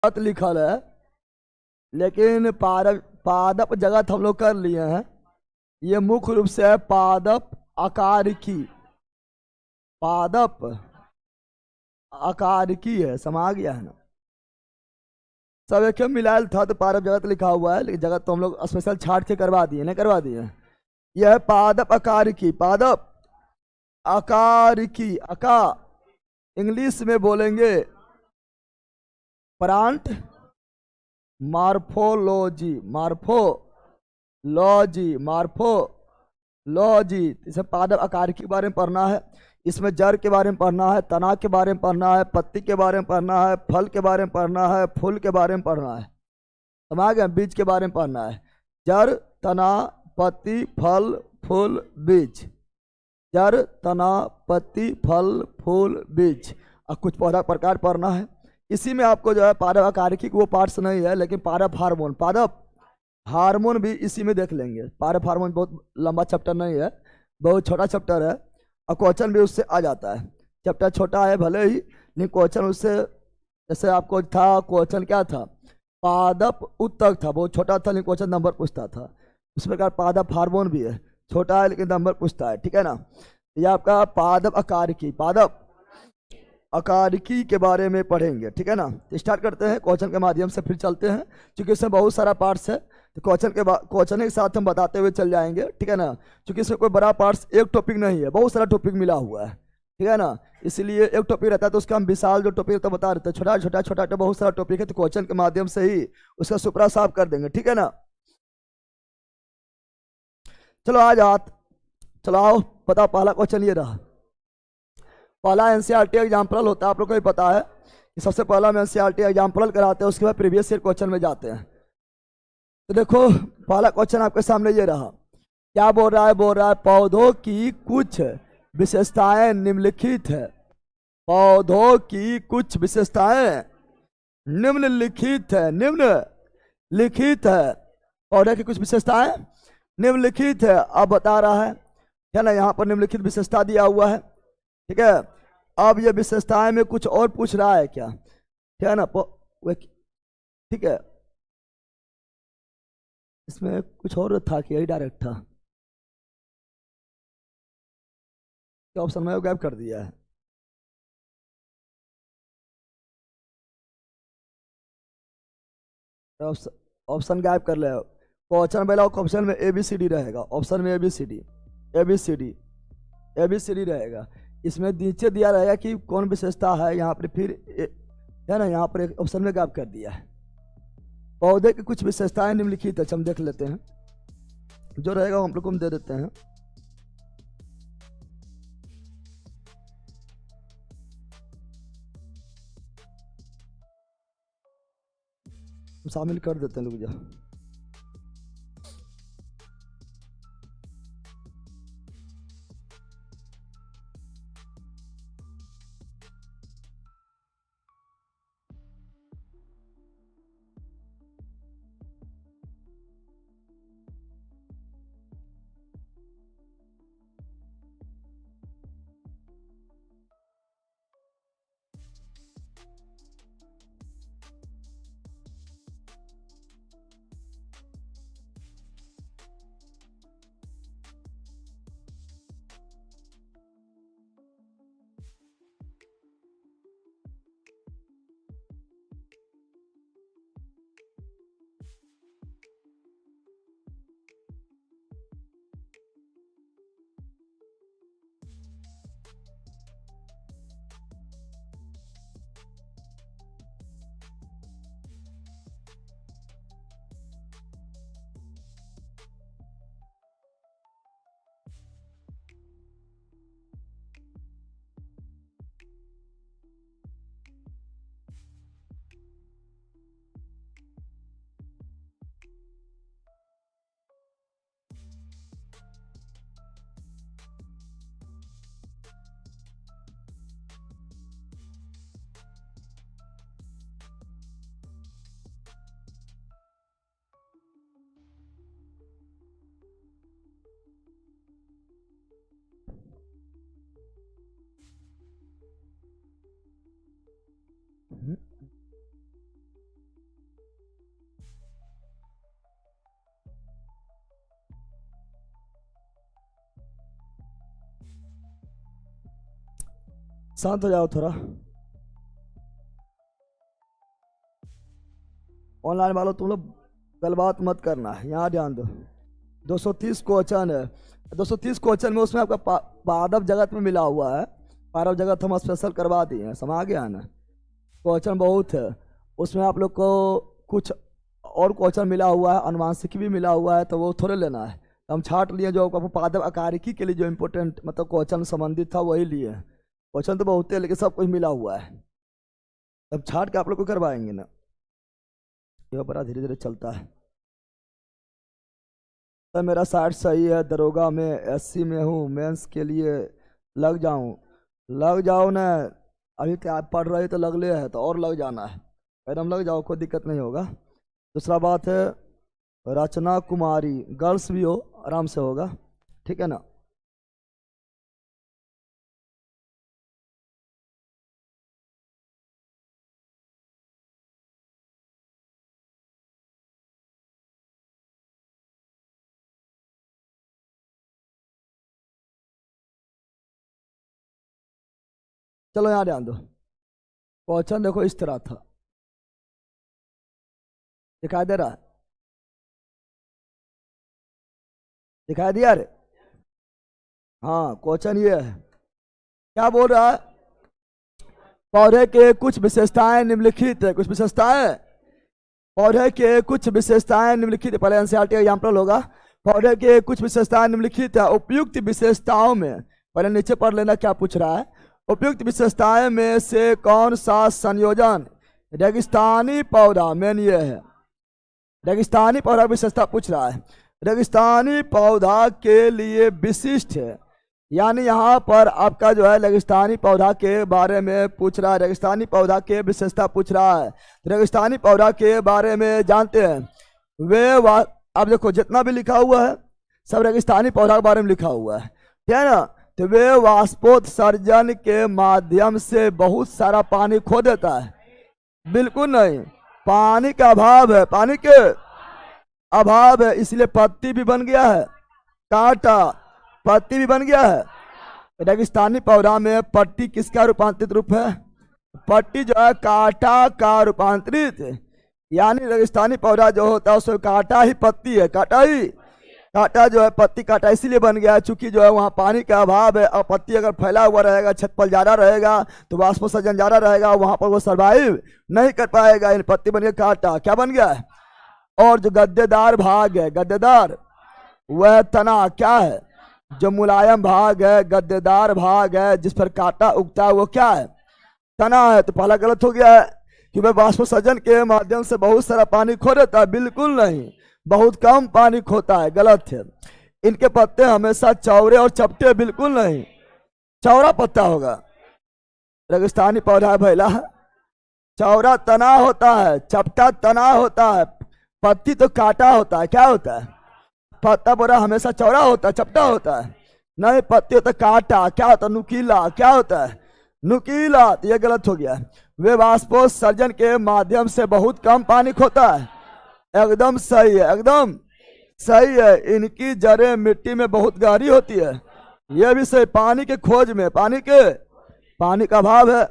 बात लिखल है, लेकिन पादप जगत हम लोग कर लिए हैं। ये मुख्य रूप से है पादप आकार की, पादप आकार की है, समा गया है ना। सब एक मिलायल था तो पादप जगत लिखा हुआ है, लेकिन जगत तो हम लोग स्पेशल छाट के करवा दिए, नहीं करवा दिए। यह है पादप आकार की, पादप आकार की। अका इंग्लिश में बोलेंगे प्लांट मार्फोलॉजी, मार्फोलॉजी। इसे पादप आकार के बारे में पढ़ना है, इसमें जड़ के बारे में पढ़ना है, तना के बारे में पढ़ना है, पत्ती के बारे में पढ़ना है, फल के बारे में पढ़ना है, फूल के बारे में पढ़ना है, समझ गए। बीज के बारे में पढ़ना है, जड़, तना, पत्ती, फल, फूल, बीज। जड़, तना, पत्ती, फल, फूल, बीज। और कुछ पौधा प्रकार पढ़ना है। इसी में आपको जो है पादप आकारिकी वो पार्ट्स नहीं है, लेकिन पादप हार्मोन, पादप हार्मोन भी इसी में देख लेंगे। पादप हार्मोन बहुत लंबा चैप्टर नहीं है, बहुत छोटा चैप्टर है, और क्वेश्चन भी उससे आ जाता है। चैप्टर छोटा है भले ही, लेकिन क्वेश्चन उससे, जैसे आपको था क्वेश्चन क्या था, पादप उत्तक था, बहुत छोटा था लेकिन क्वेश्चन नंबर पूछता था। उस प्रकार पादप हार्मोन भी है, छोटा है लेकिन नंबर पूछता है, ठीक है ना। ये आपका पादप आकारिकी, पादप आकारिकी के बारे में पढ़ेंगे, ठीक है ना। स्टार्ट करते हैं क्वेश्चन के माध्यम से, फिर चलते हैं, क्योंकि इसमें बहुत सारा पार्ट्स है, तो क्वेश्चन के साथ हम बताते हुए चल जाएंगे, ठीक है ना। क्योंकि इसमें कोई बड़ा पार्ट्स एक टॉपिक नहीं है, बहुत सारा टॉपिक मिला हुआ है, ठीक है ना। इसलिए एक टॉपिक रहता है तो उसका हम विशाल जो टॉपिक तो बता देते हैं, छोटा छोटा छोटा तो बहुत सारा टॉपिक है, तो क्वेश्चन के माध्यम से ही उसका सुपड़ा साफ कर देंगे, ठीक है ना। चलो आज चलो आओ, बताओ पहला क्वेश्चन ये रहा। पहला एनसीईआरटी एग्जाम्पल होता है, आप लोग को भी पता है कि सबसे पहला हम एनसीईआरटी एग्जाम्पल कराते हैं, उसके बाद प्रीवियस ईयर क्वेश्चन में जाते हैं। तो देखो पहला क्वेश्चन आपके सामने ये रहा, क्या बोल रहा है, पौधों की कुछ विशेषताएं निम्नलिखित है। पौधों की कुछ विशेषताएं निम्नलिखित है, निम्नलिखित है। पौधे की कुछ विशेषताएं निम्नलिखित है, अब बता रहा है ना। यहाँ पर निम्नलिखित विशेषता दिया हुआ है, ठीक है। अब ये विशेषताएं में कुछ और पूछ रहा है क्या, ठीक है ना। ठीक है, इसमें कुछ और था कि यही डायरेक्ट था, क्या ऑप्शन में गायब कर दिया है। ऑप्शन गायब कर ले। क्वेश्चन पहला ऑप्शन में ए बी सी डी रहेगा, ऑप्शन में A B C D, A B C D, A B C D रहेगा। इसमें नीचे दिया रहेगा कि कौन विशेषता है, यहाँ पर फिर है ना, यहाँ पर एक ऑप्शन में गायब कर दिया है। पौधे की कुछ विशेषताएं निम्नलिखित है, हम देख लेते हैं, जो रहेगा हम लोग को हम दे देते हैं। शामिल कर देते हैं लोग जा। शांत हो जाओ थोड़ा। ऑनलाइन वालों तुम लोग गलबात मत करना है, यहाँ ध्यान दो। 230 क्वेश्चन है। 230 क्वेश्चन में उसमें आपका पादप जगत में मिला हुआ है। पादप जगत हम स्पेशल करवा दिए हैं, समझ गया ना। क्वेश्चन बहुत है उसमें, आप लोग को कुछ और क्वेश्चन मिला हुआ है, अनुवांशिकी भी मिला हुआ है, तो वो थोड़े लेना है। तो हम छाट लिए जो आपको पादप आकारिकी के लिए जो इम्पोर्टेंट मतलब क्वेश्चन संबंधित था वही लिए। क्वेश्चन तो बहुत है लेकिन सब कुछ मिला हुआ है, तब छाट के आप लोग को करवाएंगे ना। ये बड़ा धीरे धीरे चलता है। तो मेरा 60 सही है, दरोगा में 80 में हूँ, मेंस के लिए लग जाओ ना। अभी क्या आप पढ़ रहे तो लग ले है तो और लग जाना है, एकदम लग जाओ, कोई दिक्कत नहीं होगा। दूसरा बात है रचना कुमारी, गर्ल्स भी हो आराम से होगा, ठीक है ना। चलो यहाँ ध्यान दो। क्वेश्चन देखो इस तरह था, दिखाई दे रहा है, दिखाई दिया रे। हाँ क्वेश्चन ये है, क्या बोल रहा है, पौधे के कुछ विशेषताएं निम्नलिखित है। कुछ विशेषताएं, पौधे के कुछ विशेषताएं निम्नलिखित, पहले एनसीईआरटी का एग्जाम्पल होगा। पौधे के कुछ विशेषताएं निम्नलिखित है, उपयुक्त विशेषताओं में, पहले नीचे पढ़ लेना क्या पूछ रहा है। उपयुक्त विशेषताएं में से कौन सा संयोजन रेगिस्तानी पौधा, मेन ये है, रेगिस्तानी पौधा विशेषता पूछ रहा है, रेगिस्तानी पौधा के लिए विशिष्ट है। यानी यहाँ पर आपका जो है रेगिस्तानी पौधा के बारे में पूछ रहा है, रेगिस्तानी पौधा के विशेषता पूछ रहा है। रेगिस्तानी पौधा के बारे में जानते हैं वे अब देखो जितना भी लिखा हुआ है सब रेगिस्तानी पौधा के बारे में लिखा हुआ है, ठीक है ना। तो वे वाष्पोत्सर्जन के माध्यम से बहुत सारा पानी खो देता है, बिल्कुल नहीं, पानी का अभाव है, पानी के अभाव है, इसलिए पत्ती भी बन गया है, कांटा पत्ती भी बन गया है। रेगिस्तानी पौधा में पत्ती किसका रूपांतरित रूप है, पत्ती जो है कांटा का रूपांतरित, यानी रेगिस्तानी पौधा जो होता है उसमें कांटा ही पत्ती है, कांटा जो है पत्ती कांटा इसीलिए बन गया है चूंकि जो है वहाँ पानी का अभाव है, और पत्ती अगर फैला हुआ रहेगा, छत पर ज्यादा रहेगा तो वाष्पोत्सर्जन ज्यादा रहेगा, वहां पर वो सर्वाइव नहीं कर पाएगा, पत्ती बन गया कांटा, क्या बन गया है। और जो गद्देदार भाग है, गद्देदार वह तना क्या है, जो मुलायम भाग है, गद्देदार भाग है जिस पर कांटा उगता है वो क्या है, तना है। तो पहला गलत हो गया है कि वह वाष्पोत्सर्जन के माध्यम से बहुत सारा पानी खो देता है, बिल्कुल नहीं, बहुत कम पानी खोता है, गलत है। इनके पत्ते हमेशा चौड़े और चपटे, बिल्कुल नहीं, चौड़ा पत्ता होगा। रेगिस्तानी पौधा भैला चौड़ा तना होता है, चपटा तना होता है, पत्ती तो कांटा होता है, क्या होता है, पत्ता बोरा हमेशा चौड़ा होता है, चपटा होता है, नहीं पत्ती होता कांटा, क्या होता है, नुकीला, क्या होता है, नुकीला। तो ये गलत हो गया। वे वाष्पोत्सर्जन के माध्यम से बहुत कम पानी खोता है, एकदम सही है, एकदम सही है। इनकी जड़ें मिट्टी में बहुत गहरी होती है, यह भी सही। पानी के खोज में, पानी का अभाव है,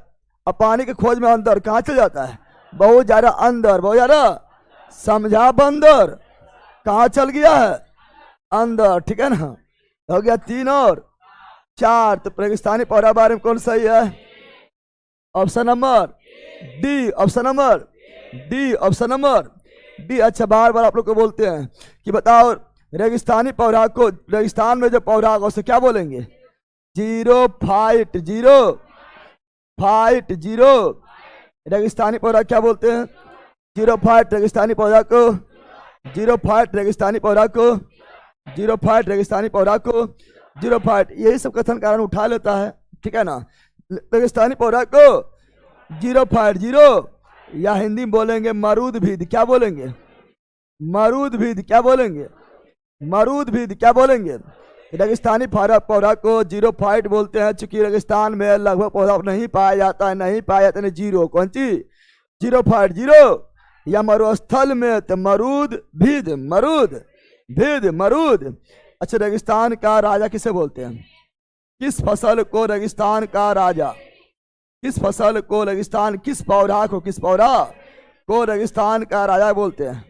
अब पानी के खोज में अंदर कहाँ चल जाता है, बहुत ज्यादा अंदर, बहुत ज्यादा, समझा बंदर, कहाँ चल गया है, अंदर, ठीक है ना। हो गया 3 और 4। तो रेगिस्तानी पौधा बारे में कौन सही है, option number D, option number D, option number D. अच्छा बार बार आप लोग को बोलते हैं कि बताओ रेगिस्तानी पौधा को, रेगिस्तान में जो पौधा होगा उसे क्या बोलेंगे, 0 फाइट 0 रेगिस्तानी पौधा क्या बोलते हैं, 0 फाइट रेगिस्तानी पौधा को, 0 फाइट रेगिस्तानी पौधा को, 0 फाइट रेगिस्तानी पौधा को, 0 फाइट, यही सब कथन कारण उठा लेता है, ठीक है ना। रेगिस्तानी पौधा को 0 फाइट 0, या हिंदी में बोलेंगे मरूदभिद, क्या बोलेंगे, मरूदभिद, क्या बोलेंगे, मरूदभिद, क्या बोलेंगे। रेगिस्तानी पौधा को 0 फाइट बोलते हैं चूंकि रेगिस्तान में लगभग पौधा नहीं पाया जाता है, नहीं पाया जाता है, 0 कौन चीज, 0 फाइट 0, या मरुस्थल में तो मरूदभिद, मरूद। अच्छा रेगिस्तान का राजा किसे बोलते हैं, किस फसल को रेगिस्तान का राजा, किस फसल को रेगिस्तान, किस पौधा को रेगिस्तान का राजा बोलते हैं?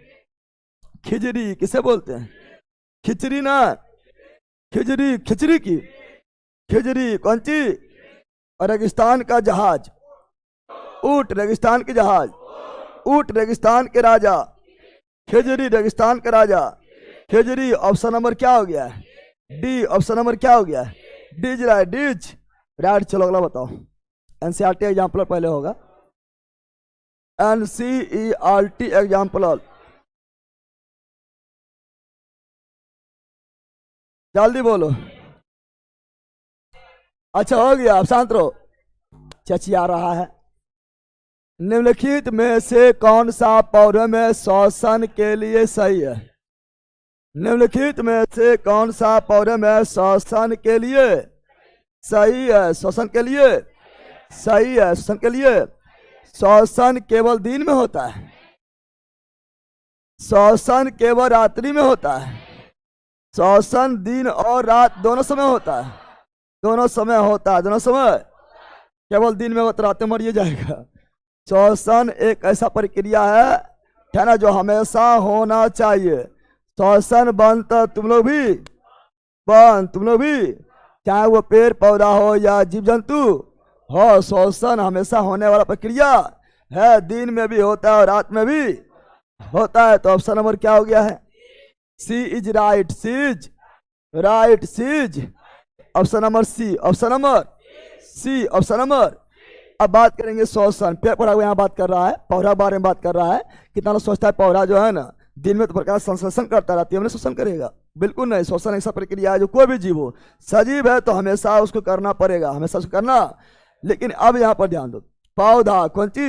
खिचड़ी किसे बोलते हैं? खिचड़ी ना, खिचड़ी की खिचड़ी कौन सी? और रेगिस्तान का जहाज, ऊंट रेगिस्तान के जहाज, ऊंट रेगिस्तान के राजा, खिचड़ी रेगिस्तान का राजा, खिचड़ी। ऑप्शन नंबर क्या हो गया है? डी। ऑप्शन नंबर क्या हो गया है? डीज राइट, डीज राइट। चलो अगला बताओ। एनसीईआरटी एग्जाम्पल पहले होगा, एनसीईआरटी एग्जाम्पल, जल्दी बोलो। अच्छा हो गया, आप शांत रहो, चचिया रहा है। निम्नलिखित में से कौन सा पौधे में श्वसन के लिए सही है? निम्नलिखित में से कौन सा पौधे में श्वसन के लिए सही है? श्वसन के लिए सही है, श्वसन के लिए। श्वसन केवल दिन में होता है, श्वसन केवल रात्रि में होता है, श्वसन दिन और रात दोनों समय होता है, दोनों समय होता है, दोनों समय। केवल दिन में होता, रात में मर जाएगा। श्वसन एक ऐसा प्रक्रिया है ना, जो हमेशा होना चाहिए। श्वसन बंद तो तुम लोग भी, चाहे वो पेड़ पौधा हो या जीव जंतु हो, श्वसन हमेशा होने वाला प्रक्रिया है, दिन में भी होता है और रात में भी होता है। तो ऑप्शन नंबर क्या हो गया है? C is right, C's right, C's. Option number C, option number C, option number. अब बात करेंगे श्वसन, पेड़ पौधा यहाँ बात कर रहा है, पौधा बारे में बात कर रहा है। कितना लोग सोचता है पौधा जो है ना दिन में तो प्रकाश संश्लेषण करता रहती है, हमने श्वसन करेगा? बिल्कुल नहीं। श्वसन ऐसा प्रक्रिया है जो कोई भी जीव हो, सजीव है तो हमेशा उसको करना पड़ेगा, हमेशा उसको करना। लेकिन अब यहाँ पर ध्यान दो, पौधा कौन सी?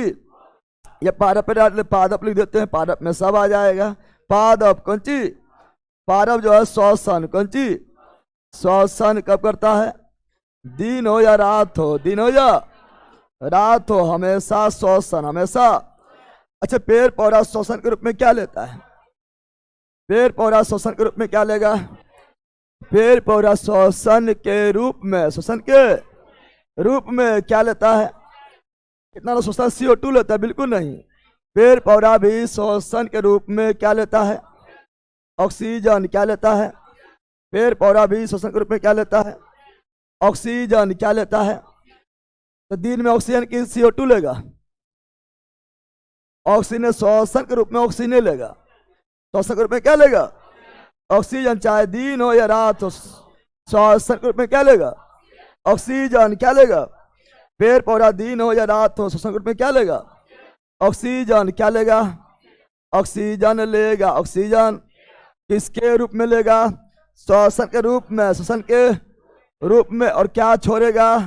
ये पादप पे पादप लिख देते हैं, पादप में सब आ जाएगा। पादप कौन सी? पादप जो है श्वसन कौन सी? श्वसन कब करता है? दिन हो या रात हो, दिन हो या रात हो, हमेशा श्वसन, हमेशा। अच्छा, पेड़ पौधा श्वसन के रूप में क्या लेता है? पेड़ पौधा श्वसन के रूप में क्या लेगा? पेड़ पौधा श्वसन के रूप में, श्वसन के रूप में क्या लेता है? कितना लोग सोचता है CO2 लेता है? बिल्कुल नहीं। पेड़ पौधा भी श्वसन के रूप में क्या लेता है? ऑक्सीजन। क्या लेता है? पेड़ पौधा भी श्वसन के रूप में क्या लेता है? ऑक्सीजन। क्या लेता है? तो दिन में ऑक्सीजन की CO2 लेगा, ऑक्सीजन श्वसन के रूप में ऑक्सीजन लेगा, श्वसन के रूप में क्या लेगा? ऑक्सीजन। चाहे दिन हो या रात हो, श्वसन के रूप में क्या लेगा? ऑक्सीजन। क्या लेगा? पेड़ पौधा दिन हो या रात हो, श्वसन के रूप में क्या लेगा? ऑक्सीजन। क्या लेगा? ऑक्सीजन लेगा। ऑक्सीजन किसके रूप में लेगा? श्वसन के रूप में, श्वसन के रूप में। और क्या छोड़ेगा?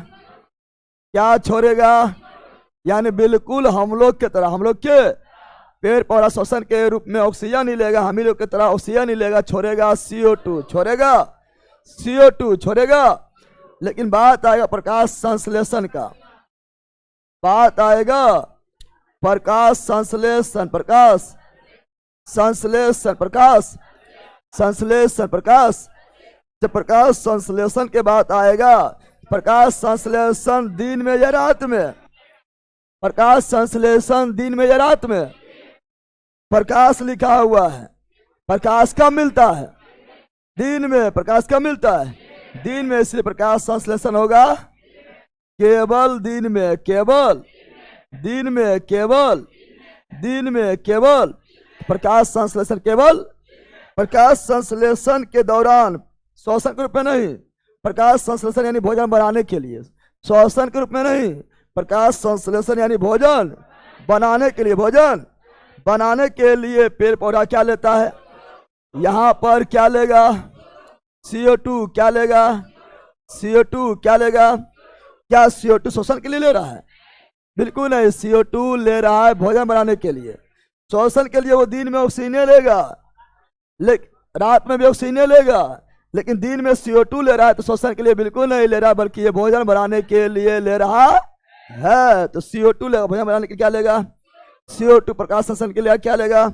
क्या छोड़ेगा? यानी बिल्कुल हम लोग के तरह, हम लोग के पेड़ पौधा श्वसन के रूप में ऑक्सीजन ही लेगा, हम ही लोग की तरह ऑक्सीजन ही लेगा, छोड़ेगा CO2, छोड़ेगा CO2, छोड़ेगा। लेकिन बात आएगा प्रकाश संश्लेषण का, बात आएगा प्रकाश संश्लेषण, प्रकाश संश्लेषण, प्रकाश संश्लेषण, प्रकाश। जब प्रकाश संश्लेषण के बात आएगा, प्रकाश संश्लेषण दिन में या रात में? प्रकाश संश्लेषण दिन में या रात में? प्रकाश लिखा हुआ है, प्रकाश कब मिलता है? दिन में। प्रकाश कब मिलता है? दिन में। इसलिए प्रकाश संश्लेषण होगा केवल दिन में, केवल दिन में, केवल दिन में, केवल प्रकाश संश्लेषण, केवल प्रकाश संश्लेषण के दौरान, श्वसन के रूप में नहीं। प्रकाश संश्लेषण यानी भोजन बनाने के लिए, श्वसन के रूप में नहीं। प्रकाश संश्लेषण यानी भोजन बनाने के लिए, भोजन बनाने के लिए पेड़ पौधा क्या लेता है? यहाँ पर क्या लेगा? CO2। क्या लेगा? CO2। क्या लेगा? क्या CO2 श्वसन के लिए ले रहा है? बिल्कुल नहीं। CO2 ले रहा है भोजन बनाने के लिए, श्वसन के लिए वो दिन में ऑक्सीजन लेगा, लेकिन रात में भी ऑक्सीजन लेगा। लेकिन दिन में CO2 ले रहा है तो श्वसन के लिए बिल्कुल नहीं ले रहा, बल्कि ये भोजन बनाने के लिए ले रहा है। तो CO2 लेगा, भोजन बनाने के लिए क्या लेगा? CO2। प्रकाश संश्लेषण के लिए क्या लेगा?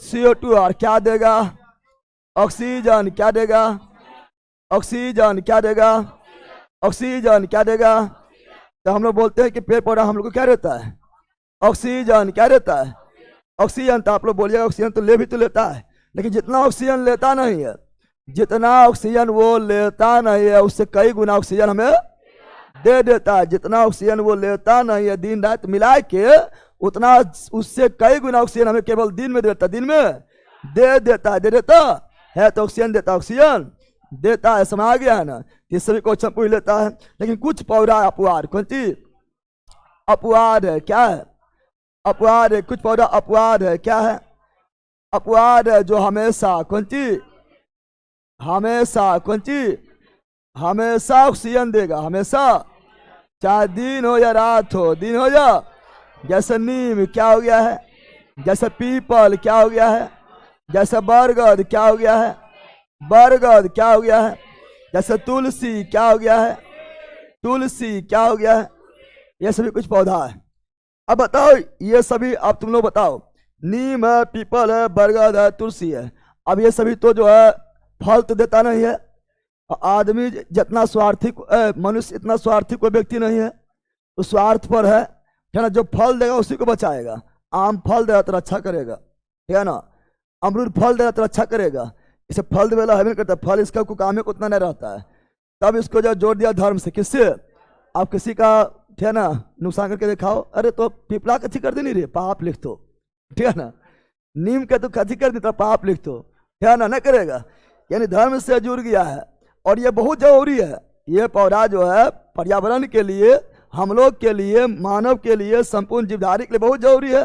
CO2। और क्या देगा? ऑक्सीजन। क्या देगा? ऑक्सीजन। क्या देगा? ऑक्सीजन। क्या देगा? तो हम लोग बोलते हैं कि पेड़ पौधा हम लोग को क्या रहता है, ऑक्सीजन। क्या रहता है, ऑक्सीजन। तो आप लोग बोलिएगा ऑक्सीजन तो ले भी तो लेता है, लेकिन जितना ऑक्सीजन लेता नहीं है, जितना ऑक्सीजन वो लेता नहीं है उससे कई गुना ऑक्सीजन हमें दे देता है। जितना ऑक्सीजन वो लेता नहीं है दिन रात मिला के, उतना उससे कई गुना ऑक्सीजन हमें केवल दिन में देता, दिन में दे देता है। दे देता है तो ऑक्सीजन देता, ऑक्सीजन देता है। समझ आ गया है ना। ये सभी क्वेश्चन पूछ लेता है। लेकिन कुछ पौधा अपवाद, कौन चीज अपवाद है, क्या है अपवाद है। कुछ पौधा अपवाद है, क्या है अपवाद है, जो हमेशा कौन चीज हमेशा कौन चीज हमेशा ऑक्सीजन देगा, हमेशा, चाहे दिन हो या रात हो, दिन हो या, जैसे नीम क्या हो गया है, जैसे पीपल क्या हो गया है, जैसे बरगद क्या हो गया है, बरगद क्या हो गया है, जैसे तुलसी क्या हो गया है, तुलसी क्या हो गया है। ये सभी कुछ पौधा है। अब बताओ ये सभी, अब तुम लोग बताओ, नीम है, पीपल है, बरगद है, तुलसी है। अब ये सभी तो जो है फल तो देता नहीं है। आदमी जितना स्वार्थी, मनुष्य इतना स्वार्थी कोई व्यक्ति नहीं है, उस स्वार्थ पर है ना। जो फल देगा उसी को बचाएगा। आम फल देगा तो रक्षा करेगा, ठीक है ना। अमरूद फल देगा तो रक्षा करेगा। इसे फल देवेला है नहीं करता, फल इसका कोई काम को उतना नहीं रहता है। तब इसको जो जोड़ दिया धर्म से, किससे, आप किसी का ठीक है ना नुकसान करके दिखाओ, अरे तो पिपला कथी कर देनी रे, पाप लिख दो, ठीक है ना। नीम के तो कथी कर देता, पाप लिख दो, ठीक है ना, नहीं करेगा। यानी धर्म से जुड़ गया है। और ये बहुत जरूरी है। ये पौधा जो है पर्यावरण के लिए, हम लोग के लिए, मानव के लिए, संपूर्ण जीवधारी के लिए बहुत जरूरी है।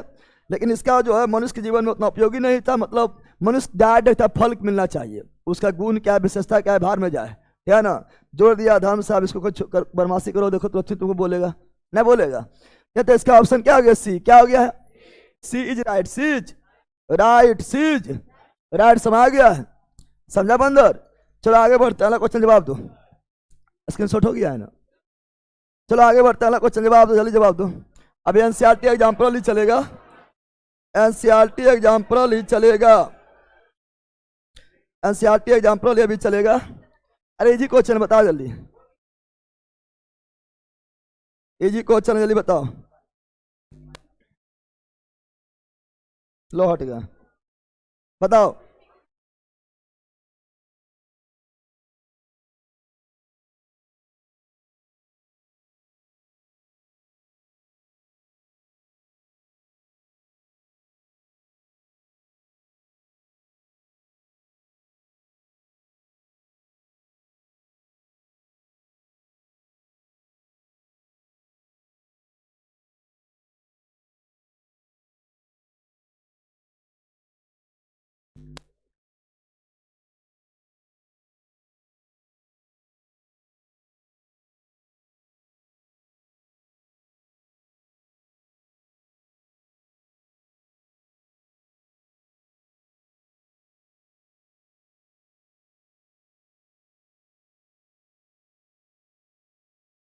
लेकिन इसका जो है मनुष्य के जीवन में उतना उपयोगी नहीं था। मतलब मनुष्य डायरेक्ट था, फल मिलना चाहिए, उसका गुण क्या है, विशेषता क्या है, बाहर में जाए, ठीक है ना। जोड़ दिया धर्म से। अब इसको कुछ बदमाशी करो, देखो तो तुमको बोलेगा, नहीं बोलेगा। या तो इसका ऑप्शन क्या हो गया, सी। क्या हो गया है, C is right, C's right, C's right. समझ गया है, समझा बंदर। चलो आगे बढ़ते हैं, क्वेश्चन जवाब दो। स्क्रीनशॉट हो गया है ना। चलो आगे बढ़ते हैं, क्वेश्चन जवाब दो, जल्दी जवाब दो। अभी एनसीईआरटी एग्जाम्पल ही चलेगा, एनसीईआरटी एग्जाम्पल ही चलेगा, एनसीईआरटी एग्जाम्पल ही अभी चलेगा। अरे इजी क्वेश्चन बताओ जल्दी, इजी क्वेश्चन जल्दी बताओ। लो हट गया, बताओ।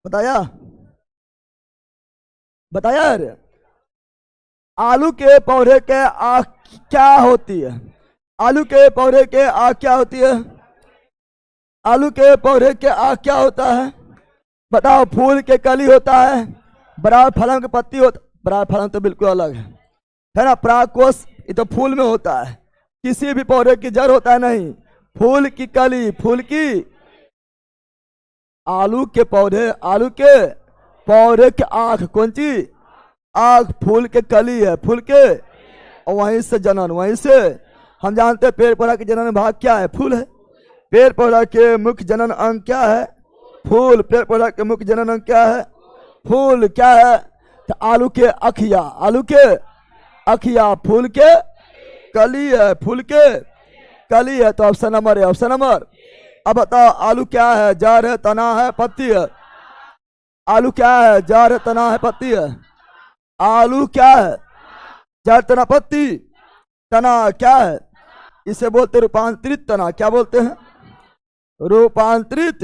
बताया, बताया यार। आलू के पौधे के आँख क्या होती है, आलू के पौधे के आँख क्या होती है, आलू के पौधे के आँख क्या होता है, बताओ। फूल के कली होता है, बराबर फलन की पत्ती होता, बराबर फलन तो बिल्कुल अलग है ना। परागकोश ये तो फूल में होता है, किसी भी पौधे की जड़ होता है नहीं, फूल की कली, फूल की। आलू के पौधे, आलू के पौधे के आँख कौन सी, आँख फूल के कली है, फूल के, और वहीं से जनन, वहीं से हम जानते हैं पेड़ पौधा के जनन भाग क्या है, फूल है। पेड़ पौधा के मुख्य जनन अंग क्या है, फूल। पेड़ पौधा के मुख्य जनन अंग क्या है, फूल। क्या है, तो आलू के अखिया, आलू के अखिया, फूल के कली है, फूल के कली है। तो ऑप्शन नंबर है, ऑप्शन नंबर। अब बताओ आलू क्या है, जड़ है, तना है, पत्ती है। आलू क्या है, जड़ है, तना है, पत्ती है। आलू क्या है, जड़, तना, पत्ती। तना क्या है, इसे बोलते रूपांतरित तना। क्या बोलते हैं, रूपांतरित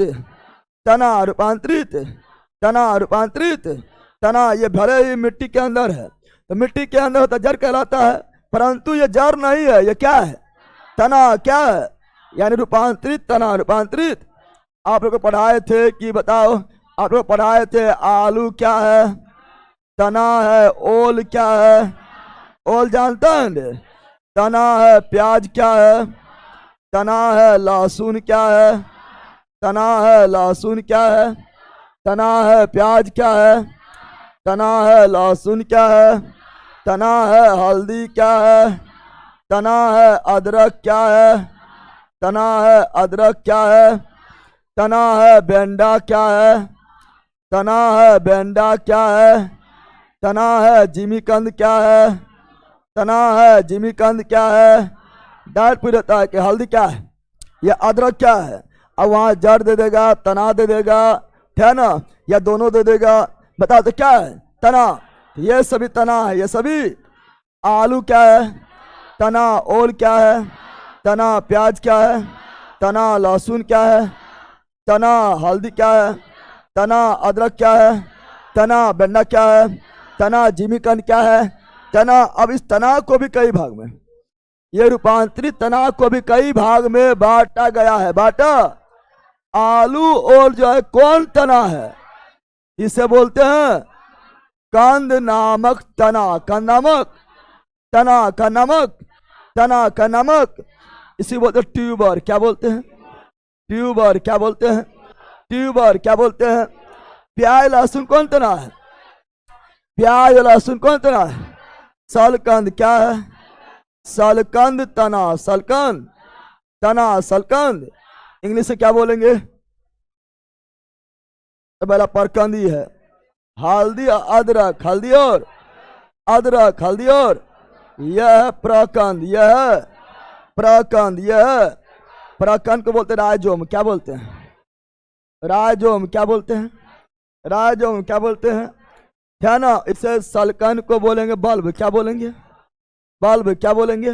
तना, रूपांतरित तना, रूपांतरित तना। ये भले ही मिट्टी के अंदर है, तो मिट्टी के अंदर होता जड़ कहलाता है, परंतु ये जड़ नहीं है, ये क्या है, तना। क्या है, यानी रूपांतरित तना, रूपांतरित। आप लोग को पढ़ाए थे कि बताओ आप लोग पढ़ाए थे आलू क्या है, तना है, ओल क्या है, ओल जानता है, तना है, प्याज क्या है, तना है, लहसुन क्या है, तना है, लहसुन क्या है, तना है, प्याज क्या है, तना है, लहसुन क्या है, तना है, हल्दी क्या है, तना है, अदरक क्या है, तना है, अदरक क्या है, तना है, बेंडा क्या है, तना है, बेंडा क्या है, तना है, जिमीकंद क्या है, तना है, जिमीकंद क्या है। डायरेक्ट पूछ देता है कि हल्दी क्या है या अदरक क्या है, अब वहां जड़ दे देगा, तना दे देगा, है ना, या दोनों दे देगा। बता तो क्या है, तना, ये सभी तना है, ये सभी। आलू क्या है, तना, ओल क्या है, तना, प्याज क्या है, तना, लहसुन क्या है, तना, हल्दी क्या है, तना, अदरक क्या है, तना, बेंडा क्या है, तना, जिमीकंद क्या है, तना। अब इस तना को भी कई भाग में, ये रूपांतरित तना को भी कई भाग में बांटा गया है। बांटा, आलू और जो है कौन तना है, इसे बोलते हैं कंद नामक तना। कंद नामक तना, का नमक, तना का नमक, इसी बोलते हैं ट्यूबर। क्या बोलते हैं, ट्यूबर। क्या बोलते हैं, ट्यूबर। क्या बोलते हैं, प्याज लहसुन कौन तना है, प्याज लहसुन कौन तना है, सलकंद। क्या है, सलकंद तना, सलकंद तना, सलकंद। इंग्लिश से क्या बोलेंगे, तो पहला परकंदी है, हल्दी अदरक, हल्दी और अदरक, हल्दी और, यह है प्रकंद, यह है प्रकंद, यह है प्रकंद को बोलते हैं राजोम। क्या बोलते हैं, राजोम। क्या बोलते हैं, राजोम। क्या बोलते हैं, है ना। इसे सलकंद को बोलेंगे बल्ब। क्या बोलेंगे, बल्ब। क्या बोलेंगे,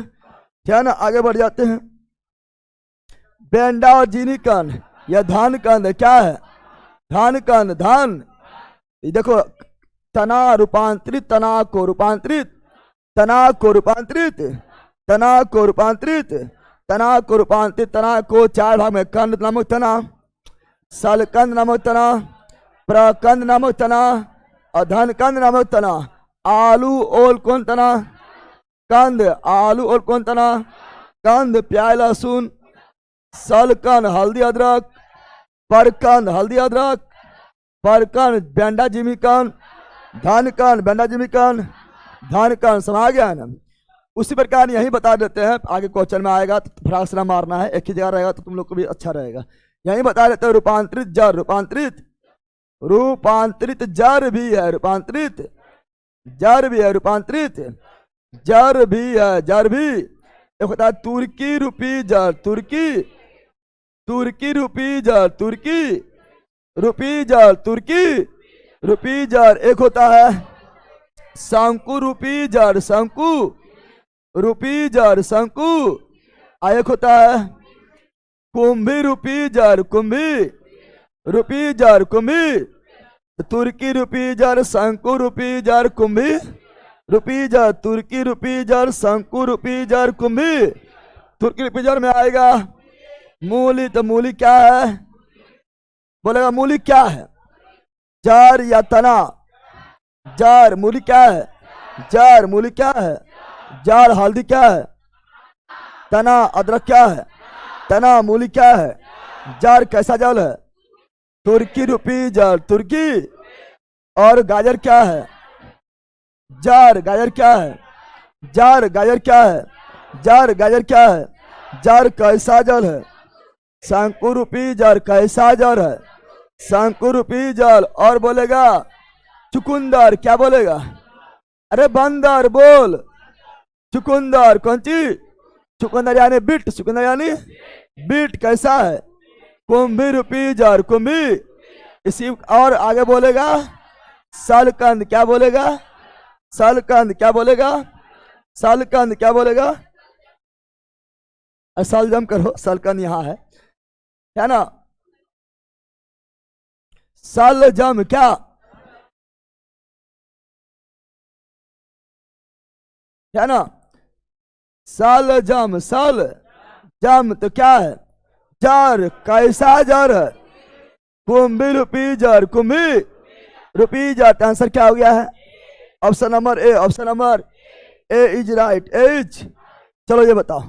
है ना। आगे बढ़ जाते हैं, बेंडा और जिमीकंद, यह धान कंद। क्या है, धान कंद, धान। देखो, तना रूपांतरित, तना को रूपांतरित, तना को रूपांतरित, तना को रूपांतरित, तना को रूपांतरित, तना को चार भाग में, कंद नामक तना, सलकंद नामक तना, प्रकंद नामक तना, अधन कंद नामक तना। आलू ओल कौन तना, कंद। आलू ओल कौन तना, कंद। प्याज लहसुन, सलकंद, हल्दी अदरक, परकंद, हल्दी अदरक, परकंद, बेंडा जिमीकंद, धान कंद, बेंडा जिमीकंद, धान कंद। समझ गया ना। उसी प्रकार यही बता देते हैं, आगे क्वेश्चन में आएगा तो फ्रास ना मारना है, एक ही जगह रहेगा तो तुम लोग को भी अच्छा रहेगा। यही बता देते हैं रूपांतरित जड़, रूपांतरित, रूपांतरित जड़ भी है, रूपांतरित जड़ भी है, रूपांतरित जड़ भी है, जड़ भी। एक होता है तुर्की रूपी जड़, तुर्की, तुर्की रूपी जड़, तुर्की रूपी जड़, तुर्की रूपी जड़। एक होता है शंकु रूपी जड़, शंकु रूपी जड़, शंकु। एक होता है कुंभी रूपी जड़, कुंभी रूपी जड़, कुंभी। तुर्की रूपी जड़, शंकु रूपी जड़, कुंभी रूपी जड़, तुर्की रूपी जड़, शंकु रूपी जड़, कुंभी। तुर्की रूपी जड़ में आएगा मूली। तो मूली क्या है, बोलेगा मूली क्या है, जड़ या तना, जड़। मूली क्या है, जड़। मूली क्या है, जड़। हल्दी क्या है, तना। अदरक क्या है, तना। मूली क्या है, जड़। कैसा जड़ है, तुर्की रूपी जड़, तुर्की। और गाजर क्या है, जड़। गाजर क्या है, जड़। गाजर क्या है, जड़। गाजर क्या है, जड़। कैसा जड़ है, शंकु रूपी जड़। कैसा जड़ है, शंकु रूपी जड़। और बोलेगा चुकुंदर। क्या बोलेगा, अरे बंदर बोल, चुकुंदर। कौन चीज, चुकुंदर यानी बिट, चुकुंदर यानी बिट। कैसा है, कुंभी रूपी जड़, कुंभी। इसी और आगे बोलेगा सलकंद। क्या बोलेगा, सलकंद। क्या बोलेगा, सलकंद। क्या बोलेगा, सलजम करो, सलकंद यहाँ है ना। सलजम क्या, है ना। सलजम, सल जम तो क्या है, जड़। कैसा जड़ है, कुंभी रुपीजर, कुंभी रुपीजर। आंसर क्या हो गया है? Option number A, option number A is right, H. चलो ये बताओ,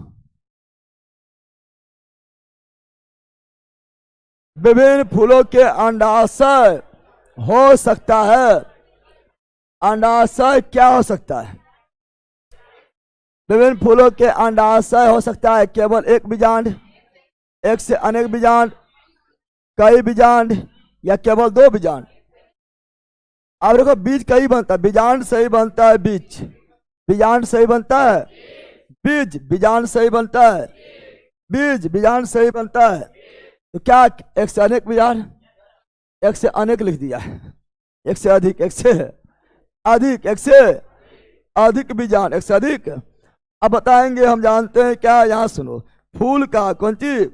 विभिन्न फूलों के अंडाशय हो सकता है, अंडाशय क्या हो सकता है? विभिन्न फूलों के अंडाशय हो सकता है केवल एक बीजांड, एक से अनेक बीजांड, कई बीजांड, या केवल दो बीजांड। अब देखो बीज कई बनता है, बीजांड सही बनता है, बीज बीजांड सही बनता है, बीज बीजांड सही बनता है, बीज बीजांड सही बनता है। तो क्या एक से अनेक बीजांड, एक से अनेक लिख दिया है, एक से अधिक, एक से अधिक, एक से अधिक बीजांड, एक से अधिक। अब बताएंगे, हम जानते हैं क्या, यहाँ सुनो, फूल का कौन चीज,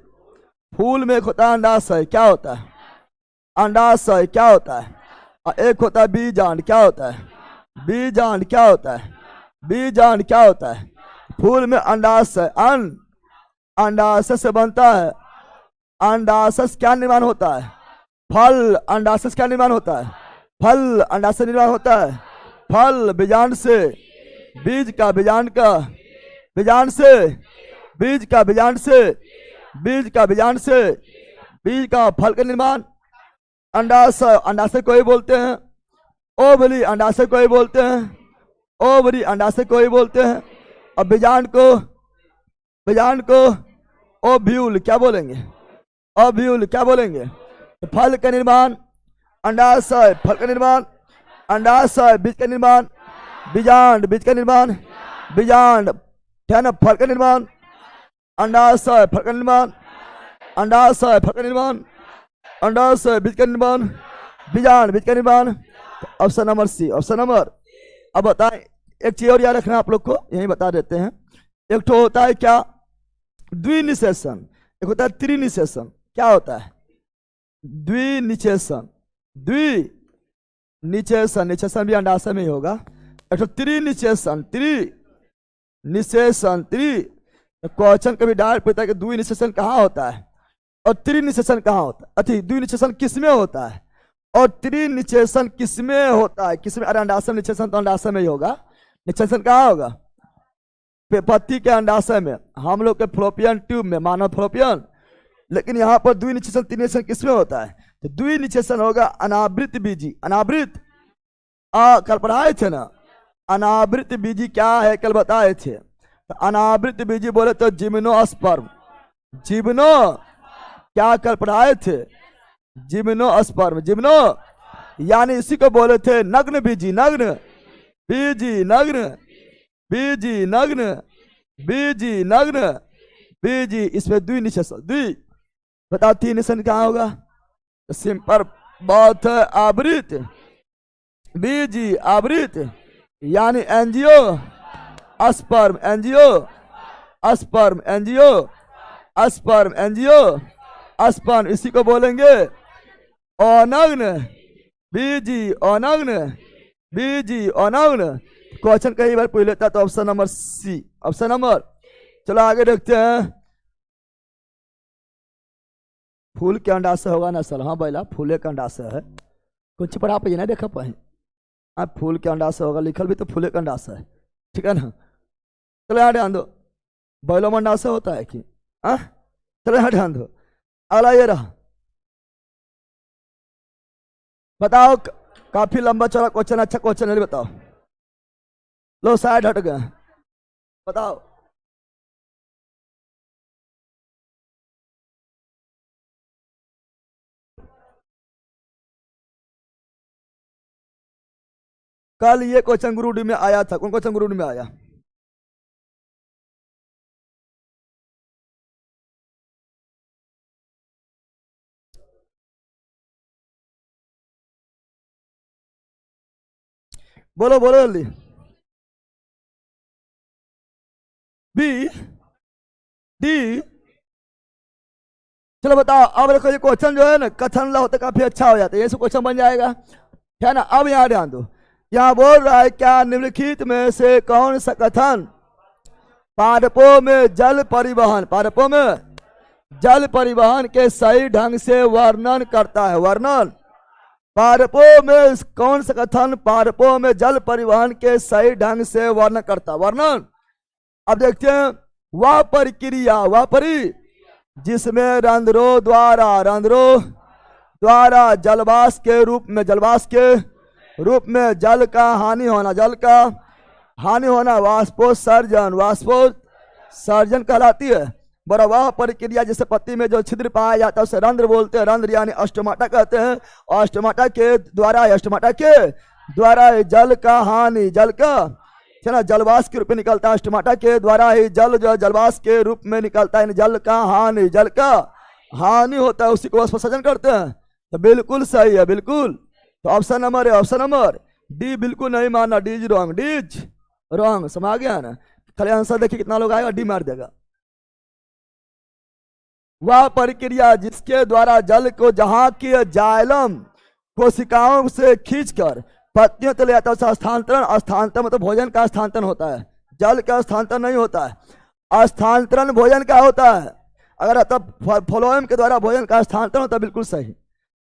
फूल में एक होता है अंडाशय, क्या होता है? अंडाशय क्या होता है? और एक होता है बीजांड, क्या होता है? बीजांड क्या होता है? बीजांड क्या होता है? फूल में अंडाशय, अंडाशय से बनता है, अंडाशय से क्या निर्माण होता है? फल। अंडाशय से क्या निर्माण होता है? फल। अंडाशय निर्माण होता है फल, बीजांड से बीज का, बीजांड का बीजांड से बीज का, बीजांड से बीज का, बीजांड से बीज का फल का निर्माण। अंडाशय, अंडाशय को ही बोलते हैं ओवरी, अंडाशय को ही बोलते हैं ओवरी, अंडाशय को ही बोलते हैं। अब बीजांड को, बीजांड को ओव्यूल क्या बोलेंगे? ओव्यूल क्या बोलेंगे? फल का निर्माण, अंडाशय फल का निर्माण, अंडाशय बीज का निर्माण, बीजांड बीज का निर्माण, बीजांड है ना फल का निर्माण, अंडाशय फल का निर्माण, अंडाशय फल का निर्माण, अंडाशय बीज का निर्माण, बीजांड बीज का निर्माण। Option number C, option number. अब बताएं, एक चीज और याद रखना आप लोग को, यही बता देते हैं। एक तो होता है क्या, द्विनिषेचन, एक होता है त्रिनिषेचन। क्या होता है? द्विनिषेचन, द्विनिषेचन, निषेचन भी अंडाशय में ही होगा। एक तो त्रिनिषेचन, त्रिनिषेचन, क्वेश्चन कभी डायरेक्ट पूछता है कि द्विनिषेचन कहाँ होता है और त्रिनिषेचन कहाँ होता है। अति द्विनिषेचन किसमें होता है और त्रिनिषेचन किसमें होता है? किसमें? अरे अंडाशय निषेचन तो अंडाशय में ही होगा, निषेचन कहाँ होगा? पत्ती के अंडाशय में, हम लोग के फ्लोपियन ट्यूब में, मानव फ्लोपियन। लेकिन यहाँ पर द्विनिषेचन त्रिनिषेचन किसमें होता है? तो द्विनिषेचन होगा अनावृत बीजी, अनावृत। कल पढ़ाए थे ना, अनावृत बीजी क्या है, कल बताए थे। तो अनावृत बीजी बोले तो जिम्नोस्पर्म, जिम्नो क्या कल पढ़ाए थे? जिम्नोस्पर्म, जिम्नो यानी इसी को बोले थे नग्न बीजी, नग्न बीजी, नग्न बीजी, नग्न बीजी, नग्न बीजी। इसमें द्विनिषेचन, द्वि बताओ तीन निषेचन कहाँ होगा? तो सिंपल बात है, आवृत बीजी, आवृत यानी angio a sperm, angio a sperm, angio a sperm, angio a sperm, इसी को बोलेंगे अनग्न बीजी, अनग्न बीजी, अनग्न। क्वेश्चन कई बार पूछ लेता, तो option number C, option number. चलो आगे देखते हैं। फूल के अंडाशय होगा ना सर? हाँ बैला, फूले का अंडाशय है। कुछ पढ़ा पाइए ना, देखा पाए आप, फूल के अंडाशय होगा, लिखल भी तो फूले का अंडाशय है, ठीक है ना। चलो यहाँ ध्यान दो, बैलो में अंडाशय होता है कि? चलो यहाँ ध्यान दो। अगला ये रहा, बताओ, काफी लंबा चौड़ा क्वेश्चन, अच्छा क्वेश्चन है, बताओ। लो साइड हट गए, बताओ। कल ये क्वेश्चन गुरु डी में आया था, कौन क्वेश्चन गुरु डी में आया? बोलो बोलो जल्दी। B D. चलो बताओ। अब देखो ये क्वेश्चन जो है ना, कथन ला होता काफी अच्छा हो जाता है, ये सब क्वेश्चन बन जाएगा, है ना। अब यहाँ ध्यान दो, यहाँ बोल रहा है क्या निम्नलिखित में से कौन सा कथन पादपों में जल परिवहन, पादपों में जल परिवहन के सही ढंग से वर्णन करता है। वर्णन पारपों में कौन सा कथन पारपों में जल परिवहन के सही ढंग से वर्णन करता? वर्णन। अब देखते हैं वह प्रक्रिया, वह परि जिसमें रंध्रों द्वारा जलवाष्प के रूप में जल का हानि होना वाष्पोत्सर्जन कहलाती है। बड़ा वह प्रक्रिया जिससे पत्ती में जो छिद्र पाया जाता है उसे रंध्र बोलते हैं। रंध्र यानी अस्टमाटा कहते हैं। और अस्टमाटा के द्वारा जल का जलवाष्प के रूप में निकलता है। अस्टमाटा के द्वारा ही जल जो जलवाष्प के रूप में निकलता है। जल का हानि होता है, उसी को वाष्पोत्सर्जन करते हैं। तो बिल्कुल सही है, बिल्कुल। तो ऑप्शन नंबर डी बिल्कुल नहीं मानना। D is wrong. समझ गया ना? खाली आंसर देखिए कितना लोग आएगा, डी मार देगा। वह प्रक्रिया जिसके द्वारा जल को जहां की जाइलम कोशिकाओं से खींचकर पत्तियों तले आता है स्थानांतरण मतलब भोजन का स्थानांतरण होता है। जल का स्थानांतरण नहीं होता है, स्थानांतरण भोजन का होता है। अगर तब फ्लोएम के द्वारा भोजन का स्थानांतरण होता है, बिल्कुल सही।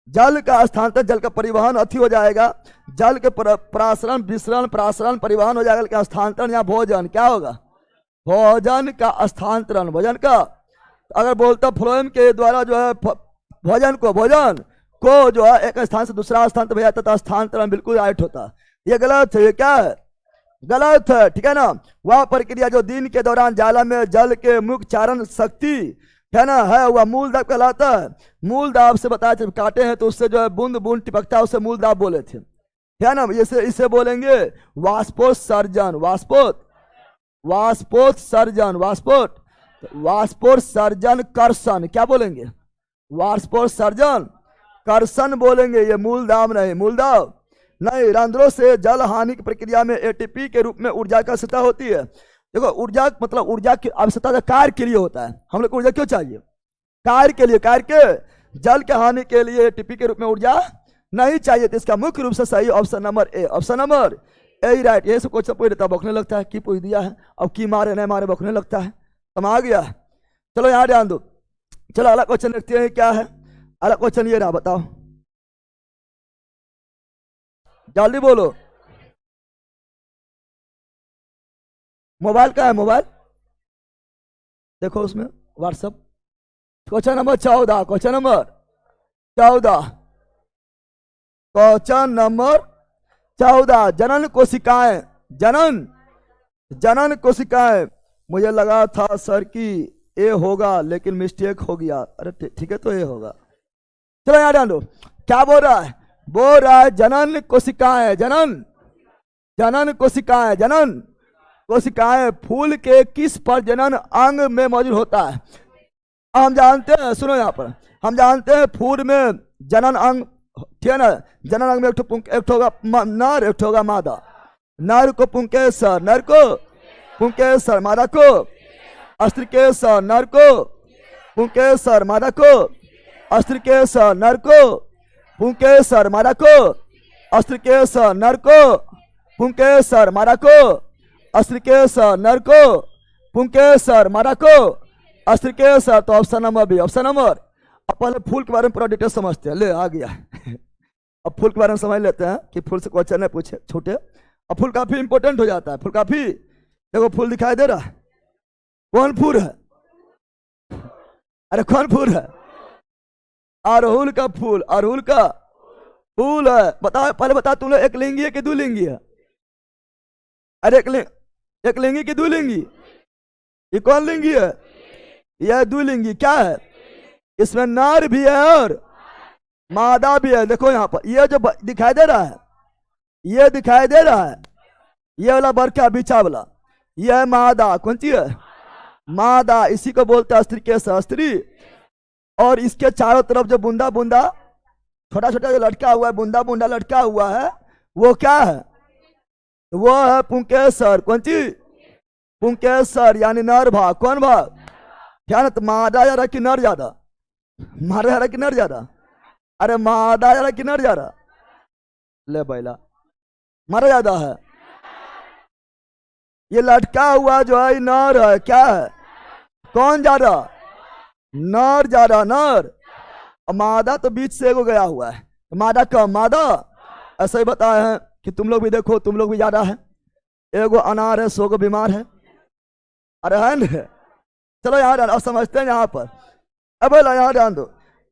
जल का स्थानांतरण, जल का परिवहन अति हो जाएगा। जल के प्रासरण परिवहन हो जाएगा। क्या स्थानांतरण या भोजन क्या होगा? भोजन का स्थानांतरण, भोजन का। अगर बोलता फ्लोएम के द्वारा जो है भोजन को जो है एक स्थान से दूसरा स्थान पर भेजा जाता है, स्थानांतरण बिल्कुल राइट होता। ये गलत है, ये क्या है? गलत है, ठीक है ना? वह प्रक्रिया जो दिन के दौरान जाला में जल के मुख्य चारण शक्ति है ना वह मूल दाब कहलाता है। मूल दाब से बताया जब काटे हैं तो उससे जो है बूंद बूंद टिपकता है, उसे मूल दाब बोले थे, है ना? इसे बोलेंगे वाष्पोत्सर्जन कर्षण। क्या बोलेंगे? वाष्पोत्सर्जन कर्षण बोलेंगे। ये मूल दाब नहीं। रंध्रों से जल हानि की प्रक्रिया में एटीपी के रूप में ऊर्जा की आवश्यकता होती है। देखो ऊर्जा मतलब ऊर्जा की आवश्यकता कार्य के लिए होता है। हम लोग को ऊर्जा क्यों चाहिए? कार्य के लिए। कार्य के जल के हानि के लिए एटीपी के रूप में ऊर्जा नहीं चाहिए। तो इसका मुख्य रूप से सही option number A he right. ये सब क्वेश्चन पूछ देता बौखने लगता है कि पूछ दिया है, अब की मारे नहीं मारे बौखने लगता है। आ गया। चलो यहाँ ध्यान दो। चलो अगला क्वेश्चन देखते हैं क्या है। अगला क्वेश्चन ये रहा, बताओ जल्दी बोलो। मोबाइल का है? मोबाइल देखो उसमें WhatsApp. Question number 14। Question number 14 जनन कोशिकाएं। मुझे लगा था सर कि ए होगा लेकिन मिस्टेक हो गया। अरे ठीक है, तो ए होगा। चलो यार ध्यान दो, क्या बोल रहा है? जनन कोशिकाएं फूल के किस प्रजनन अंग में मौजूद होता है? हम जानते हैं, सुनो यहाँ पर, हम जानते हैं फूल में जनन अंग, ठीक है ना? जनन अंग में एक होगा नर, एक होगा मादा। नर को पुंकेसर, मादा को अस्त्रिकेसर, नर को पुंकेसर, मादा को अस्त्रिकेसर, नर को पुंकेसर, मादा को अस्त्रिकेसर, नर को पुंकेसर, मादा को अस्त्रिकेसर, नर को पुंकेसर, मादा को अस्त्रिकेसर। तो ऑप्शन नंबर बी। अब पहले फूल के बारे में पूरा डिटेल समझते हैं। ले आ गया। अब फूल के बारे में समझ लेते हैं कि फूल से क्वेश्चन है पूछे छोटे। अब फूल काफी इंपॉर्टेंट हो जाता है। फूल काफी, देखो फूल दिखाई दे रहा है, कौन फूल है? अरे कौन फूल है? अड़हुल का फूल है। बताओ पहले बता, तुम लोग एक लिंगी है कि दो लिंगी है? अरे एक लिंगी की दो लिंगी? ये कौन लिंगी है? यह दो लिंगी। क्या है इसमें? नर भी है और मादा भी है। देखो यहाँ पर ये जो दिखाई दे रहा है, ये वाला बरका बीचा वाला, यह है मादा। कौन सी है? मादा। इसी को बोलते हैं स्त्री के स्त्री। और इसके चारों तरफ जो बूंदा छोटा छोटा जो लटका हुआ है, बूंदा लटका हुआ है, वो क्या है? वो है पुंकेसर। कौन सी? पुंकेसर यानी नर भाग। कौन भाग? क्या ना? तो मादा ज्यादा कि नर ज्यादा? मादा ज्यादा कि नर ज्यादा? अरे मादा ज्यादा कि नर ज्यादा? ले बैला, मादा ज्यादा है। ये लटका हुआ जो है नर है। क्या है? कौन ज्यादा? नर ज्यादा, नर। और मादा तो बीच से एगो गया हुआ है, तो मादा कम, मादा। ऐसे ही बताए हैं कि तुम लोग भी देखो, तुम लोग भी ज्यादा है, एगो अनार है 100 को बीमार है। अरे है न? चलो यहाँ ध्यान, अब समझते हैं यहाँ पर। अब यहाँ ध्यान दो,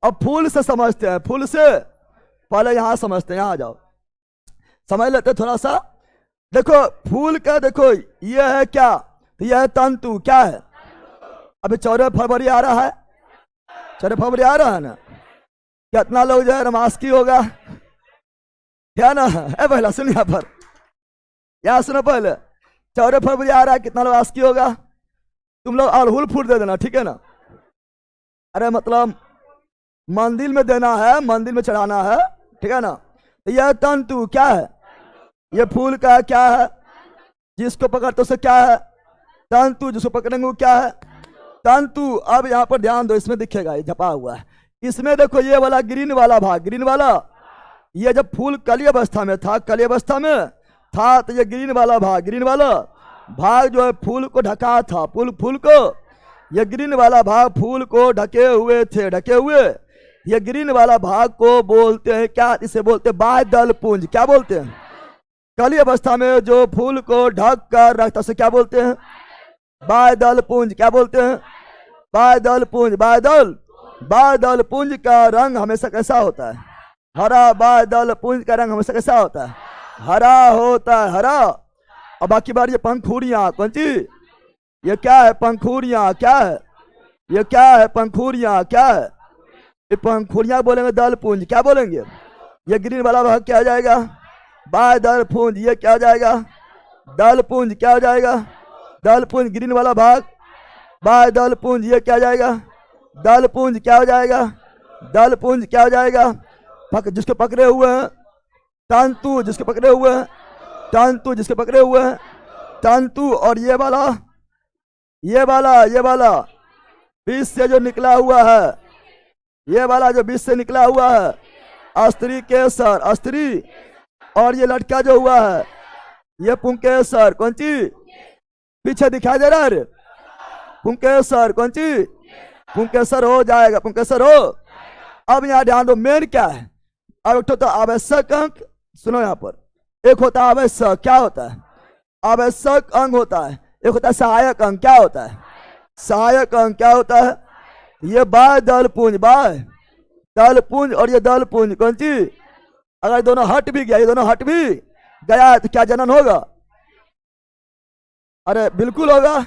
अब फूल से समझते हैं, फूल से पहले यहाँ समझते हैं, यहाँ आ जाओ समझ लेते थोड़ा सा। देखो फूल का, देखो ये है क्या, तो यह है तंतु, क्या है। अभी 14 फरवरी आ रहा है, 14 फरवरी आ रहा है ना, कितना लोग जो है नमास्की होगा, क्या ना है। पहला सुन यहाँ पर, यहाँ सुनो पहले, 14 फरवरी आ रहा है, कितना लोग आस्की होगा। तुम लोग अड़हुल फूल दे देना, ठीक है ना। अरे मतलब मंदिर में देना है, मंदिर में चढ़ाना है, ठीक है ना। तो यह तंतु क्या है, ये फूल का क्या है, जिसको पकड़ते उसे क्या है, तंतु। जिसको पकड़ेंगे वो क्या है, तंतु। अब यहाँ पर ध्यान दो, इसमें दिखेगा, ये झपा हुआ है, इसमें देखो ये वाला ग्रीन वाला भाग, ग्रीन वाला, ये जब फूल कली अवस्था में था, कली अवस्था में था, तो ये ग्रीन वाला भाग, ग्रीन वाला भाग जो है फूल को ढका था, फूल को, ये ग्रीन वाला भाग फूल को ढके हुए थे, ढके हुए। ये ग्रीन वाला भाग को बोलते हैं क्या, इसे बोलते हैं बाह्य दल पुंज। क्या बोलते हैं, कली अवस्था में जो फूल को ढक कर रखता उसे क्या बोलते हैं, बाह्य दल पुंज। क्या बोलते हैं, बाह्य दल पुंज। बाह्य दल पुंज का रंग हमेशा कैसा होता है, हरा। बाह्य दल पुंज का रंग हमेशा कैसा होता है, हरा होता है, हरा। और बाकी बार ये पंखुड़ियां, कौन सी, ये क्या है, पंखुड़ियां, क्या है, ये क्या है, पंखुड़ियां, क्या है, ये पंखुड़ियां बोलेंगे दल पुंज। क्या बोलेंगे, ये ग्रीन वाला भाग क्या हो जाएगा, बाह्य दल पुंज। ये क्या हो जाएगा, दल पुंज। क्या हो जाएगा, दल पुंज। ग्रीन वाला भाग बाह्य दल पुंज, ये क्या हो जाएगा, दल पुंज। क्या हो जाएगा, दल पुंज। क्या हो जाएगा, जिसके पकड़े हुए हैं तंतु, जिसके पकड़े हुए हैं तंतु, जिसके पकड़े हुए हैं तंतु। और ये वाला बीच से जो निकला हुआ है, ये वाला जो बीच से निकला हुआ है, अस्त्री केसर, अस्त्री। और ये लटका जो हुआ है, ये पुंकेसर। कौन सी, पीछे दिखाई दे रहा है, पुंकेसर। कौन सी, पुंकेसर हो जाएगा, पुंकेसर हो। अब यहाँ ध्यान दो, मेन क्या है, अब एक होता है आवश्यक अंक। सुनो यहाँ पर, एक होता है आवश्यक, क्या होता है, आवश्यक अंग होता है। एक होता है सहायक अंग, क्या होता है, सहायक अंग। क्या होता है, ये बाह्य दल पुंज, बाह्य दल पुंज और ये दल पुंज। कौन सी, अगर दोनों हट भी गया, ये दोनों हट भी गया तो क्या जनन होगा, अरे बिल्कुल होगा।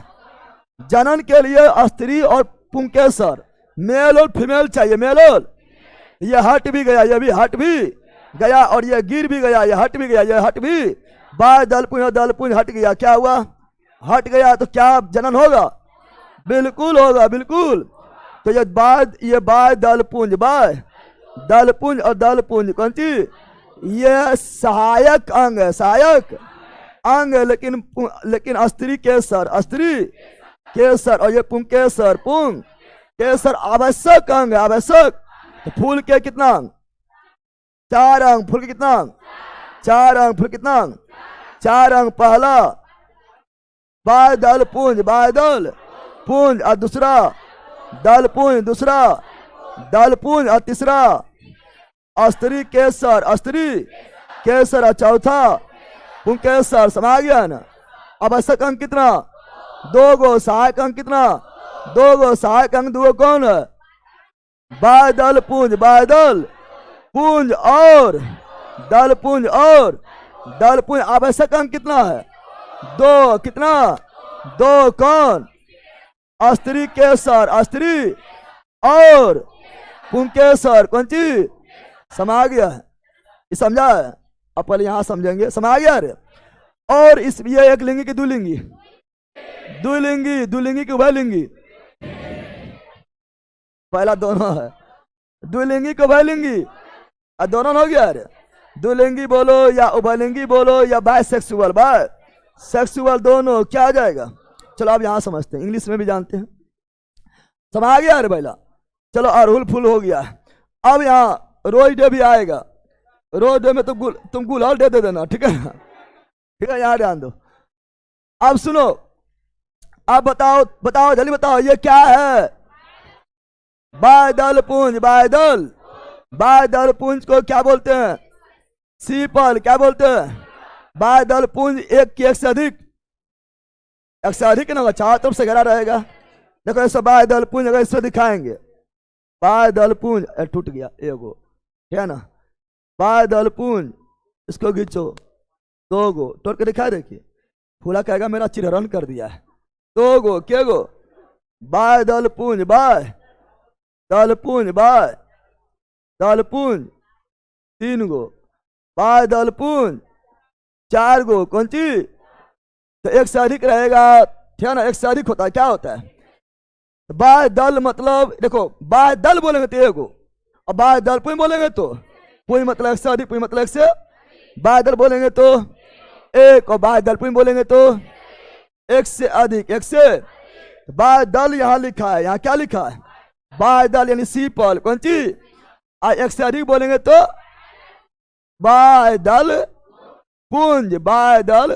जनन के लिए स्त्री और पुंकेसर, मेल और फीमेल चाहिए, मेल और। ये हट भी गया, ये भी हट भी गया, और ये गिर भी गया, ये हट भी गया, ये हट भी। बाह्य दल पुंज और दल पुंज हट गया, क्या हुआ, हट गया, तो क्या जनन होगा, बिल्कुल होगा, बिल्कुल। तो ये बाह्य दल पुंज, बाह्य दल पुंज और दल पुंज। कौन सी, ये सहायक अंग है, सहायक अंग है। लेकिन स्त्री केसर, स्त्री केसर, और ये पुंकेसर, पुंग केसर आवश्यक अंग है, आवश्यक। तो फूल के कितना अंग, 4 अंग। फूल के कितना अंग, 4 अंग। फूल कितना अंग, 4 अंग। पहला बाह्य दल पुंज, बाह्य दल पुंज, और दूसरा दल पुंज, दूसरा दल पुंज, और तीसरा अस्त्री केसर, अस्त्री केसर, और चौथा पुंकेसर। समझ गया ना। आवश्यक अंग कितना, 2 गो। सहायक अंग कितना, 2 गो। सहायक अंग 2 कौन है, बाह्य दल पुंज, बाह्य दल पुंज और दल पुंज, और दल पुंज। आवश्यक अंग कितना है, 2। कितना, 2 कौन, अस्त्री केसर, अस्त्री और पुंकेसर। कौन सी, समझ गया है, ये समझा है। अब पहले यहां समझेंगे, समझ गया रे। और इस ये एक लिंगी की द्विलिंगी, द्विलिंगी, द्विलिंगी की उभयलिंगी। पहला दोनों है, द्विलिंगी को उभयलिंगी, और दोनों हो गया रे। द्विलिंगी बोलो या उभयलिंगी बोलो या बायसेक्सुअल, बायसेक्सुअल दोनों क्या आ जाएगा। चलो आप यहां समझते हैं, इंग्लिश में भी जानते हैं, समझ गया रे पहला। चलो अड़हुल फूल हो गया। अब यहाँ रोज डे भी आएगा, रोज डे में तुम गुलाल दे देना, ठीक है ना, ठीक है। यहाँ ध्यान दो। अब सुनो, आप बताओ, बताओ जल्दी बताओ, ये क्या है, बादल पुंज, बादल, बादल पुंज को क्या बोलते हैं? सीपल। क्या बोलते हैं? बादल पुंज एक की एक से अधिक, एक से अधिक ना होगा, चारों तरफ से घेरा रहेगा। देखो ऐसा बादल पुंज अगर इससे दिखाएंगे, बादल पुंज टूट गया एगो, है ना। बादल पुंज इसको खींचो, 2 गो तोड़ के दिखा। देखिए फूला कहेगा मेरा चिरहरण कर दिया है। 2 गो के गो? बादल पुंज, बाय दल पुंज, बाय दल पुंज 3 गो, बादल पुंज 4 गो। कौन चीज? तो एक से अधिक रहेगा, ठीक है ना। एक से अधिक होता है, क्या होता है? बादल मतलब देखो, बादल बोलेंगे तो एगो, और बादल पुंज बोलेंगे तो पुंज मतलब एक से अधिक, पुंज मतलब एक से, बादल बोलेंगे तो एक, और बादल पुंज बोलेंगे तो एक से अधिक, एक से। बादल यहाँ लिखा है, यहाँ क्या लिखा है? बादल यानी सीपल। कौन चीज? एक से अधिक बोलेंगे तो बादल पुंज, बादल,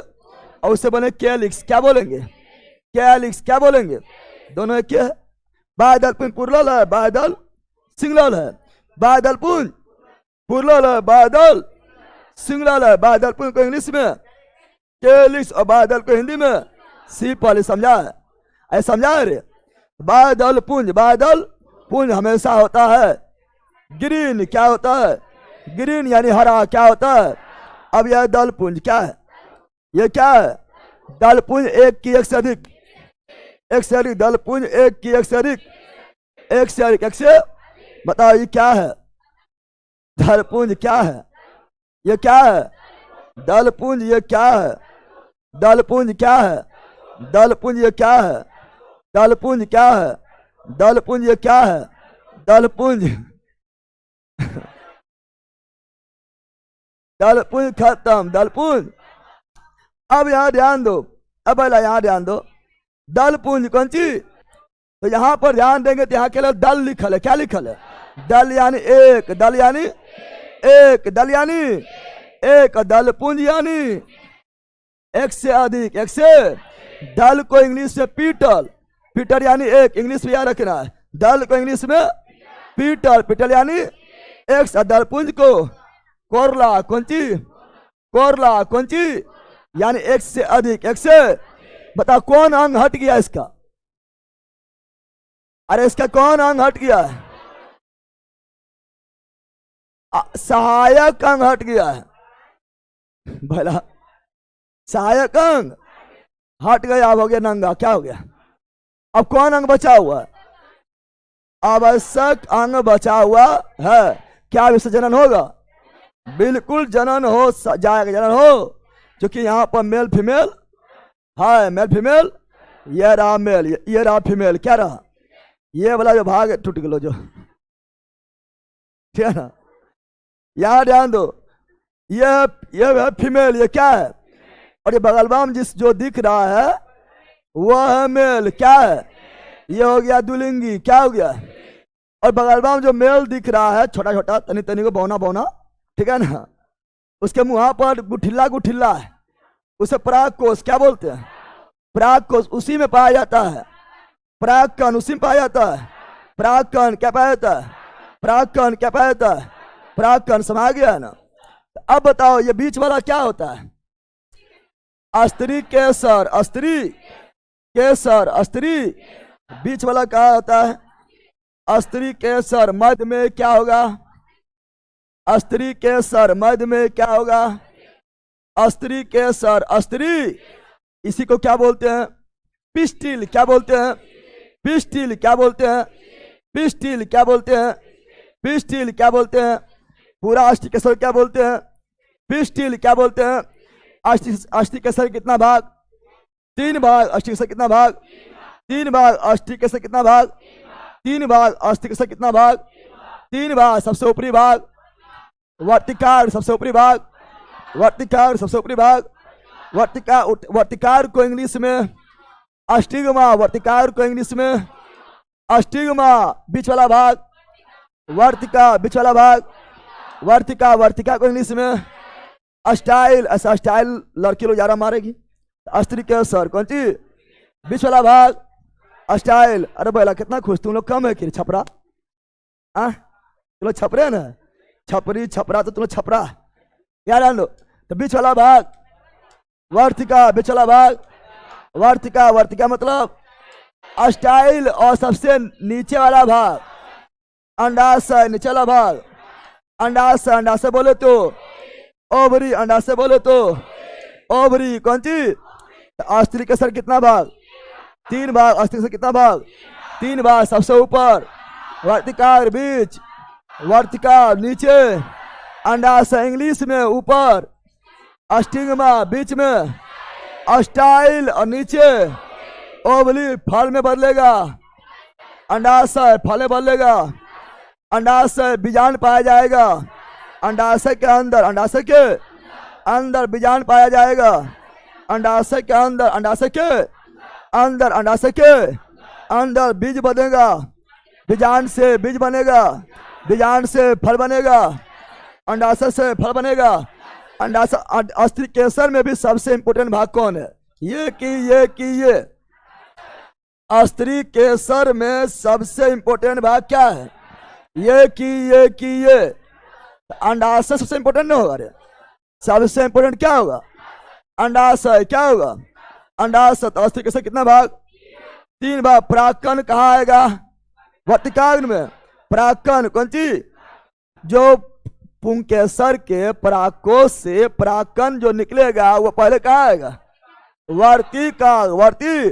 और उससे बने कैलिक्स। क्या बोलेंगे? कैलिक्स। क्या बोलेंगे? दोनों एक है। बादल पुंज पुरल है, बादल सिंगल है। बादल पुंज पुरल है, बादल सिंगल है। बादल पुंज को इंग्लिश में कैलिक्स और बादल को हिंदी में सीपल। समझा है? ऐसा समझा रे? बादल पुंज, बादल पुंज हमेशा होता है ग्रीन। क्या होता है? ग्रीन यानी हरा। क्या होता है? अब यह दल पुंज क्या है? ये क्या है? दल पुंज एक की एक से अधिक, एक से अधिक। दल पुंज एक की एक से अधिक, एक से अधिक, एक से। बताओ ये क्या है? दल पुंज क्या है? ये क्या है? दल पुंज। ये क्या है? दल पुंज क्या है? दल पुंज ये क्या है? दल पुंज क्या है? दल पुंज ये क्या है? दल पुंज दल पुंज खत्म, दल पुंज। अब यहां ध्यान दो, अब पहला यहां ध्यान दो, दल पुंज कौन चीज? तो यहां पर ध्यान देंगे तो यहां केवल दल लिखल है। क्या लिखल है? दल यानी एक, दल यानी एक, दल यानी एक, दल पुंज यानी एक से अधिक, एक से। दल को इंग्लिश में पीटल, पीटर यानी एक, इंग्लिश में याद रखना है। दल को इंग्लिश में पीटल, पीटल यानी एक से। दल पुंज को कोरला। कौन चीज? कोरला। कौन चीज? यानी एक से अधिक, एक से। बता कौन अंग हट गया इसका? अरे इसका कौन अंग हट गया है? सहायक अंग हट गया है। भला सहायक अंग हट गया, अब हो गया नंगा। क्या हो गया? अब कौन अंग बचा हुआ है? आवश्यक अंग बचा हुआ है। क्या इससे जनन होगा? बिल्कुल जनन हो जाएगा, जनन हो, क्योंकि यहाँ पर मेल फीमेल है। मेल फीमेल, ये रहा मेल, ये रहा फीमेल। क्या रहा? ये वाला जो भाग टूट गया जो, ठीक है ना। यहाँ ध्यान दो, ये है फीमेल, ये क्या है? और ये बगलबाम जिस जो दिख रहा है वह है मेल। क्या है? ये हो गया दुलिंगी। क्या हो गया? और बगलबाम जो मेल दिख रहा है छोटा छोटा, तनी तनी को बौना बौना, ठीक है ना, उसके मुँह पर गुठिल्ला गुठिल्ला है, उसे पराग कोष क्या बोलते हैं? पराग कोष उसी में पाया जाता है। पराग कण उसी में पाया जाता है। पराग कण क्या पाया जाता है? पराग कण क्या पाया जाता है? पराग कण। समा गया है ना। अब बताओ ये बीच वाला क्या होता है? अस्त्री केसर, अस्त्री केसर, अस्त्री। बीच वाला क्या होता है? अस्त्री केसर। मध्य में क्या होगा? अस्त्री केसर। मध्य में क्या होगा? अस्त्री केसर, अस्त्री। इसी को क्या बोलते हैं? पिस्टिल। क्या बोलते हैं? पिस्टिल। क्या बोलते हैं? पिस्टिल। क्या बोलते हैं? पिस्टिल। क्या बोलते हैं? पूरा अष्टी केसर क्या बोलते हैं? पिस्टिल। क्या बोलते हैं? अष्टी केसर कितना भाग? 3 भाग। अष्टी केसर कितना भाग? 3 भाग। अष्टी केसर कितना भाग? 3 भाग। अष्टी केसर कितना भाग? 3 भाग। सबसे ऊपरी भाग वर्तिकार, सबसे ऊपरी भाग वर्तिकार, सबसे ऊपरी भाग वर्तिकार को इंग्लिश में अस्टिग्मा। वर्तिकार को इंग्लिश में अस्टिग्मा। बीच वाला भाग वर्तिका, बीच वाला भाग वर्तिका। वर्तिका को इंग्लिश में स्टाइल। ऐसा स्टाइल लड़की लोग ज्यादा मारेगी। अस्त्री केसर कौन सी? बीच वाला भाग स्टाइल। अरे बोला कितना खुश तुम लोग, कम है कि छपरा? तुम लोग छपरे ना, छपरी छपरा तो तुम लोग छपरा यार जान लो। तो बीच वाला भाग वर्तिका, बीच वाला भाग वर्तिका। वर्तिका मतलब स्टाइल। और सबसे नीचे वाला भाग अंडाशय, नीचे वाला भाग अंडाशय। अंडाशय बोले तो ओवरी, अंडाशय बोले तो ओवरी। कौन चीज? अस्त्री के सर कितना भाग? 3 भाग। अस्त्री के सर कितना भाग? 3 भाग। सबसे ऊपर वर्तिका, बीच वर्तिका, नीचे अंडाशय इंग्लिश में, ऊपर स्टिग्मा बीच में, स्टाइल और नीचे ओवली फल में बदलेगा। अंडाशय फल में बदलेगा। अंडाशय बीजांड पाया जाएगा। अंडाशय के अंदर, अंडाशय के अंदर बीजांड पाया जाएगा। अंडाशय के अंदर, अंडाशय के अंदर, अंडाशय के अंदर बीज बनेगा। बीजांड से बीज बनेगा। बीजांड से फल बनेगा। अंडाशय से फल बनेगा। अंडाशय अस्त्री केसर में भी सबसे इंपोर्टेंट भाग कौन है? ये अस्त्री केसर में सबसे इंपोर्टेंट भाग क्या है? ये अंडाशय सबसे इंपोर्टेंट नहीं होगा रे? सबसे इंपोर्टेंट क्या होगा? अंडाशय। क्या होगा? अंडाशय। तो अस्त्री केसर कितना भाग? 3 भाग। परागकण कहाँ आएगा? वर्तिकाग्र में। परागकण कौन चीज? जो पुंकेसर के परागकोश से परागकण जो निकलेगा वो पहले कहाँ आएगा? वर्तिका। वर्ती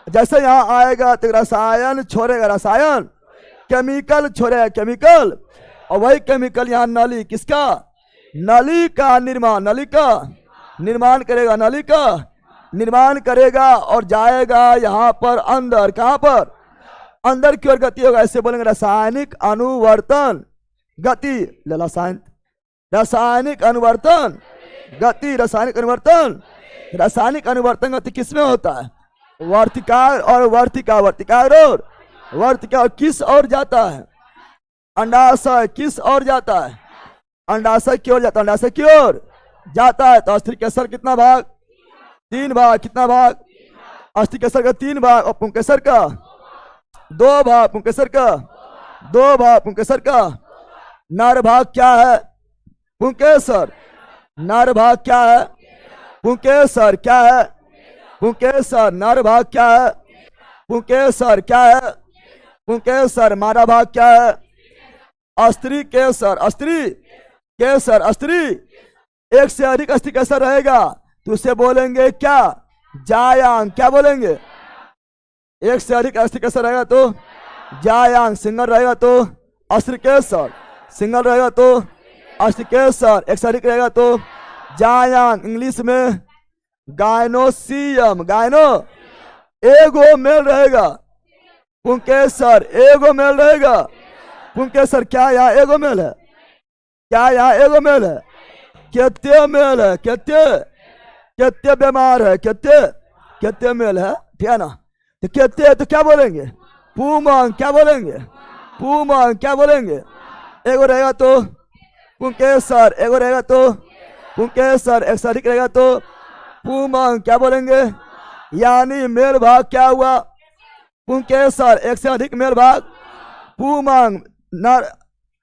जैसे यहाँ आएगा तो रसायन छोड़ेगा, रसायन केमिकल छोड़ेगा, केमिकल। और वही केमिकल यहाँ नली, किसका? नली का निर्माण, नली का निर्माण करेगा, नली का निर्माण करेगा और जाएगा यहाँ पर अंदर। कहाँ पर? अंदर की ओर गति होगा। ऐसे बोलेंगे रासायनिक अनुवर्तन गति। रासायनिक अनुवर्तन गति। रासायनिक अनुवर्तन, रासायनिक अनुवर्तन गति किसमें होता है? वर्तिकाग्र और वर्तिका। वर्तिकाग्र और वर्तिका। और किस ओर जाता है? अंडाशय किस ओर जाता है? अंडाशय की ओर जाता है। अंडाशय की ओर जाता है। तो अस्त्री केसर कितना भाग? 3 भाग। कितना भाग? अस्त्री केसर का 3 भाग और पुंकेसर का 2 भाग। पुंकेसर का 2 भाग। पुंकेसर का नर भाग क्या है? पुंकेसर। नर भाग क्या है? पुंकेसर। क्या है? पुंकेसर। नर भाग क्या है? पुंकेसर। क्या है? पुंकेसर। मादा भाग क्या है? अस्त्री केसर। अस्त्री केसर। अस्त्री एक से अधिक अस्त्री केसर रहेगा तो उसे बोलेंगे क्या? जायांग। क्या बोलेंगे? एक से अधिक अस्त्री केसर रहेगा तो जायांग। सिंगल रहेगा तो अस्त्री केसर। सिंगल रहेगा तो अस्त्री केसर। एक से अधिक रहेगा तो जायांग। इंग्लिश में गायनोसियम। गायनो एगो मेल रहेगा। पुंकेसर एगो मेल रहेगा। पुंकेसर क्या यहाँ एगो मेल है? क्या यहाँ एगो मेल है? कितने मेल है? कितने बीमार है? कितने मेल है? ठीक है ना? तो कितने तो क्या बोलेंगे? पुमांग। क्या बोलेंगे? पुमांग। क्या बोलेंगे? एगो रहेगा तो पुंकेसर। एगो रहेगा तो पुंकेसर। एक से अधिक रहेगा तो पुमांग। क्या बोलेंगे? यानी मेल भाग क्या हुआ? पुंकेसर। एक से अधिक मेल भाग पुमांग। नर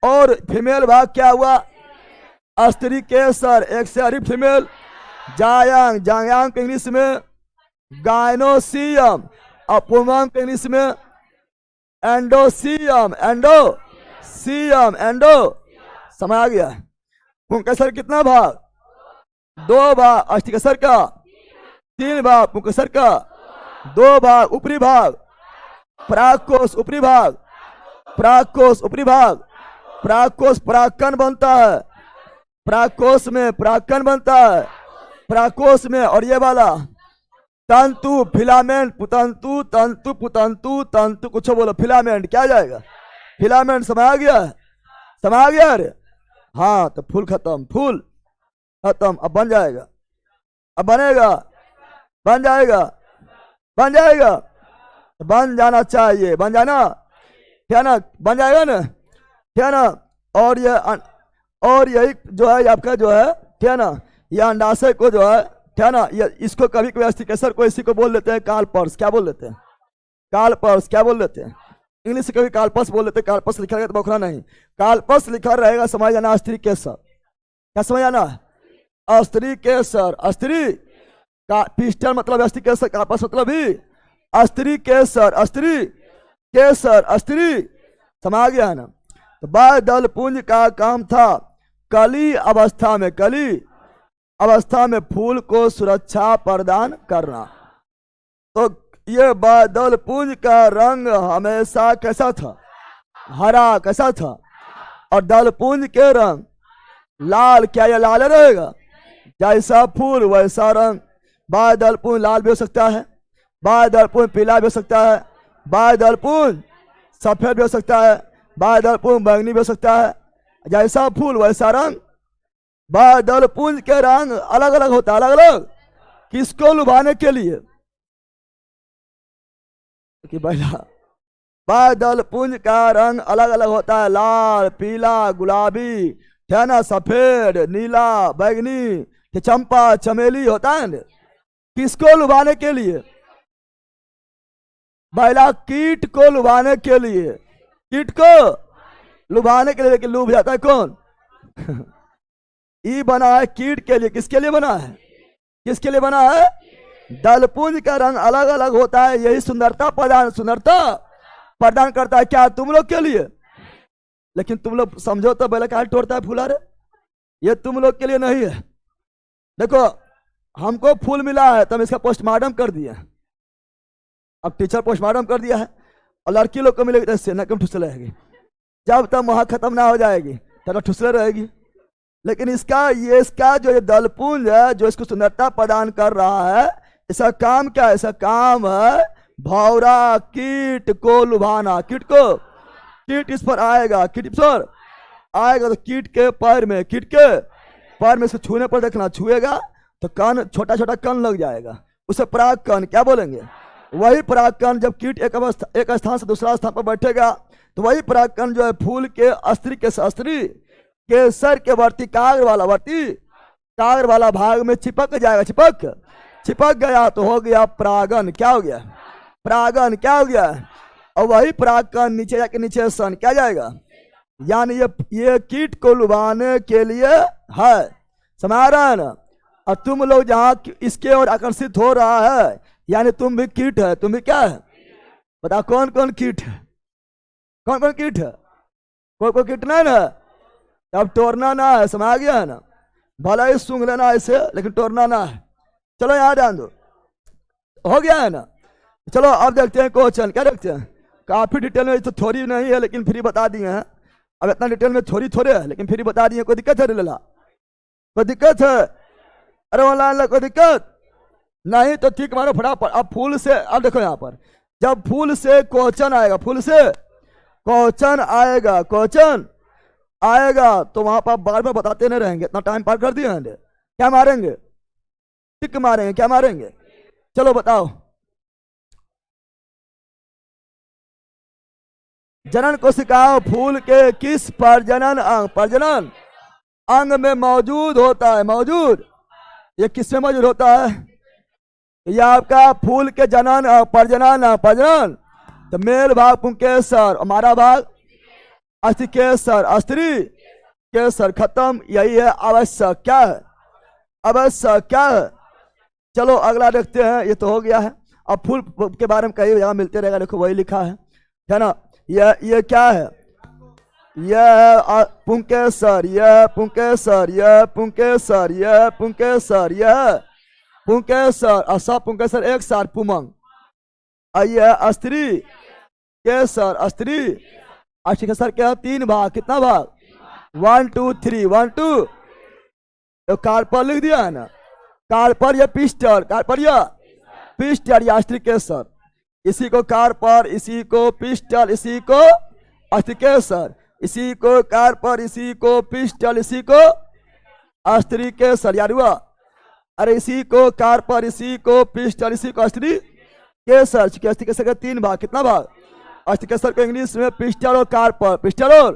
और फीमेल भाग क्या हुआ? अस्त्री केसर। एक से अधिक फीमेल जायांग। जायांग इंग्लिश में गायनोसियम और पुमांग इंग्लिश में एंडोसियम। एंडोसियम। एंडो समझ आ गया? पुंकेसर कितना भाग? 2 भाग। अस्त्री केसर का 3 भाग। पुंकेसर का 2 भाग। ऊपरी भाग परागकोश। ऊपरी भाग परागकोश। ऊपरी भाग परागकोश। परागकण बनता है परागकोश में। परागकण बनता है परागकोश में। और ये वाला तंतु, फिलामेंट, पुतंतु, तंतु, पुतंतु, तंतु, कुछ बोलो फिलामेंट। क्या जाएगा? फिलामेंट। समझ आ गया? समझ आ गया रे? हाँ। तो फूल खत्म। फूल खत्म। अब बन जाएगा। अब बनेगा। बन जाएगा। बन जाएगा। बन जाना चाहिए। बन जाना। ठीक है ना? बन जाएगा ना? ठीक है ना? और यही जो है आपका जो है, ठीक है ना, यह अंडाशय को जो है, ठीक है ना, ये इसको कभी कभी अस्त्री केसर को इसी को बोल लेते हैं काल पर्स। क्या बोल लेते हैं? काल पर्स। क्या बोल लेते हैं? इंग्लिश से कभी कार्पस बोल लेते, कार्पस लिखा रहेगा तो बौखला नहीं, कार्पस लिखा रहेगा, समझ जाना अस्त्री केसर। क्या समझ जाना? अस्त्री केसर। अस्त्री का पिस्टल मतलब अस्त्री केसर, कार्पस मतलब भी अस्त्री केसर। अस्त्री केसर अस्त्री, समझ गया है ना? तो बादल पुंज का काम था कली अवस्था में, कली अवस्था में फूल को सुरक्षा प्रदान करना। तो ये बादल पुंज का रंग हमेशा कैसा था? हरा। कैसा था? और दल पुंज के रंग लाल। क्या ये लाल रहेगा? जैसा फूल वैसा रंग। बादल पुंज लाल भी हो सकता है, बादल पुंज पीला भी हो सकता है, बादल पुंज सफेद भी हो सकता है, बादल पुंज बैंगनी भी हो सकता है। जैसा फूल वैसा रंग। बादल पुंज के रंग अलग अलग होता है, अलग अलग। किसको लुभाने के लिए? कि बादल पुंज का रंग अलग अलग होता है, लाल, पीला, गुलाबी, है ना, सफेद, नीला, बैगनी, चंपा, चमेली होता है। किसको लुभाने के लिए? बैला कीट को लुभाने के लिए, कीट को लुभाने के लिए। लेकिन लुभ जाता है कौन? ई बना है कीट के लिए। किसके लिए बना है? किसके लिए बना है? दलपुंज का रंग अलग अलग होता है, यही सुंदरता प्रदान करता है। क्या तुम लोग के लिए? लेकिन तुम लोग समझो तो बैला क्या तोड़ता है फूला रे? ये तुम लोग के लिए नहीं है। देखो हमको फूल मिला है तो हम इसका पोस्टमार्टम कर दिया। अब टीचर पोस्टमार्टम कर दिया है और लड़की लोग को मिलेगी तो इससे नकम ठुसले रहेगी। जब तक वहां खत्म ना हो जाएगी तब तक ठुसले रहेगी। लेकिन इसका जो ये दलपुंज है, जो इसको सुंदरता प्रदान कर रहा है, इसका काम क्या है? इसका काम है भौरा कीट को लुभाना। कीट को, कीट इस पर आएगा, कीट इस पर आएगा तो कीट के पैर में, कीट के पैर में इसको छूने पर देखना, छुएगा तो कान, छोटा छोटा कान लग जाएगा, उसे पराग कण क्या बोलेंगे? वही पराग कण जब कीट एक स्थान से दूसरा स्थान पर बैठेगा तो वही पराग कण जो है फूल के अस्त्री के अस्त्री केसर के वर्तिकाग्र वाला भाग में चिपक जाएगा। चिपक गया तो हो गया परागन। क्या हो गया? परागन। क्या हो गया? और वही परागकण नीचे जाके नीचे सन क्या जाएगा? यानी ये कीट को लुभाने के लिए है। समझ रहा है ना? और तुम लोग जहां इसके ओर आकर्षित हो रहा है, यानी तुम भी कीट है। तुम भी क्या है? बताओ कौन कौन कीट है? कौन कौन कीट है? कोई कीट नहीं ना? अब तोड़ना ना है। समझ गया है ना? भला ही सूंघ लेना ऐसे, लेकिन तोड़ना ना है। चलो यहाँ ध्यान दो, हो गया है ना? चलो अब देखते हैं क्वेश्चन। क्या देखते हैं? काफी डिटेल में, तो थोड़ी नहीं है लेकिन फ्री बता दिए हैं। अब इतना डिटेल में थोड़ी है लेकिन फ्री बता दिए। कोई दिक्कत है रिलेला? कोई दिक्कत है? अरे ऑनलाइन कोई दिक्कत नहीं तो ठीक मारो फटाफट। अब फूल से, अब देखो यहाँ पर जब फूल से क्वेश्चन आएगा, फूल से क्वेश्चन आएगा तो वहां पर बार बार बताते नहीं रहेंगे। इतना टाइम पार कर दिए हैं। क्या मारेंगे? टिक मारेंगे। क्या मारेंगे? चलो बताओ। जनन कोशिकाओं फूल के किस प्रजनन अंग में मौजूद होता है? मौजूद, ये किस में मौजूद होता है? ये आपका फूल के प्रजनन तो मेल भाग पुंकेसर, हमारा भाग अस्थिकेसर, अस्त्री केसर। खत्म। यही है आवश्यक। क्या है? आवश्यक। क्या है? चलो अगला देखते हैं। ये तो हो गया है। अब फूल के बारे में कई जगह मिलते रहेगा। देखो वही लिखा है ना? ये क्या है? यह पुंकेसर, यह पुंकेसर, यह पुंकेसर, यह पुंकेसर, यह पुंकेसर और सब पुंकेसर एक साथ पुमंग। यह अस्त्री केसर, अस्त्री केसर के तीन भाग। कितना भाग? 1 2 3 1 2। तो कार्पर लिख दिया है ना? कार्पर या पिस्टल, कार्पर या पिस्टल या अस्त्री केसर। इसी को कार्पर, इसी को पिस्टल, इसी को अस्त्री केसर, इसी को कार्पर, इसी को पिस्टल, इसी को अस्त्री केसर। यार हुआ? अरे इसी को कार्पर, इसी को पिस्टल, इसी को अस्त्री केसर। अस्त्री केसर के तीन भाग। कितना भाग? अस्त्री केसर को इंग्लिश में पिस्टल और कार्पर, पिस्टल और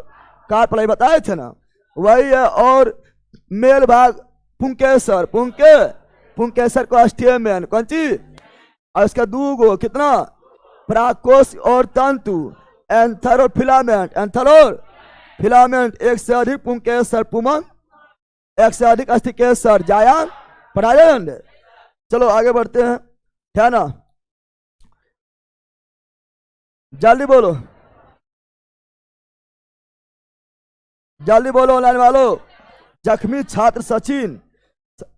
कार्पर बताए थे ना, वही है। और मेल भाग पुंकेसर, पुंकेसर को अस्टियमेन कौन चीज? और इसका दूगो कितना? प्राकोष और तंतु। एंथर और फिलामेंट, एंथर और फिलामेंट, एक से अधिक पुंकेसर पुमन, एक से अधिक अस्थिकेसर जायान, पढ़ाया। चलो आगे बढ़ते हैं, है ना, जल्दी बोलो, जल्दी बोलो ऑनलाइन वालों। जख्मी छात्र सचिन,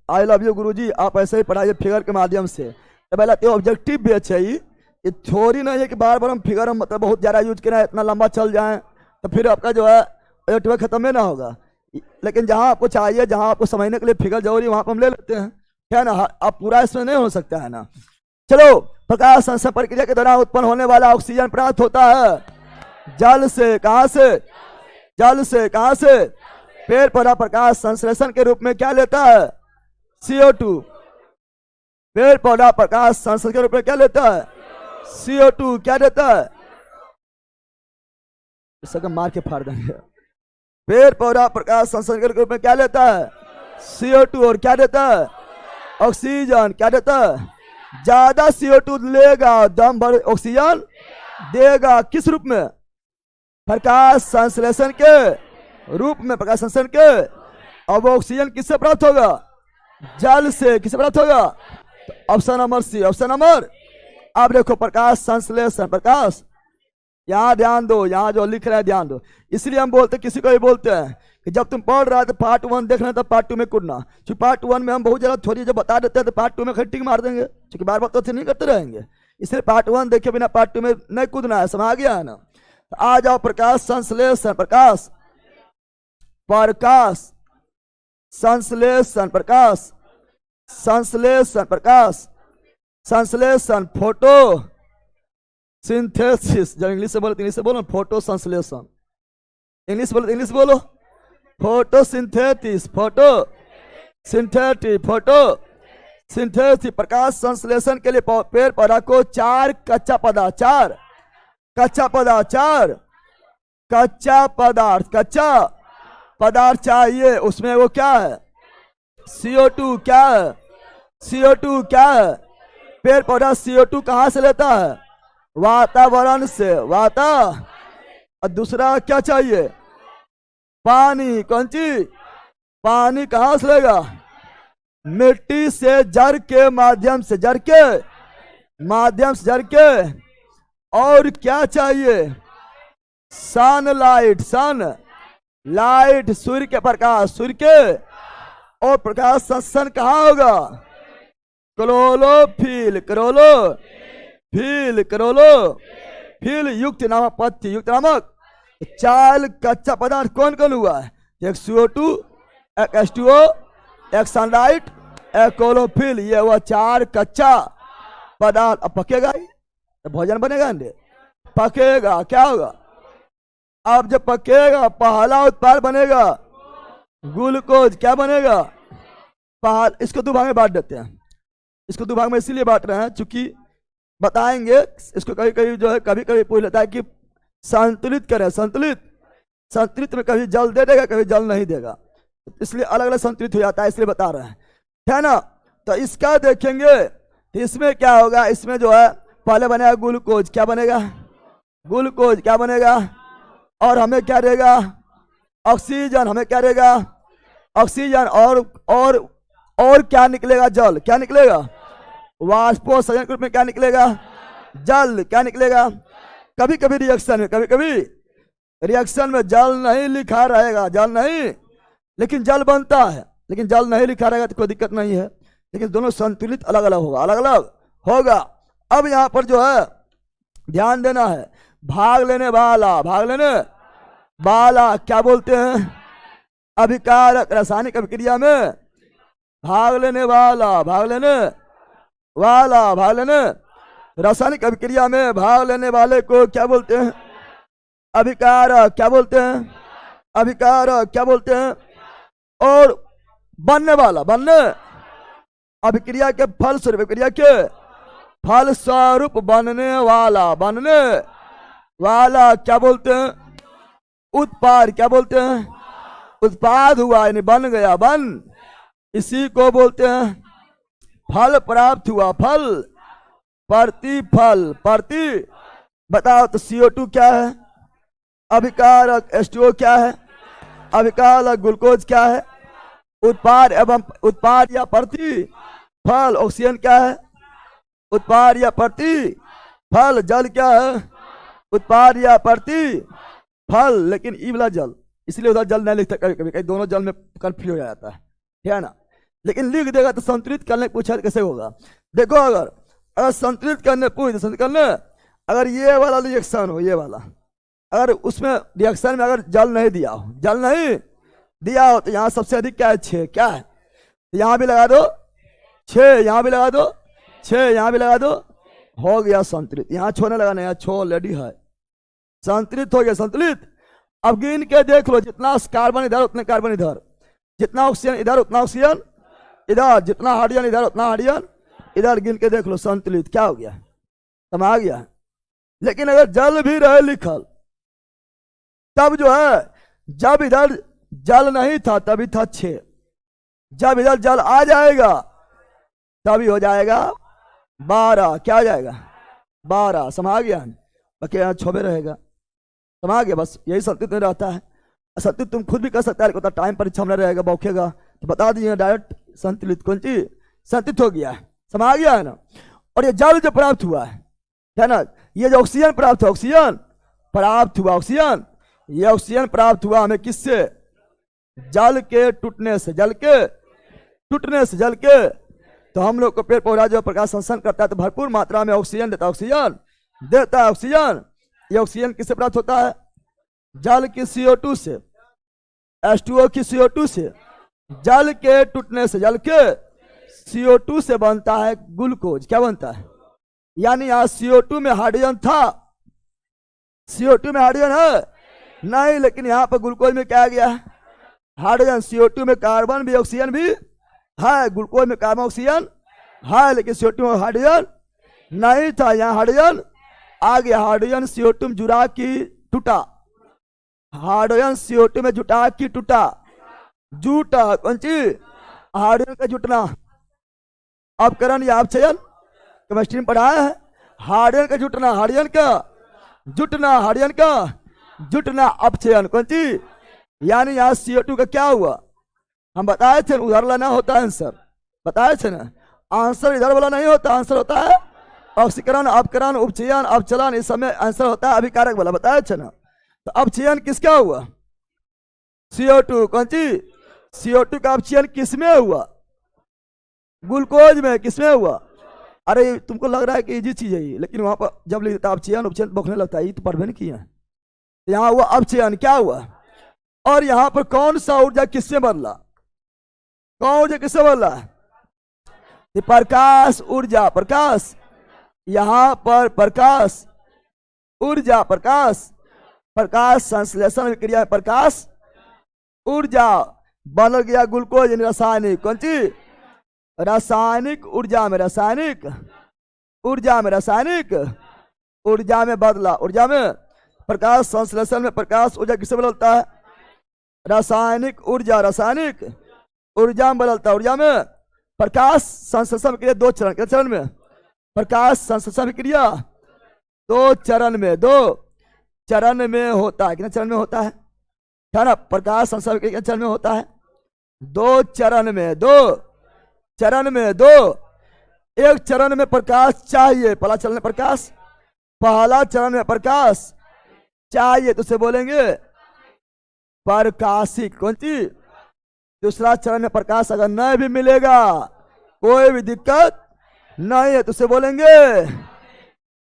आई लव यू गुरुजी, आप ऐसे ही पढ़ाइए फिगर के माध्यम से। तो पहले तो ऑब्जेक्टिव भी अच्छा ही, ये थ्योरी नहीं है कि बार बार हम फिगर हम मतलब बहुत ज़्यादा यूज करें, इतना लंबा चल जाए तो फिर आपका जो है ऑब्जेक्टिव खत्म ही ना होगा। लेकिन जहाँ आपको चाहिए, जहाँ आपको समझने के लिए फिगर जरूरी, वहाँ पर हम ले लेते हैं, है ना। अब पूरा इसमें नहीं हो सकता है ना। चलो, प्रकाश संश्लेषण प्रक्रिया के दौरान उत्पन्न होने वाला ऑक्सीजन प्राप्त होता है जल से। कहाँ से? जल से। कहाँ से? पेड़ पौधा प्रकाश संश्लेषण के रूप में क्या लेता है? CO2। पेड़ पौधा प्रकाश संश्लेषण के रूप में क्या लेता है? CO2। क्या देता है? इसका मार के फाड़ देंगे। पेड़ पौधा प्रकाश संश्लेषण के रूप में क्या लेता है? CO2। और क्या देता है? ऑक्सीजन। क्या देता है? ज्यादा CO2 लेगा, दम भर ऑक्सीजन देगा। किस रूप में? प्रकाश संश्लेषण के रूप में, प्रकाश संश्लेषण के। अब ऑक्सीजन किससे प्राप्त होगा? जल से। किससे प्राप्त होगा? Option number C, option number. अब देखो प्रकाश संश्लेषण, प्रकाश, यहाँ ध्यान दो, यहाँ जो लिख रहे हैं ध्यान दो। इसलिए हम बोलते, किसी को भी बोलते हैं कि जब तुम पढ़ रहा है तो पार्ट 1 देख रहे हैं तो पार्ट 2 में कूदना। क्योंकि पार्ट 1 में हम बहुत ज्यादा थोड़ी जब बता देते हैं तो पार्ट 2 में खट्टी मार देंगे, क्योंकि बार बार तो नहीं करते रहेंगे। इसलिए पार्ट 1 देखे बिना पार्ट 2 में नहीं कूदना है, समझ आ गया है ना। तो आ जाओ प्रकाश संश्लेषण, प्रकाश, प्रकाश संश्लेषण, प्रकाश संश्लेषण, प्रकाश संश्लेषण, फोटो सिंथेसिस। जब इंग्लिश से बोलो तो इंग्लिश से बोलो, फोटो संश्लेषण। इंग्लिश बोलो, इंग्लिश बोलो, photo synthesis, photo synthetic, photo synthesis. प्रकाश संश्लेषण के लिए पेड़ पौधा को 4 कच्चा पदार्थ, 4 कच्चा पदार्थ, 4 कच्चा पदार्थ, कच्चा पदार्थ चाहिए। उसमें वो क्या है? CO2। क्या है? CO2। क्या है? पेड़ पौधा CO2 कहां से लेता है? वातावरण से, और दूसरा क्या चाहिए? पानी। कौन चीज? पानी कहां से लेगा? मिट्टी से, जड़ के माध्यम से, जड़ के माध्यम से, जड़ के। और क्या चाहिए? सनलाइट, सन लाइट, सूर्य के प्रकाश, सूर्य के। और प्रकाश संश्लेषण कहाँ होगा? क्लोरोफिल, क्लोरोफिल, क्लोरोफिल युक्त नामक पत्ती, युक्त नामक 4 कच्चा पदार्थ कौन कौन हुआ है? एक CO2, एक H2O, एक सनलाइट, एक क्लोरोफिल। ये हुआ 4 कच्चा पदार्थ। अब पकेगा ही तो भोजन बनेगा, अंडे पकेगा, क्या होगा? अब जब पकेगा पहला उत्पाद बनेगा ग्लूकोज। क्या बनेगा? इसको 2 भाग में बांट देते हैं। इसको 2 भाग में इसीलिए बांट रहे हैं चूंकि बताएंगे इसको, कभी कभी जो है कभी कभी पूछ लेता है कि संतुलित करें, संतुलित, संतुलित में कभी जल दे देगा, कभी जल नहीं देगा, इसलिए अलग अलग संतुलित हो जाता है, इसलिए बता रहे हैं, है ना। तो इसका देखेंगे तो इसमें क्या होगा? इसमें जो है पहले बनेगा ग्लूकोज। क्या बनेगा? ग्लूकोज। क्या बनेगा? और हमें क्या देगा? ऑक्सीजन। हमें क्या देगा? ऑक्सीजन। और क्या निकलेगा? जल। क्या निकलेगा? वाष्पोत्सर्जन के रूप में क्या निकलेगा? जल। क्या निकलेगा? कभी कभी रिएक्शन में, कभी कभी रिएक्शन में जल नहीं लिखा रहेगा, जल नहीं, लेकिन जल बनता है, लेकिन जल नहीं लिखा रहेगा तो कोई दिक्कत नहीं है, लेकिन दोनों संतुलित अलग अलग होगा, अलग अलग होगा। अब यहां पर जो है ध्यान देना है, भाग लेने वाला, भाग लेने वाला क्या बोलते हैं? अभिकारक। रासायनिक अभिक्रिया में भाग लेने वाला, भाग लेने वाला, भाग लेने, रासायनिक अभिक्रिया में भाग लेने वाले को क्या बोलते हैं? अभिकारक। क्या बोलते हैं? अभिकारक। क्या बोलते हैं? और बनने वाला, बनने, अभिक्रिया के फल स्वरूप, अभिक्रिया के फल स्वरूप बनने वाला, बनने वाला क्या बोलते हैं? उत्पाद। क्या बोलते हैं? उत्पाद हुआ यानी बन गया, बन, इसी को बोलते हैं फल प्राप्त हुआ, फल, प्रतिफल, प्रति बताओ तो CO2 क्या है, अभिकारक H2O क्या है, अभिकारक ग्लूकोज क्या है, उत्पाद एवं उत्पाद या प्रतिफल ऑक्सीजन क्या है, उत्पाद या प्रतिफल जल क्या है, उत्पाद या प्रतिफल। लेकिन ई वाला जल, इसलिए उधर जल नहीं लिखता, कभी कभी कहीं दोनों जल में कंफ्यूज हो जाता है, ठीक है ना। लेकिन लिख देगा तो संतुलित करने पूछा कैसे होगा। देखो अगर संतुलित करने पूछ तो संतुलित करने, अगर ये वाला रिएक्शन हो, ये वाला अगर उसमें रिएक्शन में अगर जल नहीं दिया हो, जल नहीं दिया हो तो यहाँ सबसे अधिक क्या है, 6, क्या है, तो यहाँ भी लगा दो 6, यहाँ भी लगा दो 6, यहाँ भी लगा दो, हो गया संतुलित। यहाँ छोड़ने लगा नहीं, छो ऑलरेडी है, संतुलित हो गया संतुलित। अब गिन के देख लो, जितना कार्बन इधर उतने कार्बन इधर, जितना ऑक्सीजन इधर उतना ऑक्सीजन इधर, जितना हाइड्रोजन इधर उतना हाइड्रोजन इधर, गिन के देख लो संतुलित क्या हो गया, समझ आ गया। लेकिन अगर जल भी रहे लिखल तब जो है, जब इधर जल नहीं था तभी था 6, जब इधर जल आ जाएगा तभी हो जाएगा 12, क्या हो जाएगा 12, समझ गया। बाकी यहाँ 6 रहेगा, समझ गया। बस यही संतुलित नहीं रहता है, संतुलित तुम खुद भी कर सकता है, टाइम परीक्षा में रहेगा बौखेगा तो बता दीजिए डायरेक्ट संतुलित कौन चीज संतुलित हो गया है, समझ गया है ना। और ये जल जो प्राप्त हुआ है ना, ये जो ऑक्सीजन प्राप्त हुआ, ऑक्सीजन प्राप्त हुआ, ऑक्सीजन ये ऑक्सीजन प्राप्त हुआ हमें किससे, जल के टूटने से, जल के टूटने से, जल के। तो हम लोग को पेड़ पौधा जो प्रकाश संश्लेषण करता है तो भरपूर मात्रा में ऑक्सीजन देता है, ऑक्सीजन देता है, ऑक्सीजन। ये ऑक्सीजन किससे प्राप्त होता है, जल की CO2 से, H2O की CO2 से, जल के टूटने से, जल के CO2 से बनता है ग्लूकोज, क्या बनता है, यानी यहाँ CO2 में हाइड्रोजन था, CO2 में हाइड्रोजन है नहीं, लेकिन यहाँ पर ग्लूकोज में क्या आ गया, हाइड्रोजन। CO2 में कार्बन भी ऑक्सीजन भी है, ग्लूकोज में कार्बन ऑक्सीजन है, लेकिन CO2 में हाइड्रोजन नहीं था, यहाँ हाइड्रोजन आ गया। हाइड्रोजन CO2 में जुड़ा की टूटा, हाइड्रोजन CO2 में जुटा की टूटा, जूटा कौन चीज, हाइड्रोजन का जुटना, अपकरण या अपचयन केमिस्ट्री में पढ़ाया है। हाइड्रोजन का जुटना, हाइड्रोजन का जुटना, हाइड्रोजन का जुटना, अपचयन कौन चीज, यानी यहाँ CO2 का क्या हुआ, हम बताए थे उधर वाला ना होता है आंसर, बताए थे ना, आंसर इधर वाला नहीं होता, आंसर होता है ऑक्सीकरण, अपकरण, उपचयन, अपचलन, इस समय आंसर होता है अभिकारक वाला, बताए थे ना। तो अपचयन किसका हुआ, CO2 कौन चीज, CO2 का अपचयन किसमें हुआ, ग्लूकोज में, किसमें हुआ। अरे तुमको लग रहा है कि इजी चीज है ये, लेकिन वहां पर जब लिखता अपचयन उपचयन बखने लगता है, ये तो पढ़ भी नहीं किया। यहाँ हुआ अपचयन, क्या हुआ, और यहाँ पर कौन सा ऊर्जा किससे बदला, कौन ऊर्जा किससे बदला, प्रकाश ऊर्जा, प्रकाश, यहाँ पर प्रकाश ऊर्जा, प्रकाश, प्रकाश संश्लेषण क्रिया में प्रकाश ऊर्जा बदल गया ग्लूकोज, रासायनिक कौन चीज, रासायनिक ऊर्जा में, रासायनिक ऊर्जा में, रासायनिक ऊर्जा में बदला, ऊर्जा में, प्रकाश संश्लेषण में प्रकाश ऊर्जा किससे बदलता है, रासायनिक ऊर्जा, रासायनिक ऊर्जा में बदलता है। ऊर्जा में प्रकाश संश्लेषण क्रिया 2 चरण, कितने चरण में, प्रकाश संश्लेषण क्रिया 2 चरण में, 2 चरण में होता है, कितने चरण में होता है ना, प्रकाश संश्लेषण कितने चरण में होता है, 2 चरण में, 2 चरण में, 2, एक चरण में प्रकाश चाहिए, पहला चरण में प्रकाश, पहला चरण में प्रकाश चाहिए तो उसे बोलेंगे प्रकाशिक कौन चीज। दूसरा चरण में प्रकाश अगर नहीं भी मिलेगा, कोई भी दिक्कत नहीं है तो उसे बोलेंगे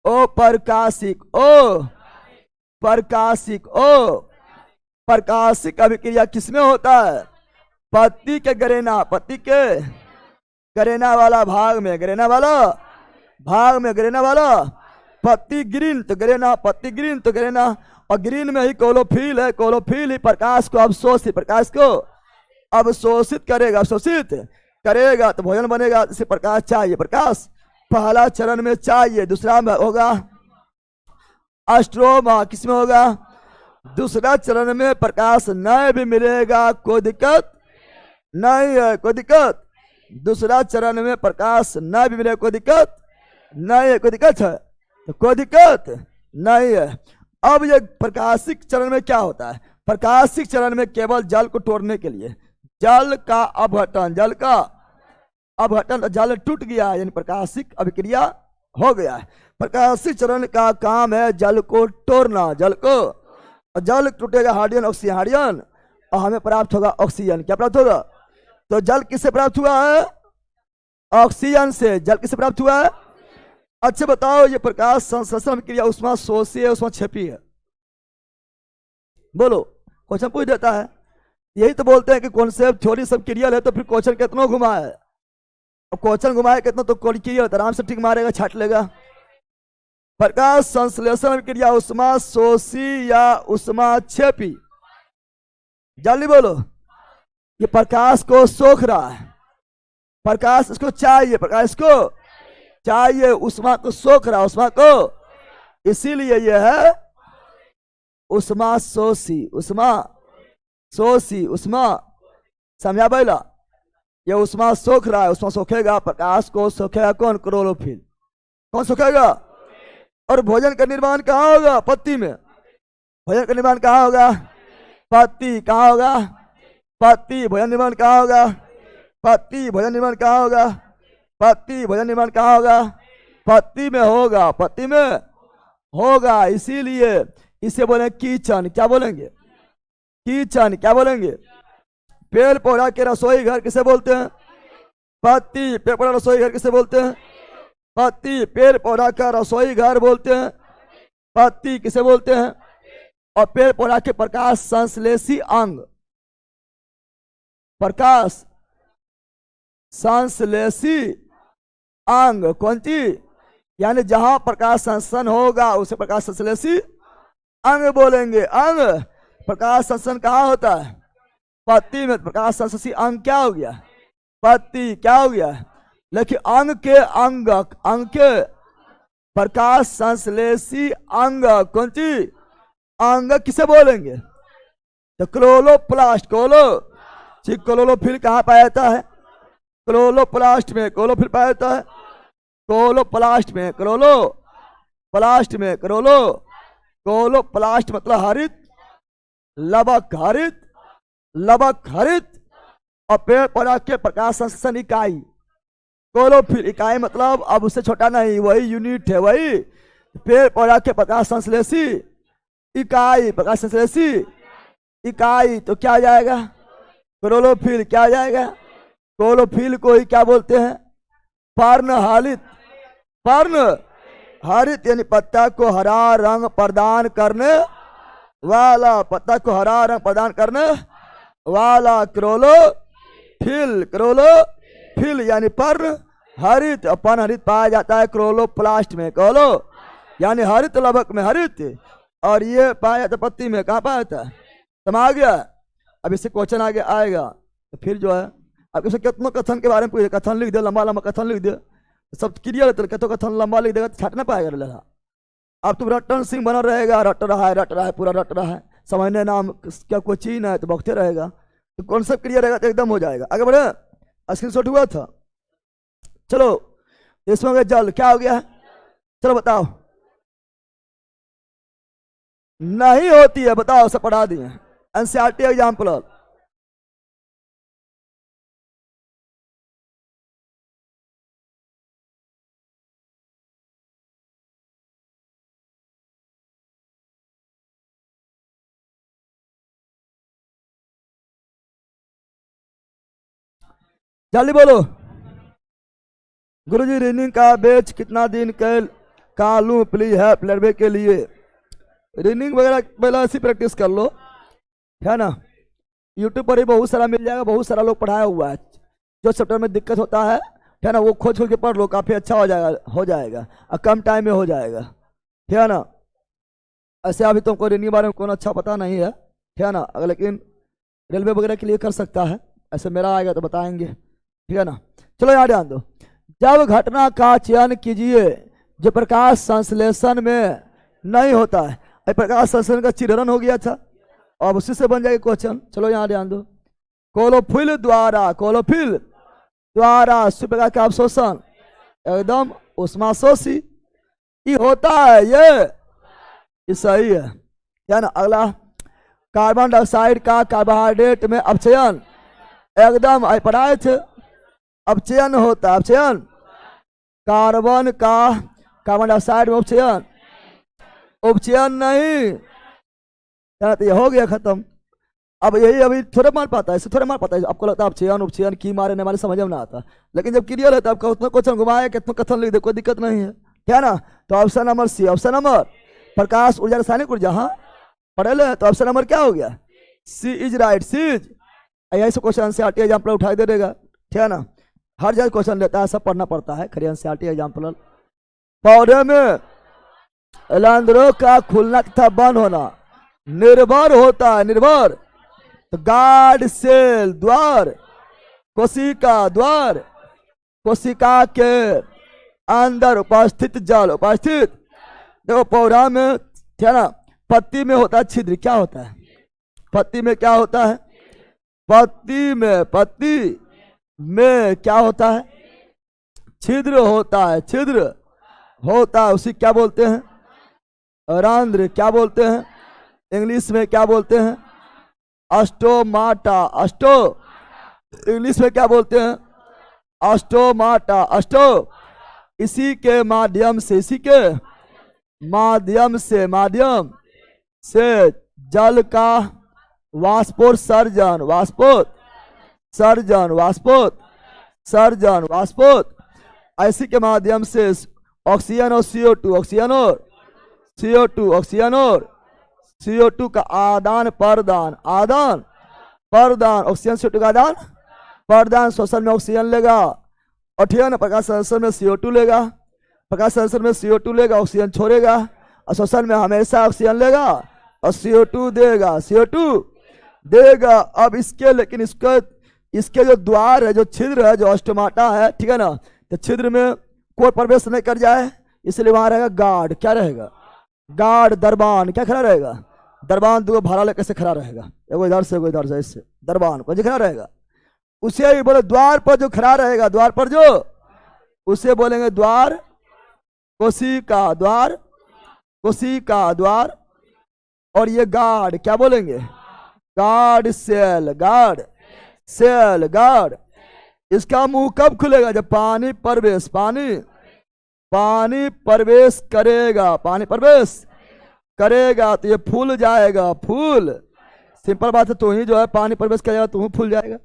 ओ प्रकाशिक, ओ प्रकाशिक, ओ प्रकाशिक अभिक्रिया किसमें होता है, पत्ती के गरेना, पत्ती के गरेना वाला भाग में, गरेना वाला भाग में, गरेना वाला, पत्ती ग्रीन तो गरेना, पत्ती ग्रीन तो गरेना, और ग्रीन में ही क्लोरोफिल है, क्लोरोफिल ही प्रकाश को अवशोषित, प्रकाश को अवशोषित करेगा, अवशोषित करेगा तो भोजन बनेगा, इसे प्रकाश चाहिए, प्रकाश पहला चरण में चाहिए। दूसरा में होगा अस्ट्रोमा, किसमें होगा, दूसरा चरण में प्रकाश नहीं भी मिलेगा कोई दिक्कत नहीं है, कोई दिक्कत, दूसरा चरण में प्रकाश नहीं भी मिलेगा कोई दिक्कत नहीं है, कोई दिक्कत है तो कोई दिक्कत नहीं है। अब ये प्रकाशिक चरण में क्या होता है? प्रकाशिक चरण में केवल जल को तोड़ने के लिए जल का अपघटन, जल का अपघटन, जल टूट गया यानी प्रकाशिक अभिक्रिया हो गया है। प्रकाशिक चरण का काम है जल को तोड़ना, जल को, और जल टूटेगा हाइड्रोजन ऑक्सीजन, हाइड्रोजन, और हमें प्राप्त होगा ऑक्सीजन। क्या प्राप्त होगा? तो जल किससे प्राप्त हुआ है? ऑक्सीजन से। जल किससे प्राप्त हुआ है? अच्छा बताओ, ये प्रकाश संश्लेषण क्रिया उष्मा शोषी है, उष्मा छेपी है? बोलो, क्वेश्चन पूछ देता है। यही तो बोलते हैं कि कॉन्सेप्ट थ्योरी सब क्रियल है, तो फिर क्वेश्चन कितना घुमा है? अब क्वेश्चन घुमाए कितना तो क्रियल आराम से टिक मारेगा, छाट लेगा। प्रकाश संश्लेषण क्रिया उष्मा शोषी या उष्मा छेपी? जल्दी बोलो। ये प्रकाश को सोख रहा है, प्रकाश इसको चाहिए, प्रकाश इसको चाहिए, उष्मा को सोख रहा है, उष्मा को, इसीलिए यह है उष्मा शोषी, उष्मा शोषी, उष्मा, समझा बैला? ये उष्मा सोख रहा है, उष्मा सोखेगा, प्रकाश को सोखेगा कौन? क्लोरोफिल। कौन सोखेगा? और भोजन का निर्माण कहाँ होगा? पत्ती में। भोजन का निर्माण कहाँ होगा? पत्ती। कहाँ होगा? पत्ती। भोजन निर्माण कहाँ होगा? पत्ती। भोजन निर्माण कहाँ होगा? पत्ती। भोजन निर्माण कहाँ होगा? पत्ती में होगा, पत्ती में होगा। इसीलिए इसे बोले किचन। क्या बोलेंगे? किचन। क्या बोलेंगे? पेड़ पौधा के रसोई घर किसे बोलते हैं? पत्ती। पेड़ पौधा रसोई घर किसे बोलते हैं? पत्ती। पेड़ पौधा का रसोई घर बोलते हैं पत्ती। किसे बोलते हैं? और पेड़ पौधा के प्रकाश संश्लेषी अंग, प्रकाश संश्लेषी अंग कौन चीज? यानी जहां प्रकाश संश्लेषण होगा उसे प्रकाश संश्लेषी अंग बोलेंगे। अंग, प्रकाश संश्लेषण कहाँ होता है? पत्ती में। प्रकाश संश्लेषी अंग क्या हो गया? पत्ती। क्या हो गया? लेकिन अंग के अंग, अंग के प्रकाश संश्लेषी अंग कौन चीज? अंग किसे बोलेंगे? तो क्लोरोप्लास्ट। क्लोरोफिल कहाँ पाया जाता है? क्लोरोप्लास्ट में। क्लोरोफिल पाया जाता है क्लोरोप्लास्ट में। क्लोरोप्लास्ट में। क्लोरोप्लास्ट मतलब हरित लवक, हरित लवक, हरित। और पेड़ पौधा के प्रकाश संश्लेषण इकाई क्लोरोफिल। इकाई मतलब अब उससे छोटा नहीं, वही यूनिट है, वही पेड़ पौधा के प्रकाश संश्लेषी इकाई, प्रकाश संश्लेषी इकाई। तो क्या आ जाएगा? क्लोरोफिल। क्या आ जाएगा? क्लोरोफिल को ही क्या बोलते हैं? पर्णहरित। पर्णहरित यानी पत्ता को हरा रंग प्रदान करने वाला, पत्ता को हरा रंग प्रदान करने वाला क्लोरोफिल। क्लोरोफिल यानी पर्णहरित। पर्णहरित पाया जाता है क्लोरोप्लास्ट में। क्लोरो यानी हरित लवक में हरित, और ये पाया जाता पत्ती में। कहाँ पाया जाता है? समझ गया? अब इससे क्वेश्चन आगे आएगा तो फिर जो है अब इससे कितनों कथन के बारे में पूछे, कथन लिख दे, लंबा लंबा कथन लिख दे, सब क्लियर है। तो कथन लंबा लिख देगा तो छाट ना पाएगा लड़ा। अब तुम रटन सिंह बना रहेगा, रट रहा है, पूरा रट रहा है, समझने नाम क्या कोई चीज है तो बकते रहेगा। तो कॉन्सेप्ट क्लियर रहेगा तो एकदम हो जाएगा। आगे बढ़े। स्क्रीनशॉट हुआ था? चलो, इसमें हो जल। क्या हो गया है? चलो बताओ। नहीं होती है, बताओ। सब पढ़ा दिए एनसीईआरटी एग्जाम्पल। जल्दी बोलो। गुरुजी रीनिंग का बैच कितना दिन का लूं प्लीज हेल्प लड़बे के लिए? रीनिंग वगैरह पहले ऐसी प्रैक्टिस कर लो, है ना। यूट्यूब पर ही बहुत सारा मिल जाएगा, बहुत सारा लोग पढ़ाया हुआ है। जो चैप्टर में दिक्कत होता है ना, वो खोज खोज के पढ़ लो, काफ़ी अच्छा हो जाएगा और कम टाइम में हो जाएगा, है ना। ऐसे अभी तुमको रीनिंग के बारे में कौन अच्छा पता नहीं है ना, अगर लेकिन रेलवे वगैरह के लिए कर सकता है। ऐसे मेरा आएगा तो बताएंगे, ठीक है ना। चलो यहाँ ध्यान दो। जब घटना का चयन कीजिए जो प्रकाश संश्लेषण में नहीं होता है। प्रकाश संश्लेषण का चित्रण हो गया था, अब उसी से बन जाएगा क्वेश्चन। चलो यहाँ ध्यान दो। क्लोरोफिल द्वारा सूर्यप्रकाश का अवशोषण एकदम उष्माशोषी ही होता है। ये ये सही है क्या ना। अगला, कार्बन डाइऑक्साइड का कार्बोहाइड्रेट में अपचयन, एकदम पढ़ाए थे, अपचयन होता है, अपचयन। कार्बन का कार्बन डाइऑक्साइड में उपचयन, उपचयन नहीं, तो ये हो गया खत्म। अब यही अभी थोड़ा मार पाता है, इससे थोड़ा मार पाता है। आपको लगता है अपचयन उपचयन की मारे न मारे समझ में ना आता, लेकिन जब क्लियर है तो आपका उतना क्वेश्चन घुमाए कितना कथन लिख दे, कोई दिक्कत नहीं है क्या ना। तो option number C, option number प्रकाश ऊर्जा रासायनिक ऊर्जा, हाँ पढ़े ले। तो ऑप्शन नंबर क्या हो गया, सी इज राइट, सी इज। यही से क्वेश्चन एनसीईआरटी एग्जाम्पल उठाई दे देगा ठीक है ना। हर जगह क्वेश्चन लेता है, सब पढ़ना पड़ता है, खरी एनसीईआरटी एग्जाम्पल। पौधे में एलांद्रो का खुलना तथा बंद होना निर्भर होता है, निर्भर। तो गार्ड सेल, द्वार, कोशिका द्वार, कोशिका के अंदर उपस्थित जल, उपस्थित। देखो पौधा में क्या ना, पत्ती में होता है छिद्र, क्या होता है पत्ती में, क्या होता है पत्ती में, पत्ती में क्या होता है, छिद्र होता है, छिद्र होता है, उसी क्या बोलते हैं, रंध्र। क्या बोलते हैं इंग्लिश में, क्या बोलते हैं, अस्टोमाटा, अस्टो इंग्लिश में क्या बोलते हैं, अस्टोमाटा, अस्टो। इसी के माध्यम से, इसी के माध्यम से, माध्यम से जल का वाष्पोत्सर्जन, वाष्पोत्सर्जन, वाष्पोत्सर्जन, वाष्पोत। इसी के माध्यम से ऑक्सीजन और CO2, ऑक्सीजन और CO2, ऑक्सीजन और CO2 का आदान प्रदान, आदान प्रदान, ऑक्सीजन CO2 का आदान प्रदान। श्वसन में ऑक्सीजन लेगा और ठीक है ना, प्रकाश संश्लेषण में CO2 लेगा, प्रकाश संश्लेषण में CO2 लेगा, ऑक्सीजन छोड़ेगा, और श्वसन में हमेशा ऑक्सीजन लेगा और CO2 देगा, CO2 देगा। अब इसके, लेकिन इसके जो द्वार है, जो छिद्र है, जो अस्टोमाटा है ठीक है ना, तो छिद्र में कोई प्रवेश नहीं कर जाए, इसलिए वहां रहेगा गार्ड। क्या रहेगा, गार्ड, दरबान। क्या खड़ा रहेगा, दरबान। दो भाड़ा लेकर से खड़ा रहेगा, एगो इधर से एगो इधर से, इससे दरबान कौन खड़ा रहेगा, उसे ही बोले द्वार पर जो खड़ा रहेगा, द्वार पर जो, उसे बोलेंगे द्वार, कोशिका द्वार, कोशिका द्वार। और ये गार्ड क्या बोलेंगे, guard cell, guard cell, guard. इसका मुंह कब खुलेगा, जब पानी प्रवेश, पानी प्रवेश करेगा, पानी प्रवेश करेगा तो ये फूल जाएगा, फूल। सिंपल बात है, तू ही जो है पानी प्रवेश करेगा, तू फूल जाएगा।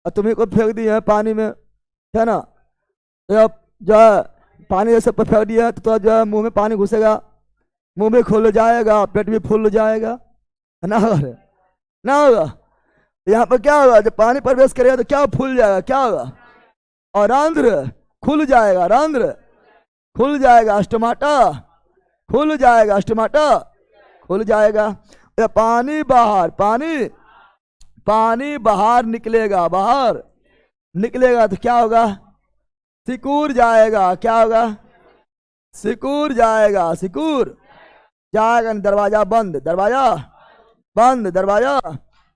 और तुम्ही को फेंक दी है पानी में है ना, तो जो है पानी जैसे फेंक दिया है तो जो है मुंह में पानी घुसेगा, मुंह में खुल जाएगा, पेट भी फूल जाएगा, है ना, ना होगा। यहाँ पर क्या होगा, जब पानी प्रवेश करेगा तो क्या फूल जाएगा, क्या होगा, और रंध्र खुल जाएगा, रंध्र खुल जाएगा, अस्टोमाटा खुल जाएगा, अस्टोमाटा खुल जाएगा। पानी बाहर, पानी बाहर निकलेगा, बाहर निकलेगा तो क्या होगा, सिकुड़ जाएगा, क्या होगा, सिकुड़ जाएगा, सिकुड़ जाएगा। दरवाजा बंद, दरवाजा बंद, दरवाजा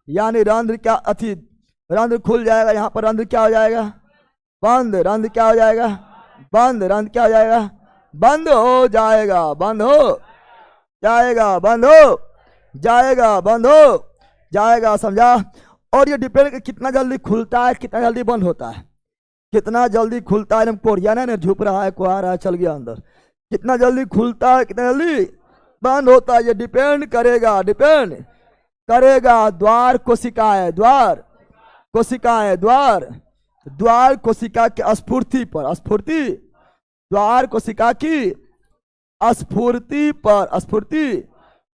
यानी रंध्र क्या अथी, रंध्र खुल जाएगा, यहाँ पर रंध्र क्या हो जाएगा, बंद, रंध्र क्या हो जाएगा, बंद, रंध्र क्या हो जाएगा, बंद हो जाएगा, बंद हो जाएगा, बंद हो जाएगा, बंद हो जाएगा, समझा। और ये डिपेंड कितना जल्दी खुलता है, कितना जल्दी बंद होता है, कितना जल्दी खुलता है। कोरिया ना झुक रहा है, कुआ रहा है, चल गया अंदर, कितना जल्दी खुलता है, कितना जल्दी बंद होता है, ये डिपेंड करेगा, डिपेंड करेगा द्वार कोशिकाएं, द्वार कोशिकाएं, द्वार, द्वार कोशिका की स्फूर्ति पर, स्फूर्ति, द्वार कोशिका की स्फूर्ति पर, स्फूर्ति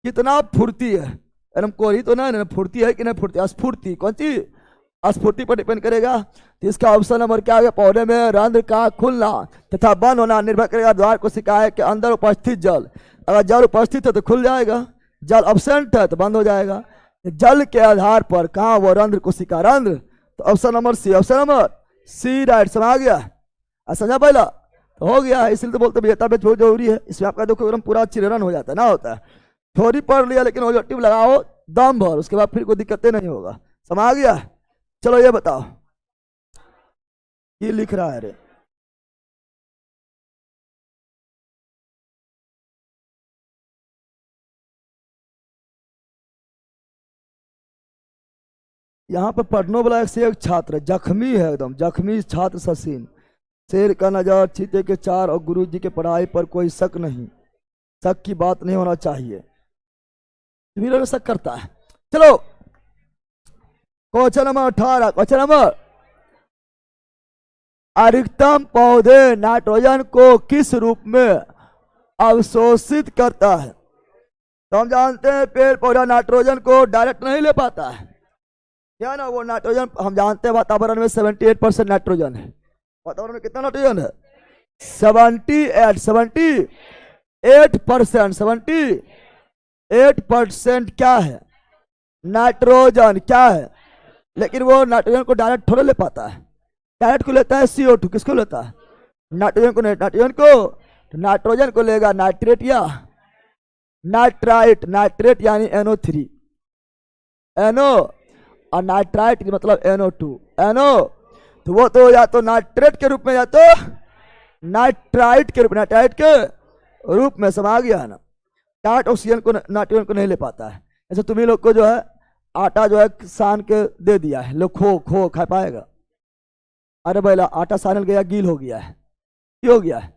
कितना फुर्ती है, एकदम कोरी तो ना, फुर्ती है कि नहीं फुर्ती, स्फूर्ति कौन सी, स्फूर्ति पर डिपेंड करेगा। तो इसका ऑप्शन नंबर क्या है, पौधे में रंध्र का खुलना तथा बंद होना निर्भर करेगा द्वार कोशिकाएं के अंदर उपस्थित जल। अगर जल उपस्थित है तो खुल जाएगा, जल एब्सेंट है तो बंद हो जाएगा। जल के आधार पर कहाँ वो रंध्र कोशिका, रंध्र। तो option number C, option number C right. समझ गया, समझा पहला तो हो गया, इसलिए तो बोलते बेटा बेच बहुत जरूरी है, इसमें आपका देखो एकदम पूरा चिररन हो जाता है ना, होता है थोड़ी पढ़ लिया लेकिन ऑब्जेक्टिव लगाओ दम भर, उसके बाद फिर कोई दिक्कतें नहीं होगा। समझ गया, चलो ये बताओ ये लिख रहा है रे। यहाँ पर पढ़ने वाला एक से एक छात्र जख्मी है, एकदम जख्मी छात्र ससीन। शेर का नजर चीते के चार और गुरु जी के पढ़ाई पर कोई शक नहीं, शक की बात नहीं होना चाहिए। तुम्हें शक करता है। चलो क्वेश्चन नंबर 18, क्वेश्चन नंबर, अधिकतम पौधे नाइट्रोजन को किस रूप में अवशोषित करता है? तो हम जानते हैं पेड़ पौधा नाइट्रोजन को डायरेक्ट नहीं ले पाता है, क्या ना? वो नाइट्रोजन हम जानते हैं वातावरण में 78% नाइट्रोजन है। वातावरण में कितना नाइट्रोजन है? 78% क्या है? नाइट्रोजन क्या है? लेकिन वो नाइट्रोजन को डायरेक्ट थोड़ा ले पाता है, डायरेक्ट को लेता है CO2। किसको लेता है? नाइट्रोजन को नहीं, नाइट्रोजन को, तो नाइट्रोजन को लेगा नाइट्रेट या नाइट्राइट। नाइट्रेट यानी NO3, NO, और नाइट्राइट मतलब NO2, NO। तो वो तो या तो नाइट्रेट के रूप में या तो नाइट्राइट के रूप, नाइट्राइट के रूप में समा गया है ना। डायरेक्ट ऑक्सीजन को नाइट्रोजन को नहीं ले पाता है। ऐसे तुम्ही लोग को जो है आटा जो है सान के दे दिया है, लोग खो खा पाएगा? अरे भैया आटा सानल गया, गील हो गया है, क्यों हो गया है?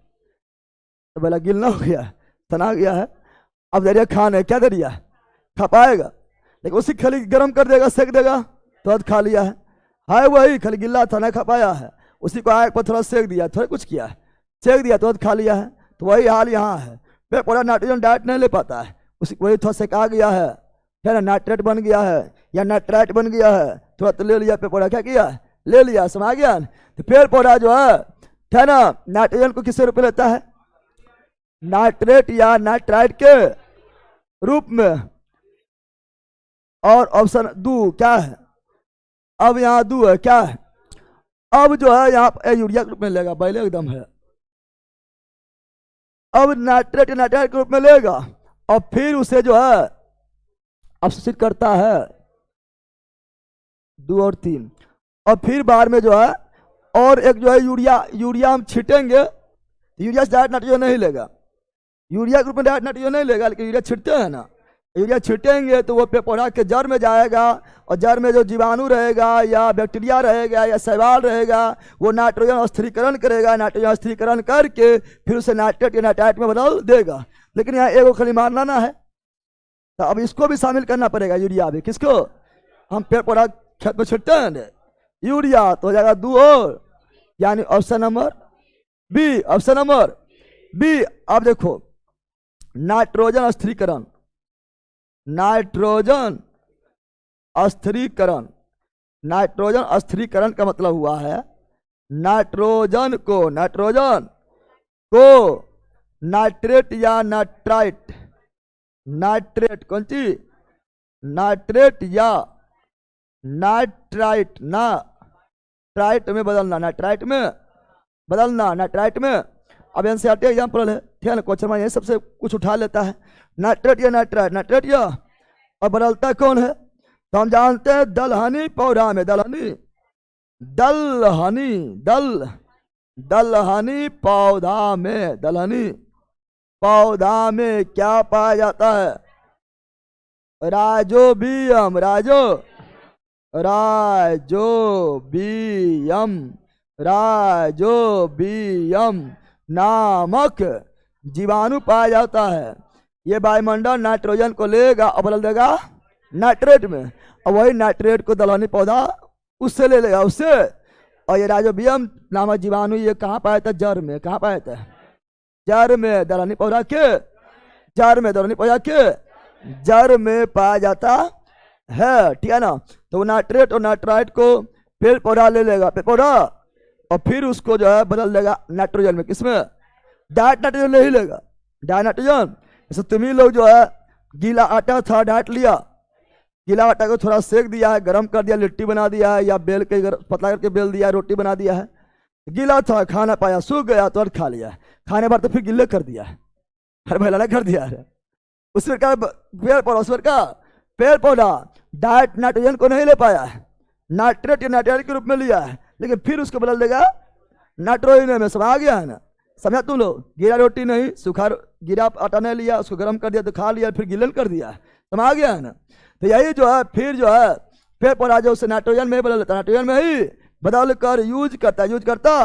तो भैया गील ना हो गया है, तना गया है, अब दे दिया खाने, क्या दे दिया? खा पाएगा? लेकिन उसी खाली गर्म कर देगा, सेक देगा तो खा लिया है। हाय वही खाली गिल्ला था, ना खा पाया है, उसी को आग पर थोड़ा सेक दिया, थोड़ा कुछ किया है, सेक दिया तो खा लिया है। तो वही हाल यहाँ है, पेड़ पौधा नाइट्रोजन डायरेक्ट नहीं ले पाता है, उसी वही थोड़ा सेका गया है ना, नाइट्रेट बन गया है या नाइट्राइट बन गया है, थोड़ा तो ले लिया पेड़ पौधा, क्या किया? ले लिया, समझ गया? तो पेड़ पौधा जो है ना नाइट्रोजन को किसके रूप में लेता है? नाइट्रेट या नाइट्राइट के रूप में। और ऑप्शन दो क्या है? अब यहाँ दो है, क्या है? अब जो है यहाँ यूरिया के रूप में लेगा, पहले एकदम है, अब नाइट्रेट नाइट्राइट के रूप में लेगा और फिर उसे जो है अवशोषित करता है 2 और 3, और फिर बाद में जो है और एक जो है यूरिया हम छिटेंगे, यूरिया से डायरेक्ट नाइट्रोजन नहीं लेगा, यूरिया के रूप में डायरेक्ट नाइट्रोजन नहीं लेगा, लेकिन यूरिया छिटते हैं ना, यूरिया छिटेंगे तो वो पेड़ पौधा के जड़ में जाएगा, और जड़ में जो जीवाणु रहेगा या बैक्टीरिया रहेगा या शैवाल रहेगा वो नाइट्रोजन स्थिरीकरण करेगा, नाइट्रोजन स्थिरीकरण करके फिर उसे नाइट्रेट या नाइट्राइट में बदल देगा। लेकिन यहाँ एगो खाली मारना ना है, तो अब इसको भी शामिल करना पड़ेगा, यूरिया भी। किसको? हम पेड़ पौधा खेत में छिटते हैं यूरिया, तो हो जाएगा 2 और, यानी option number B, option number B. अब देखो नाइट्रोजन स्थिरीकरण, नाइट्रोजन स्थिरीकरण, नाइट्रोजन स्थिरीकरण का मतलब हुआ है नाइट्रोजन को नाइट्रेट या नाइट्राइट, नाइट्रेट कौन चीज? नाइट्रेट या नाइट्राइट, नाइट्राइट में बदलना, नाइट्राइट में बदलना, नाइट्राइट में। अब एनसीईआरटी एग्जाम्पल है, ठीक है ना, क्वेश्चन में ये सबसे कुछ उठा लेता है, नाइट्रेट या नाइट्राइट, नाइट्रेट या, और बदलता कौन है? तो हम जानते हैं दलहनी पौधा में, दलहनी पौधा में, दलहनी पौधा में क्या पाया जाता है? राइजोबियम, राइजोबियम नामक जीवाणु पाया जाता है। ये वायुमंडल नाइट्रोजन को लेगा और बदल देगा नाइट्रेट में, और वही नाइट्रेट को दलहनी पौधा उससे ले लेगा, उससे। और ये राइजोबियम नामक जीवाणु ये कहाँ पाया था? जड़ में। कहाँ पाया था? जड़ में, दलहनी पौधा के जड़ में, दलहनी पौधा के जड़ में पाया जाता है, ठीक है ना। तो नाइट्रेट और नाइट्राइट को पेड़ पौधा ले लेगा, पेड़ पौधा, और फिर उसको जो है बदल देगा नाइट्रोजन में। किसमें? डायरेक्ट नाइट्रोजन नहीं लेगा, डायरेक्ट नाइट्रोजन। जैसे तुम्ही लोग जो है गीला आटा था, डायरेक्ट लिया, गीला आटा को थोड़ा सेक दिया है, गरम कर दिया, लिट्टी बना दिया है, या बेल के पतला करके बेल दिया, रोटी बना दिया है, गीला था, खाना पाया, सूख गया तो खा लिया, खाने बाद तो फिर गिल्ले कर दिया है, हर महिला कर दिया है। उसमें क्या पेड़ पौधा, उसमें क्या पेड़ पौधा डायरेक्ट नाइट्रोजन को नहीं ले पाया है, नाइट्रेट या नाइट्राइट के रूप में लिया है, लेकिन फिर उसको बदल देगा नाइट्रोजन में। सब आ गया है ना, समझा तुम लोग? गीला रोटी नहीं, सूखा गीला आटा नहीं लिया, उसको गर्म कर दिया तो खा लिया, फिर गिलन कर दिया, समझ आ गया है ना। तो यही जो है फिर जो है पेड़ पौधा जो उसे नाइट्रोजन में ही बदल लेता है, नाइट्रोजन में ही बदल कर यूज करता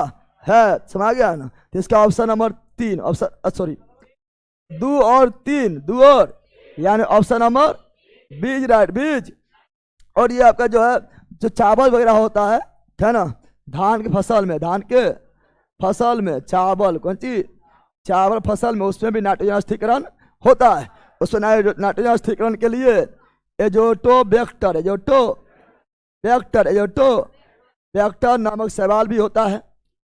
है। समझ गया ना? तो इसका ऑप्शन नंबर 3, ऑप्शन सॉरी 2 और 3, 2 और यानी ऑप्शन नंबर बीज, राइट, बीज। और ये आपका जो है जो चावल वगैरह होता है ना, धान की फसल में, धान के फसल में चावल, कौन चीज, चावल फसल में, उसमें भी नाइट्रोजन स्थिरीकरण होता है। उसमें नाइट्रोजन स्थिरीकरण के लिए एजोटोबैक्टर, एजोटोबैक्टर नामक शैवाल भी होता है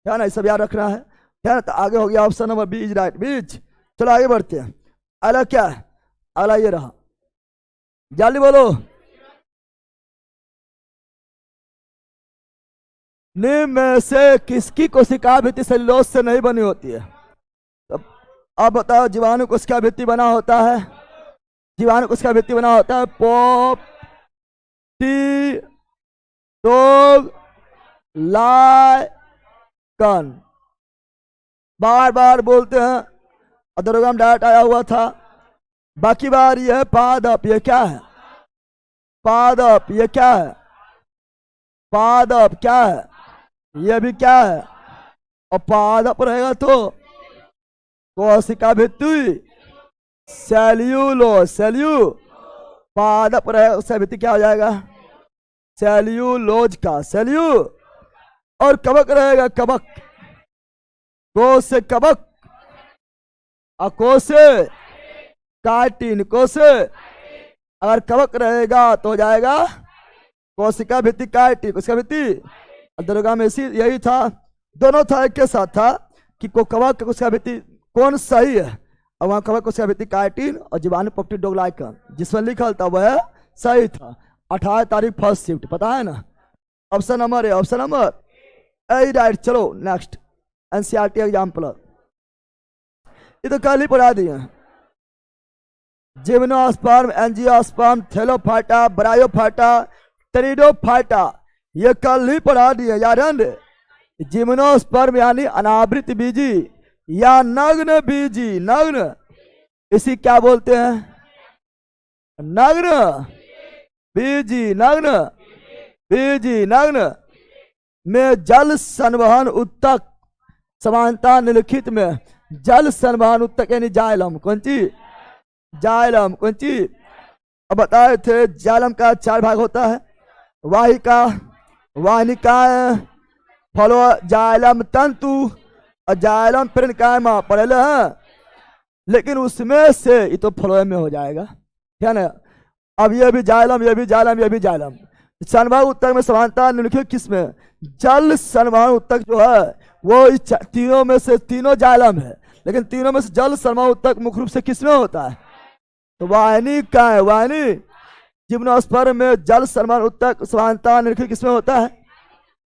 ना, ये सब याद रखना है ना? तो आगे हो गया ऑप्शन नंबर बीज, राइट, बीज। चलो आगे बढ़ते हैं। अगला क्या है? अगला ये रहा, जल्दी बोलो। निम्न में से किसकी कोशिका भित्ति सेलुलोज से नहीं बनी होती है? तो अब बताओ, जीवाणु कोशिका भित्ति बना होता है, जीवाणु कोशिका भित्ति बना होता है पोप्टिडोग्लाइकन। बार बार बोलते हैं, अधोरेखा में डायरेक्ट आया हुआ था। बाकी बार यह है पादप, ये क्या है? पादप, ये क्या है? पादप क्या है? ये भी क्या है? और पादप रहेगा तो कोशिका भित्ति सेल्यूलोज, पादप रहेगा, उसका भित्ति क्या हो जाएगा? सेल्यूलोज का सेल्यू। और कवक रहेगा, कवक, कोश से कवक, अकोश से काइटिन, कोश से अगर कवक रहेगा तो हो जाएगा कोशिका भित्ति काइटिन, कोशिका भित्ति। अधोरेखा में इसी यही था, दोनों था, एक के साथ था कि को कवक कोशिका भित्ति कौन सही है, और वहां कवक कोशिका भित्ति काइटिन और जीवाणु पोप्टिडोग्लाइकन जिसमें लिखा था वह सही था। 18 तारीख फर्स्ट शिफ्ट, पता है ना? Option number A, option number A, right. चलो नेक्स्ट, एनसीईआरटी एग्जाम्पल, ये तो कल ही पढ़ा दिए। Gymnosperm, angiosperm, Thallophyta, bryophyta, pteridophyta, ये कल ही पढ़ा दिए, याद है? जिम्नोस्पर्म यानी अनावृत बीजी या नग्न बीजी, नग्न, इसी क्या बोलते हैं? नग्न बीजी, नग्न बीजी, नग्न में जल संवहन उत्तक, समानता निम्नलिखित में जल संवहन उत्तक यानी जाइलम, कौन चीज? जाइलम, कौन चीज? अब बताए थे जाइलम का 4 भाग होता है, वाहिका, वाहिनिकाएं, फलो जाइलम तंतु और जाइलम पेरेन्काइमा, पढ़े हैं। लेकिन उसमें से ये तो फ्लोएम में हो जाएगा, क्या ना? अब ये भी जाइलम, ये भी जाइलम, ये भी जाइलम। संवहन उत्तक में समानता निम्नलिखित किसमें? जल संवहन उत्तक जो है वो इस तीनों में से, तीनों जाइलम है, लेकिन तीनों में से जल संवहन उत्तक मुख्य रूप से किसमें होता है? तो वाहिनी का है, वाहिनी। जिम्नोस्पर्म में जल संवहन उत्तक समानता निम्नलिखित किसमें होता है?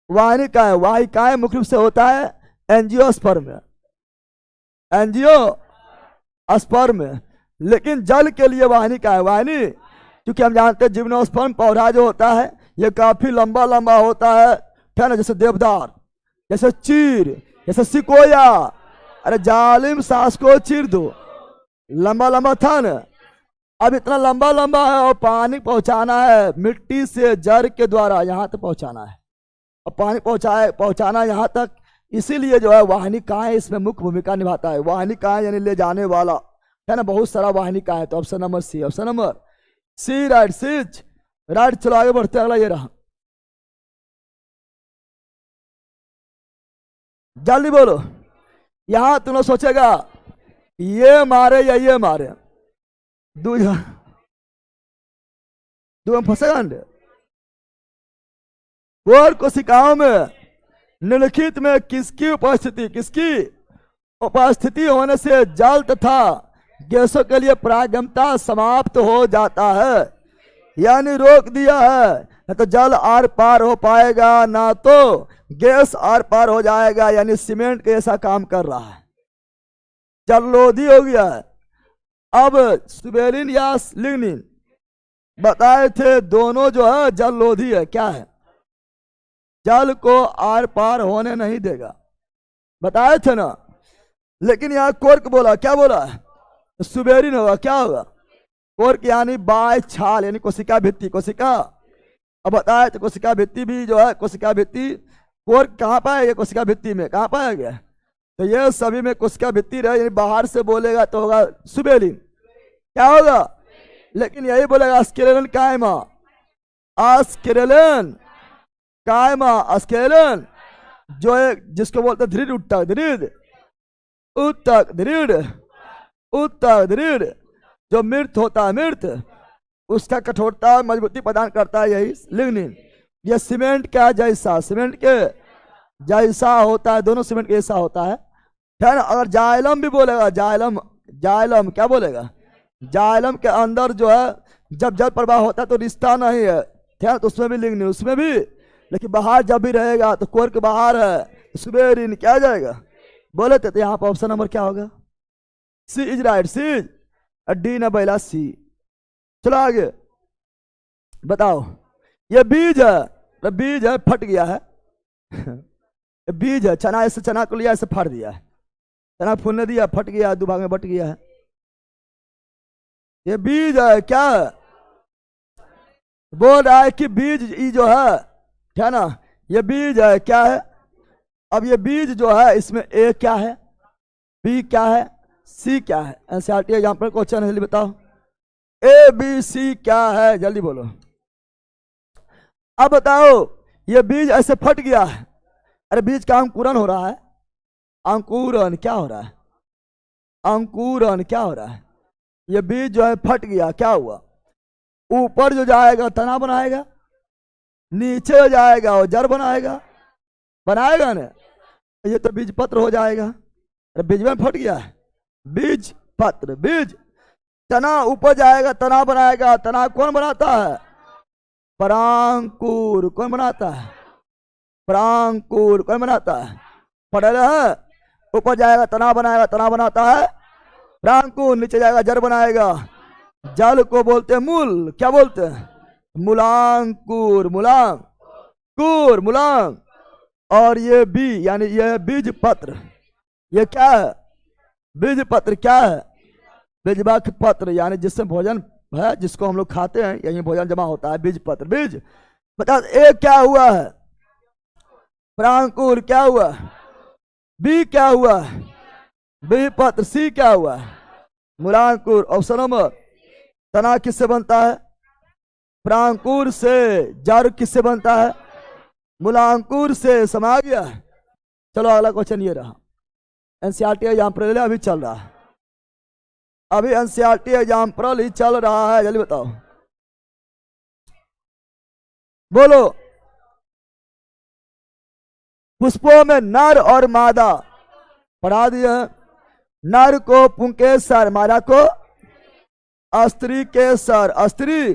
वाहिनी का है। वाहिकाएं मुख्य रूप से होता है एंजियोस्पर्म में, एंजियोस्पर्म में, लेकिन जल के लिए वाहिनी का है, वाहिनी। क्योंकि हम जानते हैं जिम्नोस्पर्म पौधा जो होता है ये काफी लंबा लंबा होता है ना, जैसे देवदार, जैसे चीर, जैसे सिकोया। अरे जालिम सांस को चीर दो, लंबा लंबा था ना, अब इतना लंबा लंबा है और पानी पहुंचाना है मिट्टी से जड़ के द्वारा यहाँ तक पहुंचाना है, और पानी पहुंचाना यहाँ तक, इसीलिए जो है वाहिनिकाएं इसमें मुख्य भूमिका निभाता है। वाहिनिकाएं यानी ले जाने वाला, है ना, बहुत सारा वाहिनिका है। तो option number C, option number C, right, C's, right. चलो आगे बढ़ते हैं, अगला ये रहा, जल्दी बोलो। यहां तुम लोग सोचेगा ये मारे या ये मारे, दो फंसेगा। कोर कोशिकाओं में निम्नलिखित में किसकी उपस्थिति होने से जल तथा गैसों के लिए परागमता समाप्त हो जाता है, यानी रोक दिया है। न तो जल आर पार हो पाएगा, ना तो गैस आर पार हो जाएगा, यानी सीमेंट के ऐसा काम कर रहा है, जलरोधी हो गया है। अब सुबेरिन या लिग्निन बताए थे, दोनों जो है जलरोधी है, क्या है? जल को आर पार होने नहीं देगा, बताए थे ना। लेकिन यहाँ कोर्क बोला, क्या बोला? सुबेरिन होगा, क्या होगा? कोर्क यानी बाय छाल, यानी कोशिका भित्ति, कोशिका, अब बताए तो कोशिका भित्ति भी जो है, कोशिका भित्ति कोर कहाँ पाया गया, कोशिका भित्ति में कहाँ पाया गया? तो ये सभी में कोशिका भित्ति रहे, यानी बाहर से बोलेगा तो होगा सुबेलिन, क्या होगा? लेकिन यही बोलेगा स्केलेलन कायमा, अस्केलेलन कायमा, अस्केलेलन जो है जिसको बोलते हैं दृढ़ उत्तक, दृढ़ उत्तक, दृढ़ उत्तक, दृढ़ जो मृत होता है, मृत उसका कठोरता मजबूती प्रदान करता है यही लिग्निन। ये सीमेंट का जैसा, सीमेंट के जैसा होता है, दोनों सीमेंट के जैसा होता है ना। अगर जाइलम भी बोलेगा, जाइलम, जाइलम क्या बोलेगा? जाइलम के अंदर जो है जब जल प्रवाह होता है तो रिश्ता नहीं है, ठीक है, तो उसमें भी लिग्निन, उसमें भी। लेकिन बाहर जब भी रहेगा तो कोर के बाहर है, सुबेरिन क्या आ जाएगा? बोले तो यहाँ पर ऑप्शन नंबर क्या होगा? C is right, C is, D न बैला सी। चलो आगे बताओ, ये बीज है, बीज है फट गया है बीज है, चना, ऐसे चना को लिया ऐसे फाड़ दिया है, चना फूलने दिया, फट गया, दो भाग में बट गया है, ये बीज है। क्या बोल रहा है कि बीज ये जो है, ठीक है ना, ये बीज है, क्या है? अब ये बीज जो है इसमें ए क्या है, बी क्या है, सी क्या है? एनसीईआरटी यहाँ पर क्वेश्चन है, जल्दी बताओ ए बी सी क्या है, जल्दी बोलो। अब बताओ ये बीज ऐसे फट गया है, अरे बीज का अंकुरन हो रहा है, अंकुरन क्या हो रहा है, अंकुरन क्या हो रहा है? ये बीज जो है फट गया, क्या हुआ? ऊपर जो जाएगा तना बनाएगा, नीचे जो जाएगा वो जड़ बनाएगा, बनाएगा ना, ये तो बीज पत्र हो जाएगा। अरे बीज में फट गया है, बीज पत्र, बीज तना ऊपर जाएगा, तना बनाएगा, तना कौन बनाता है? परांकुर, कौन बनाता है? परांकुर कौन बनाता है? पढ़े है, ऊपर जाएगा तना बनाएगा, तना बनाता है परांकुर, नीचे जाएगा जड़ बनाएगा, जल को बोलते हैं मूल, क्या बोलते हैं? मूलांकुर, मूलांकुर, मूलांग। और ये बी यानी ये बीज पत्र, ये क्या है? बीज पत्र क्या है? बीजवाक्य पत्र, यानी जिससे भोजन है, जिसको हम लोग खाते हैं, यही भोजन जमा होता है, बीज पत्र, बीज। बता ए क्या हुआ है? परांकुर क्या हुआ? बी क्या हुआ? बी पत्र। सी क्या हुआ? मूलांकुर। ऑप्शन नंबर, तना किससे बनता है? परांकुर से। जड़ किससे बनता है? मूलांकुर से। समा गया? चलो अगला क्वेश्चन ये रहा, एनसीईआरटी एग्जाम्पल अभी चल रहा है, अभी एनसीईआरटी एग्जाम्पल ही चल रहा है, जल्दी बताओ, बोलो। पुष्पों में नर और मादा पढ़ा दिए हैं। नर को पुंकेसर, मादा को स्त्री केसर। स्त्री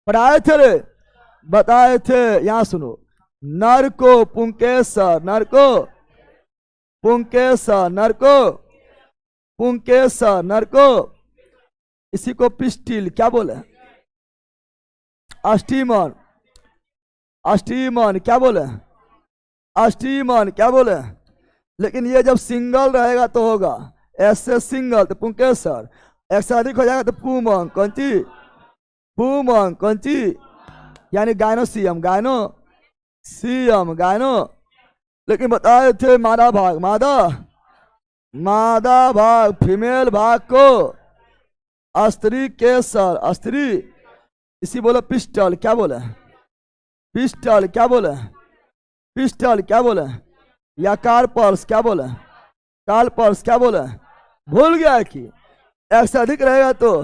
पढ़ाए थे रे, बताए थे, यहां सुनो। नर को पुंकेसर, नर को पुंकेसर, नर को पुंकेसर, नर को, इसी को पिस्टिल क्या बोले? अस्टीमन, अस्टीमन क्या बोले? अस्टीमन क्या बोले? लेकिन ये जब सिंगल रहेगा तो होगा, ऐसे सिंगल तो पुंकेसर, एक से अधिक हो जाएगा तो पुमंग, कौन सी? पुमंग, कौन सी? यानी गायनोसियम, गायनोसियम, गायनो। लेकिन बताए थे मादा भाग, मादा, मादा भाग, फीमेल भाग को स्त्री केसर, स्त्री, इसी बोले पिस्टल, क्या बोले? पिस्टल क्या बोले? पिस्टल क्या बोले? या कार्पल्स क्या बोले? कार्पल्स क्या बोले? भूल गया कि एक से अधिक रहेगा तो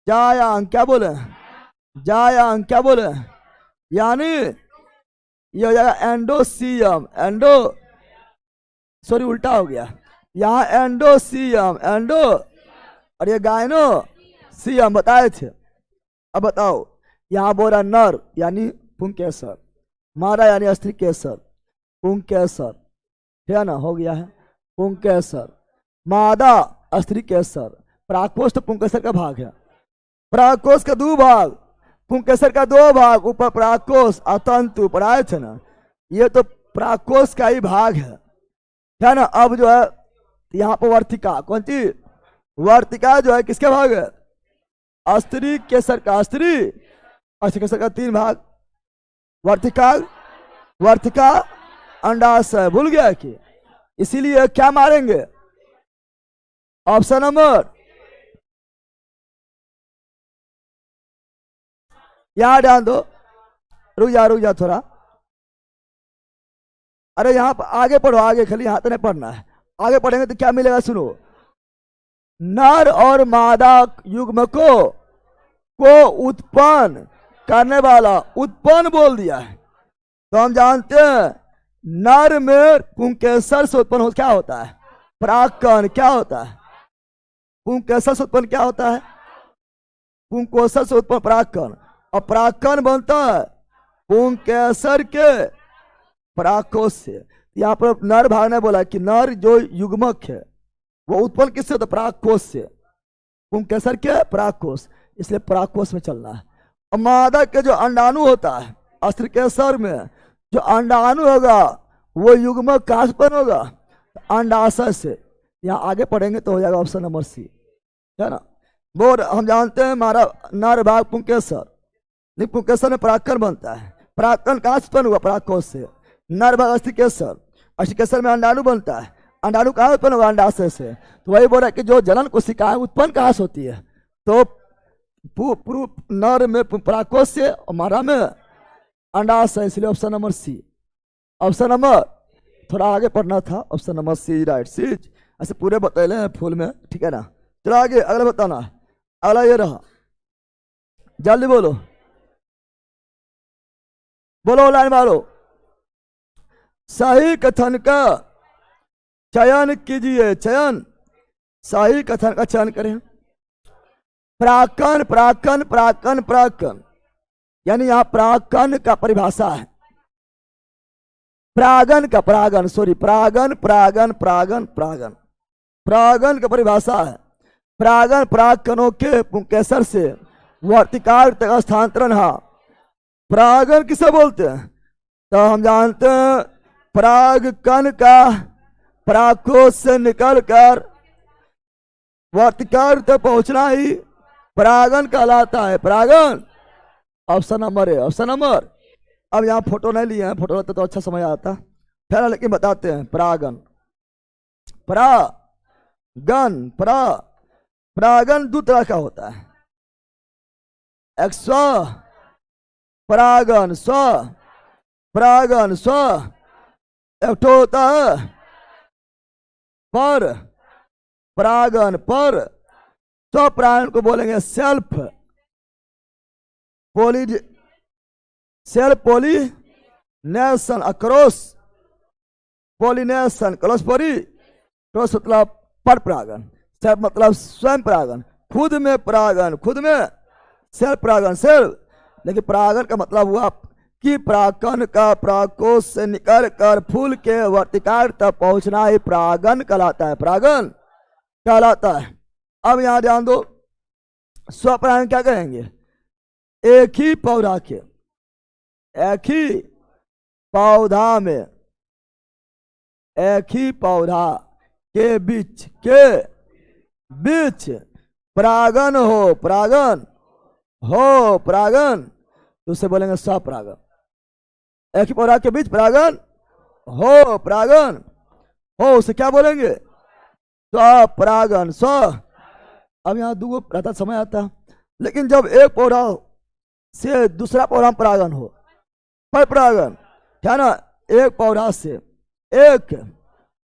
जायांग क्या बोले? जायांग क्या बोले? यानी ये हो जाएगा एंडोसियम, एंडो, सॉरी उल्टा हो गया, यहाँ एंडोसियम, एंडो, और ये गायनोसियम बताए थे। अब बताओ, यहाँ बोला नर यानी पुंकेसर, मादा यानी स्त्री केसर, पुंकेसर, है ना, हो गया है पुंकेसर, मादा स्त्री केसर। प्राकोष्ठ तो पुंकेसर का भाग है, प्राकोष्ठ का दो भाग, पुंकेसर का दो भाग, ऊपर प्राकोष्ठ अतंतु पढ़ाए थे ना, ये तो प्राकोष्ठ का ही भाग है ना। अब जो है यहाँ पर वर्तिका, कौन सी? वर्तिका जो है किसका भाग है? स्त्री केसर का, स्त्री केसर का तीन भाग, वर्तिका, वर्तिका अंडाशय। भूल गया कि इसीलिए क्या मारेंगे? ऑप्शन नंबर, यहां ध्यान दो, रुक जा थोड़ा। अरे यहां पर आगे पढ़ो, आगे खाली यहां तो नहीं पढ़ना है, आगे पढ़ेंगे तो क्या मिलेगा सुनो। नर और मादा युग्म को उत्पन्न करने वाला, उत्पन्न बोल दिया है तो हम जानते हैं नर में पुंकेसर से उत्पन्न हो क्या होता है? परागकण। क्या होता है? पुंकेसर से उत्पन्न क्या होता है? पुंकोसर से उत्पन्न परागकण। और परागकण बनता है पुंकेसर के परागकोश से। यहाँ पर नर भाग ने बोला कि नर जो युग्मक है वो उत्पन्न किससे होता है? परागकोश से। पुंकेसर के परागकोश, इसलिए परागकोश में चलना है। और मादा के जो अंडाणु होता है अस्त्रकेसर में, जो अंडाणु होगा वो युग्मक कहाँ से उत्पन्न होगा? अंडाशय से। यहाँ आगे पढ़ेंगे तो हो जाएगा ऑप्शन नंबर सी, है ना। वो हम जानते हैं हमारा नर भाग पुंकेसर, नहीं पुंकेसर में परागकण बनता है। परागकण कहाँ से उत्पन्न हुआ? परागकोश से। नर भाग अस्थिकेसर, अस्थिकेसर में अंडाणु बनता है। अंडाणु कहाँ उत्पन्न होगा? अंडाशय से। तो वही बोल रहा है कि जो जनन कोशिकाएं उत्पन्न कहाँ से होती है? तो नर में परागकोश से और मादा में अंडाशय, इसलिए option number C. Option number, थोड़ा आगे पढ़ना था, ऑप्शन नंबर सी राइट सीज। ऐसे पूरे बतैले हैं फुल में, ठीक है ना। चलो आगे अगला बताना। अगला ये रहा, जल्दी बोलो, बोलो लाइन मारो। सही कथन का चयन कीजिए, चयन, सही कथन का चयन करें। परागकण, परागकण, परागकण, परागकण, यानी यहां परागकण का परिभाषा है। परागन का, परागन सॉरी, परागन, परागन, परागन, परागन, परागन का परिभाषा है। परागन परागकणों के पुंकेसर से वर्तिकाग्र तक स्थानांतरण। हाँ, परागन किसे बोलते हैं? तो हम जानते हैं परागकण का परागकोश से निकलकर वर्तिकाग्र तक पहुंचना ही परागन कहलाता है। परागन ऑप्शन नंबर है, ऑप्शन नंबर। अब यहाँ फोटो नहीं लिए हैं, फोटो लेते तो अच्छा समझ आता फिर, लेकिन बताते हैं। परागन, परागन, परागन दो तरह का होता है। एक स्व परागन, स्व परागन, स्व। एक तो होता है पर परागन, पर स्व परागन को बोलेंगे self pollination, across pollination, cross cross मतलब पर परागन, सेल्फ मतलब स्वयं परागन, खुद में परागन, खुद में सेल्फ परागन, सेल्फ। लेकिन परागन का मतलब हुआ कि परागकण का परागकोश से निकल कर फूल के वर्तिकाग्र तक पहुंचना ही परागन कहलाता है, परागन कहलाता है। अब यहां ध्यान दो, स्वपरागन क्या कहेंगे? एक ही पौधा के, एक ही पौधा में, एक ही पौधा के बीच परागन हो, परागन हो, परागन, तो उसे बोलेंगे स्वपरागन। एक ही पौधा के बीच परागन हो, परागन हो, उसे क्या बोलेंगे? स्वपरागन, स्व। अब यहाँ दो रहता समय आता, लेकिन जब एक पौधा से दूसरा पौधा में परागन हो, पर परागन, क्या ना, एक पौधा से, एक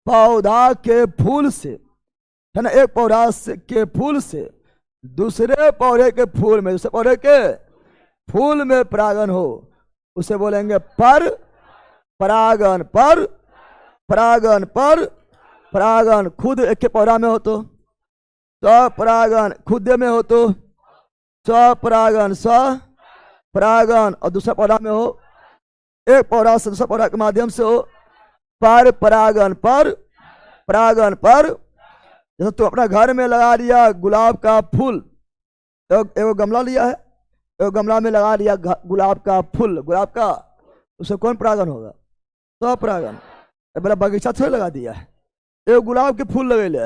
पौधा के फूल से, है ना, एक पौधा से के फूल से दूसरे पौधे के फूल में, दूसरे पौधे के फूल में परागन हो, उसे बोलेंगे पर परागन, पर परागन, पर परागन। खुद एक के पौधा में हो तो स्वपरागन, खुद में हो तो स्वपरागन, स्वपरागन, और दूसरा पौधा में हो, एक पौधा से दूसरा पौधा के माध्यम से हो, पर परागन, पर परागन, पर। जैसे तो अपना घर में लगा लिया गुलाब का फूल, एगो गमला लिया है, एगो गमला में लगा लिया गुलाब का फूल, गुलाब का, उससे कौन परागन होगा? स्वपरागन। बड़ा बगीचा थोड़ा लगा दिया है, एगो गुलाब के फूल लगेले,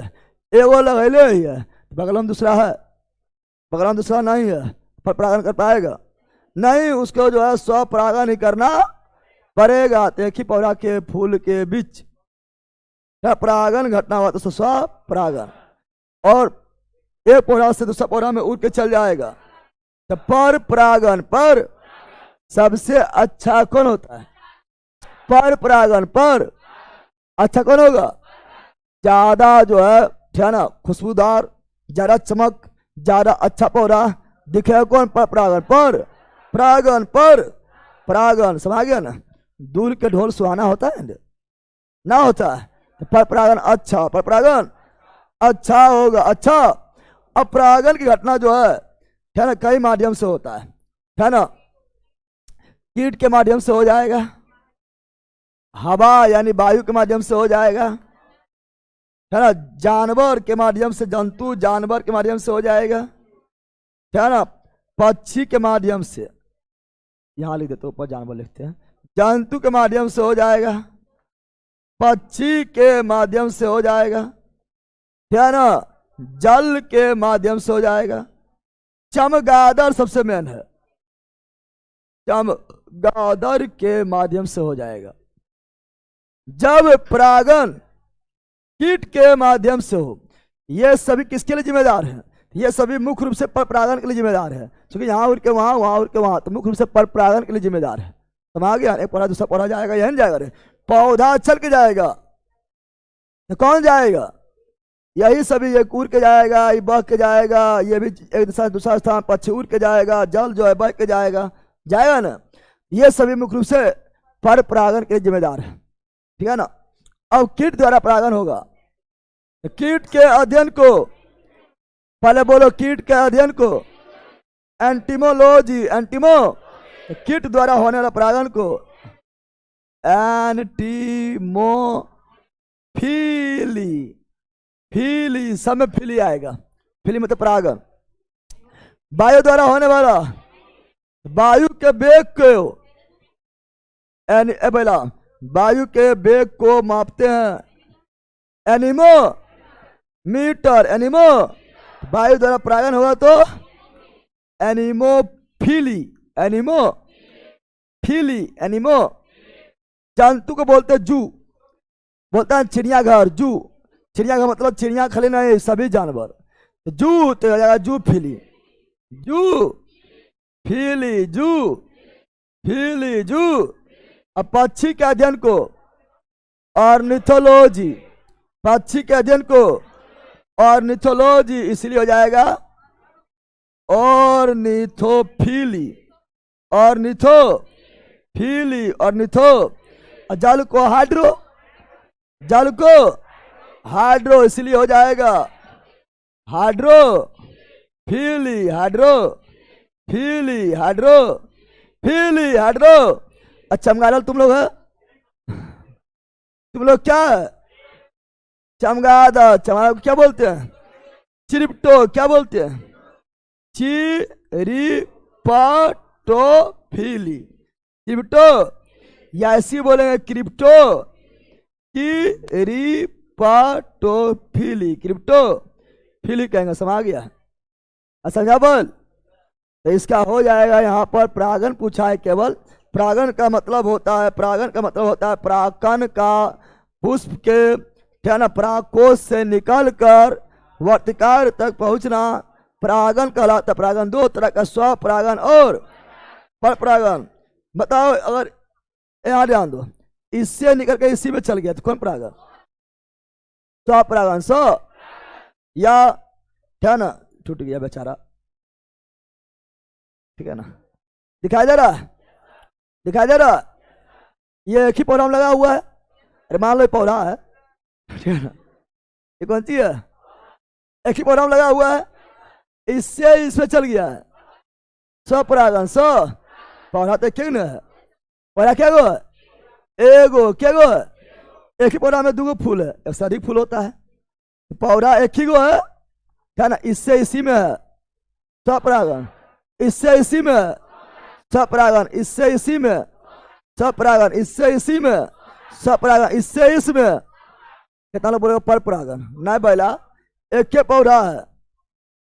एगो लगेले ही है, बगल में दूसरा है, बगल में दूसरा नहीं है, पर परागन कर पाएगा? नहीं, उसको जो है स्वपरागन ही करना पड़ेगा। तो एक ही पौधा के फूल के बीच परागन घटना हुआ तो स्वपरागन, और एक पौधा से दूसरा पौधा में उड़ के चल जाएगा। तो पर परागन पर सबसे अच्छा कौन होता है? पर परागन पर अच्छा कौन होगा? ज्यादा जो है ना खुशबूदार, ज्यादा चमक, ज्यादा अच्छा पौधा दिखेगा कौन? पर परागन पर परागन पर परागन। समझ गया ना? दूर के ढोल सुहाना होता है ना होता है? पर परागन अच्छा, पर परागन अच्छा होगा। अच्छा, अब परागन की घटना जो है ना कई माध्यम से होता है ना? कीट के माध्यम से हो जाएगा, हवा यानी वायु के माध्यम से हो जाएगा, है ना? जानवर के माध्यम से, जंतु जानवर के माध्यम से हो जाएगा, है ना? पक्षी के माध्यम से, यहां लिख देते ऊपर जानवर लिखते हैं, जंतु के माध्यम से हो जाएगा, पक्षी के माध्यम से हो जाएगा, है ना? जल के माध्यम से हो जाएगा। चमगादड़ सबसे मेन है, चमगादड़ के माध्यम से हो जाएगा। जब परागन कीट के माध्यम से हो, ये सभी किसके लिए जिम्मेदार हैं? ये सभी मुख्य रूप से पर परागन के लिए जिम्मेदार है, क्योंकि यहाँ उड़ के वहां, वहां उड़ के वहां, तो मुख्य रूप से पर परागन के लिए जिम्मेदार है। समझ गया? एक पौधा दूसरा पौधा जाएगा, यही जाएगा रे, पौधा चल के जाएगा तो कौन जाएगा? यही सभी, ये उड़ के जाएगा, ये बह के जाएगा, ये भी एक दिशा दूसरा स्थान, पक्षी उड़ के जाएगा, जल जो है बह के जाएगा, जाएगा ना? ये सभी मुख्य रूप से पर परागन के लिए जिम्मेदार है, ठीक है ना? अब कीट द्वारा परागन होगा। कीट के अध्ययन को, पहले बोलो, कीट के अध्ययन को एंटिमोलॉजी, एंटिमो कीट द्वारा होने वाला परागन को एंटिमोफिली, फीली, सब में फीली आएगा, फीली मतलब परागन। वायु द्वारा होने वाला, वायु के वेग को, बोला वायु के वेग को मापते हैं एनिमो मीटर, एनिमो, वायु द्वारा परागन होगा तो एनिमोफिली, एनिमोफिली, एनिमो। जंतु को बोलते हैं जू, बोलता है चिड़ियाघर, जू, चिड़ियाघर मतलब चिड़िया खाली नहीं, सभी जानवर। जू तो हो जाएगा जू फिली, जू फिली, जू फिली, जू। अब पक्षी के अध्ययन को ऑर्निथोलॉजी, पक्षी के अध्ययन को ऑर्निथोलॉजी, इसलिए हो जाएगा ऑर्निथोफिली, ऑर्निथोफिली, ऑर्निथो। जल को हाइड्रो, जल को हाइड्रो, इसलिए हो जाएगा हाइड्रो फीली, हाइड्रो फीली, हाइड्रो फीली, हाइड्रो। अच्छा चमगादड़ तुम लोग है, तुम लोग क्या है? चमगादड़, चमगादड़ क्या बोलते हैं? चिरिप्टो, क्या बोलते हैं? चिरिपटोफिली, चिरिप्टो, या ऐसी बोलेंगे क्रिप्टो, क्रिप्टोफिली, क्रिप्टोफिली कहेंगे। समझ गया? समझा बोल? तो इसका हो जाएगा। यहाँ पर परागन पूछा है केवल। परागन का मतलब होता है, परागन का मतलब होता है परागकण का पुष्प के, क्या ना, परागकोश से निकलकर वर्तिकार तक पहुंचना परागन कहलाता है। परागन दो तरह का, स्वपरागन और पर परागन। बताओ, अगर यहाँ ध्यान दो, इससे निकल के इसी में चल गया तो कौन परागन? स्वपरागन। सो या क्या ना, टूट गया बेचारा, ठीक है ना? दिखाई दे रहा, दिखाई दे रहा? ये एक ही पौधा में लगा हुआ है। अरे मान लो ये पौधा है, ठीक है ना? ये कौन सी है? एक ही पौधा में लगा हुआ है, इससे इसमें चल गया है स्वपरागन। सो पौधा तो क्या ना है? पौधा क्या गो? एगो, क्या गो? एक ही पौधा में दो फूल है, एक से अधिक फूल होता है। पौधा एक ही गो है, क्या ना? इससे इसी में है स्वपरागन, इससे इसी में स्वपरागन, इससे इसी में स्वपरागन, इससे इसी में स्वपरागन, इससे इसमें। कितना लोग बोलेगा पर परागन? नहीं बैला, एक के पौधा है,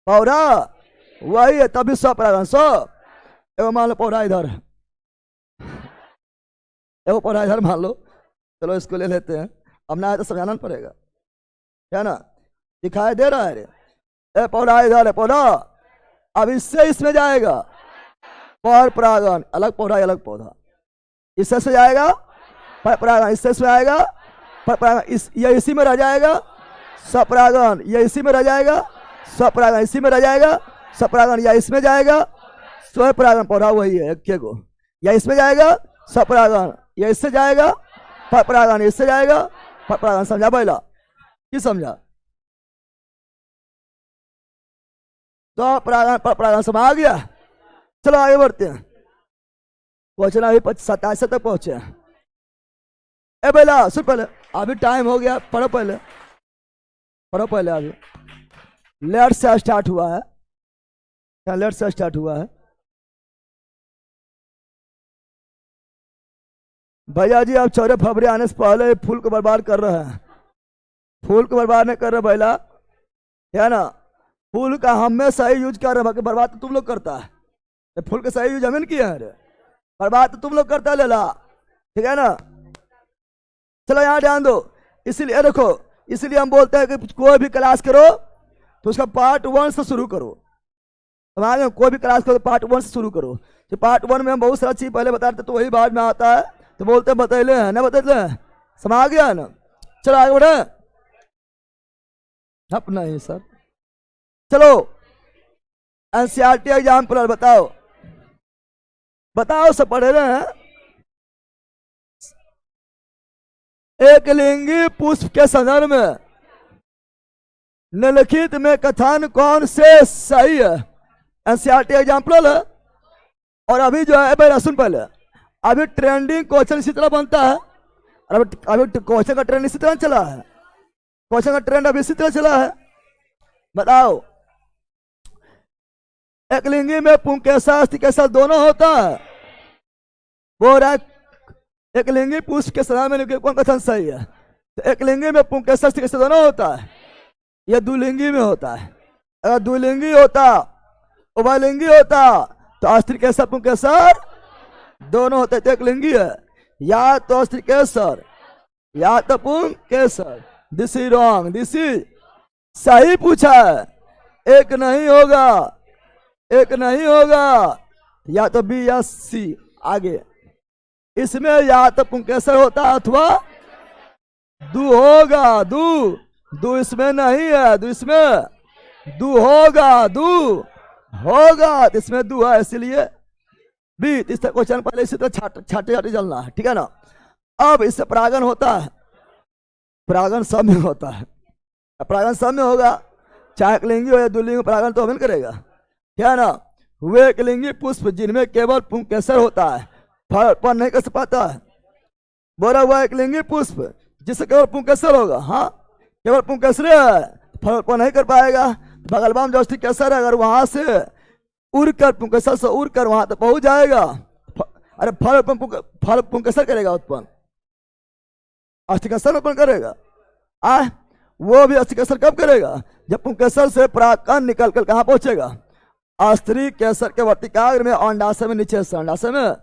पौधा वही है, तभी स्वपरागन। सो एगो मान लो पौधा इधर है, एगो पौधा इधर मान लो, चलो इसको ले लेते हैं। अब ना है तो समझाना पड़ेगा, है ना? दिखाई दे रहा है रे, ए पौधा इधर है, पौधा अब इससे इसमें जाएगा पर परागण, अलग पौधा अलग पौधा, इससे से जाएगा पर परागण, इससे इसमें आएगा पर परागण, ये इसी में रह जाएगा स्वपरागण, ये इसी में रह जाएगा स्वपरागण, इसी में रह जाएगा स्वपरागण, या इसमें जाएगा स्वपरागण, पौधा वही है एक को, या इसमें जाएगा स्वपरागण, या इससे जाएगा पर परागण, इससे जाएगा पर परागण। समझा पहला की समझा? तो परागण पर परागण समझ आ गया। चलो आगे बढ़ते हैं, पहुंचना अभी 27 तक पहुंचे हैं। ए बेला सुन पहले, अभी टाइम हो गया, पढ़ो पहले, पढ़ो पहले। अभी लेट से स्टार्ट हुआ है, क्या लेट से स्टार्ट हुआ है? भैया जी आप 14 फरवरी आने से पहले फूल को बर्बाद कर रहे हैं, फूल को बर्बाद नहीं कर रहे भैया, है ना? फूल का हमेशा ही यूज कर रहे, बाकी बर्बाद तो तुम लोग करता है, फूल का सही यूज हमें किया है, बर्बाद तो तुम लोग करता है लेला, ठीक है ना? चलो यहाँ ध्यान दो, इसीलिए देखो, इसीलिए हम बोलते हैं कि कोई भी क्लास करो तो उसका पार्ट 1 से शुरू करो। हमारे कोई भी क्लास करो तो पार्ट 1 से शुरू करो। तो पार्ट 1 में हम बहुत सारा चीज पहले बताते तो वही बाद में आता है, तो बोलते बतैले हैं ना, बतैले हैं, समझ गया है ना? चलो आगे बढ़े, अपना ही सर। चलो एनसीईआरटी एग्जाम्पल बताओ, बताओ सब पढ़े रहे हैं। एक लिंगी पुष्प के संदर्भ में निम्नलिखित में कथन कौन से सही है? एनसीईआरटी एग्जाम्पल है। और अभी जो है भाई सुन पहले, अभी ट्रेंडिंग क्वेश्चन इसी तरह बनता है, और अभी क्वेश्चन का ट्रेंड इसी तरह चला है, क्वेश्चन का ट्रेंड अभी इसी तरह चला है। बताओ एक लिंगी में पुंकेसर अस्थिकेसर दोनों होता है, वो रहा एक लिंगी पुष्प के संदर्भ में कौन कथन सही है? तो एक लिंगी में पुंकेसर अस्थिकेसर दोनों होता है, यह द्विलिंगी में होता है। अगर द्विलिंगी होता, उभयलिंगी होता तो अस्थिकेसर पुंकेसर दोनों होते, तो एक लिंगी है, या तो अस्थिकेसर या तो पुंकेसर। This is wrong, this is सही पूछा है, एक नहीं होगा, एक नहीं होगा, या तो बी या सी। आगे इसमें या तो पुंकेसर होता अथवा दु होगा, दु इसमें नहीं है, दु इसमें दु होगा, दु होगा, इसमें दु है, इसलिए बी। इस तरह क्वेश्चन पहले इसी तरह छाटे छाटे चलना है, ठीक है ना? अब इससे परागण होता है, परागण सब में होता है, परागण सब में होगा, चाहे एक लिंगी हो या द्विलिंगी, परागण तो हमें करेगा, क्या ना? वे एक लिंगी पुष्प जिनमें केवल पुंकेसर होता है, फल पर नहीं कर पाता है। बोला हुआ एक लिंगी पुष्प जिससे केवल पुंकेसर होगा, हाँ केवल पुंकेसर है, फल पर नहीं कर पाएगा। बगलबाम जो अस्थिकेसर है, अगर वहां से उड़कर पुंकेसर से उड़कर वहां तक पहुंच जाएगा, अरे फल पुंकेसर करेगा उत्पन्न, अस्थिकेसर उत्पन्न करेगा। वो भी अस्थिकेसर कब करेगा? जब पुंकेसर से परागकण निकल कर कहां पहुंचेगा? स्त्री केसर के वर्तिकाग्र में, अंडाशय में, नीचे से अंडाशय में,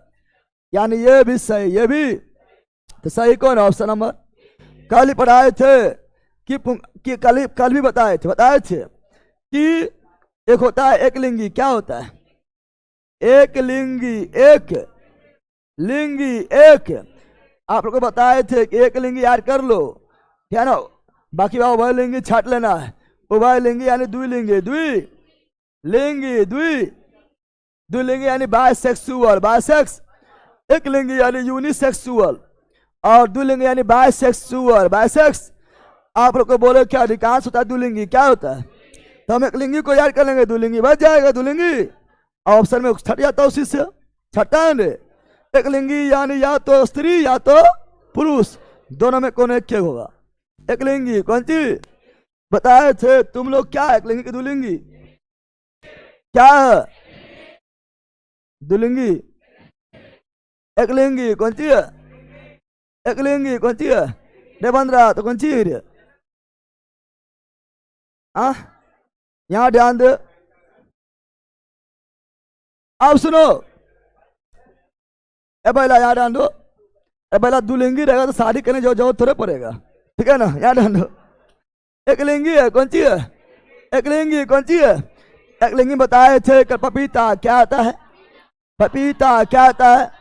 यानी ये भी सही, ये भी तो सही कौन? Option number. कल ही पढ़ाए थे कि कल भी बताए थे कि एक होता है एक लिंगी, क्या होता है? एक लिंगी, एक लिंगी, एक। आप लोग को बताए थे कि एक लिंगी याद कर लो, क्या ना? बाकी उभय लिंगी छाट लेना है। उभय लिंगी यानी द्विलिंगी, द्विलिंगी, द्विलिंगी यानी बायसेक्सुअल, बायसेक्स। एक लिंगी यानी यूनिसेक्सुअल, और द्विलिंगी यानी बायसेक्सुअल, बायसेक्स। आप लोग को बोले क्या अधिकांश होता है द्विलिंगी, क्या होता है? तो हम एक लिंगी को याद कर लेंगे, द्विलिंगी बच जाएगा, द्विलिंगी ऑप्शन में छट जाता है, उसी से छटा है। एक लिंगी यानी या तो स्त्री या तो पुरुष, दोनों में कौन एक होगा? एक लिंगी कौन सी बताए थे तुम लोग? क्या एक लिंगी की द्विलिंगी क्या है? द्विलिंगी एक लिंगी कौन सी है? एक लिंगी कौन सी है? देवेंद्र तो कौन सी है? यहाँ ध्यान दे, अब सुनो, ए पहला याद ध्यान दो, ए पहला दुलिंगी रहेगा तो शादी करने जो जो थोड़े पड़ेगा, ठीक है ना, याद ध्यान दो। एक लिंगी है, कौन सी है? एक लिंगी कौन सी है? एक लिंगी बताए थे कि पपीता क्या आता है? पपीता क्या आता है?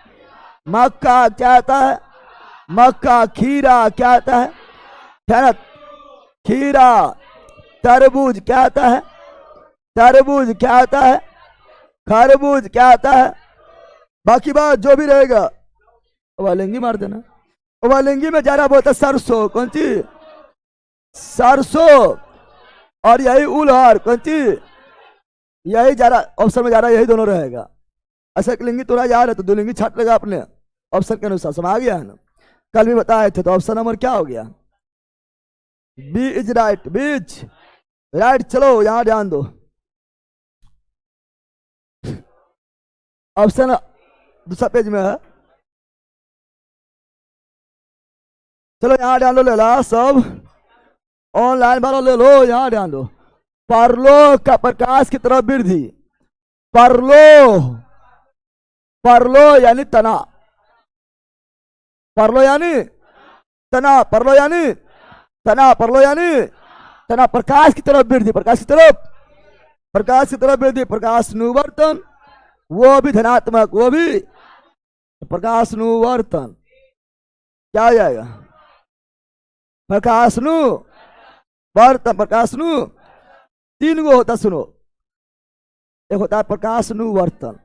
मक्का क्या आता है? मक्का। खीरा क्या आता है? खीरा। तरबूज क्या आता है? तरबूज क्या आता है? खरबूज क्या आता है? बाकी बात जो भी रहेगा वालेंगी मार देना। वालेंगी में जा रहा बोलता सरसों, कौन सी? सरसों। और यही उलहर, कौन सी? यही जा रहा ऑप्शन में, जा रहा यही दोनों रहेगा। ऐसा लिंगी तोड़ा जा रहा है तो दो लिंगी छाट लगा अपने ऑप्शन के अनुसार, समझ आ गया है ना। कल भी बताए थे, तो ऑप्शन नंबर क्या हो गया? बी इज राइट, बीच राइट। चलो यहां ध्यान दो, ऑप्शन दूसरा पेज में है। चलो यहां ध्यान दो, ले ला सब ऑनलाइन वालों ले लो, यहां ध्यान दो। परलोक का प्रकाश की तरफ वृद्धि। परलोक, परलो यानी तना, परलो यानी तना, परलो यानी तना, परलो यानी तना। प्रकाश की तरफ वृद्धि, प्रकाश की तरफ, प्रकाश की तरफ वृद्धि। प्रकाश अनुवर्तन, वो भी धनात्मक, वो भी प्रकाश अनुवर्तन क्या हो जाएगा? प्रकाश अनुवर्तन। प्रकाश नु तीन गो होता, सुनो। एक होता है प्रकाश अनुवर्तन,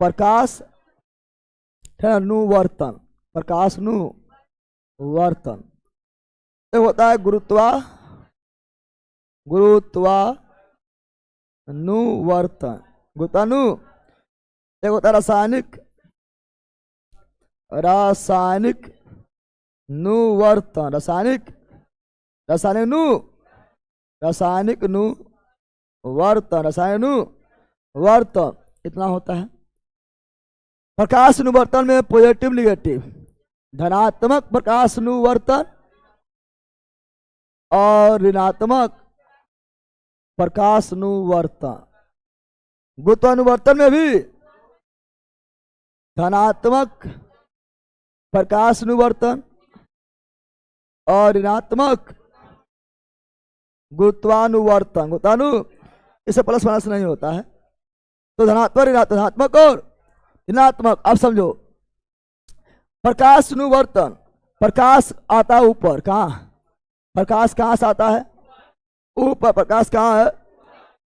प्रकाश अनुवर्तन, प्रकाश अनुवर्तन। एक होता है गुरुत्वानुवर्तन, गुरुत्वानु। एक होता है रासायनिक अनुवर्तन, रासायनिक अनुवर्तन। इतना होता है। प्रकाश अनुवर्तन में पॉजिटिव निगेटिव, धनात्मक प्रकाश अनुवर्तन और ऋणात्मक प्रकाश अनुवर्तन। गुरुत्वानुवर्तन में भी धनात्मक प्रकाश अनुवर्तन और ऋणात्मक गुरुत्वानुवर्तन। गुरुत्वानु इसे प्लस माइनस नहीं होता है, तो धनात्मक और ऋणात्मक। अब समझो, प्रकाश अनुवर्तन, प्रकाश आता है ऊपर, कहाँ? प्रकाश कहाँ से आता है? ऊपर। प्रकाश कहाँ है?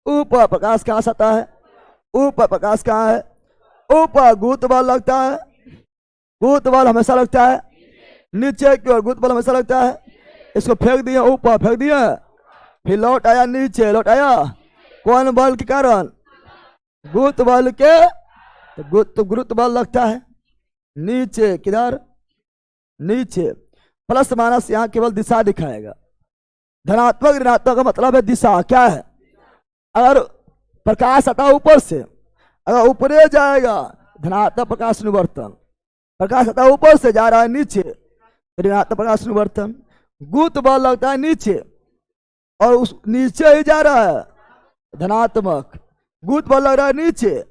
ऊपर। प्रकाश कहाँ से आता है? ऊपर। प्रकाश कहाँ है? ऊपर। गुरुत्व बल लगता है, गुरुत्व बल हमेशा लगता है नीचे की ओर, गुरुत्व बल हमेशा लगता है। इसको फेंक दिया ऊपर, फेंक दिया, फिर लौट आया नीचे, लौट आया। कौन बल के कारण? गुरुत्व बल के। गुरुत्व बल लगता है नीचे, किधर? नीचे। प्लस माइनस यहाँ केवल दिशा दिखाएगा। धनात्मक ऋणात्मक का मतलब है दिशा, क्या है? अगर प्रकाश आता ऊपर से, अगर ऊपर जाएगा धनात्मक प्रकाश अनुवर्तन, प्रकाश आता ऊपर से जा रहा है नीचे, ऋणात्मक प्रकाश अनुवर्तन। गुरुत्व बल लगता है नीचे और उस नीचे ही जा रहा है धनात्मक। गुरुत्व बल लग रहा है नीचे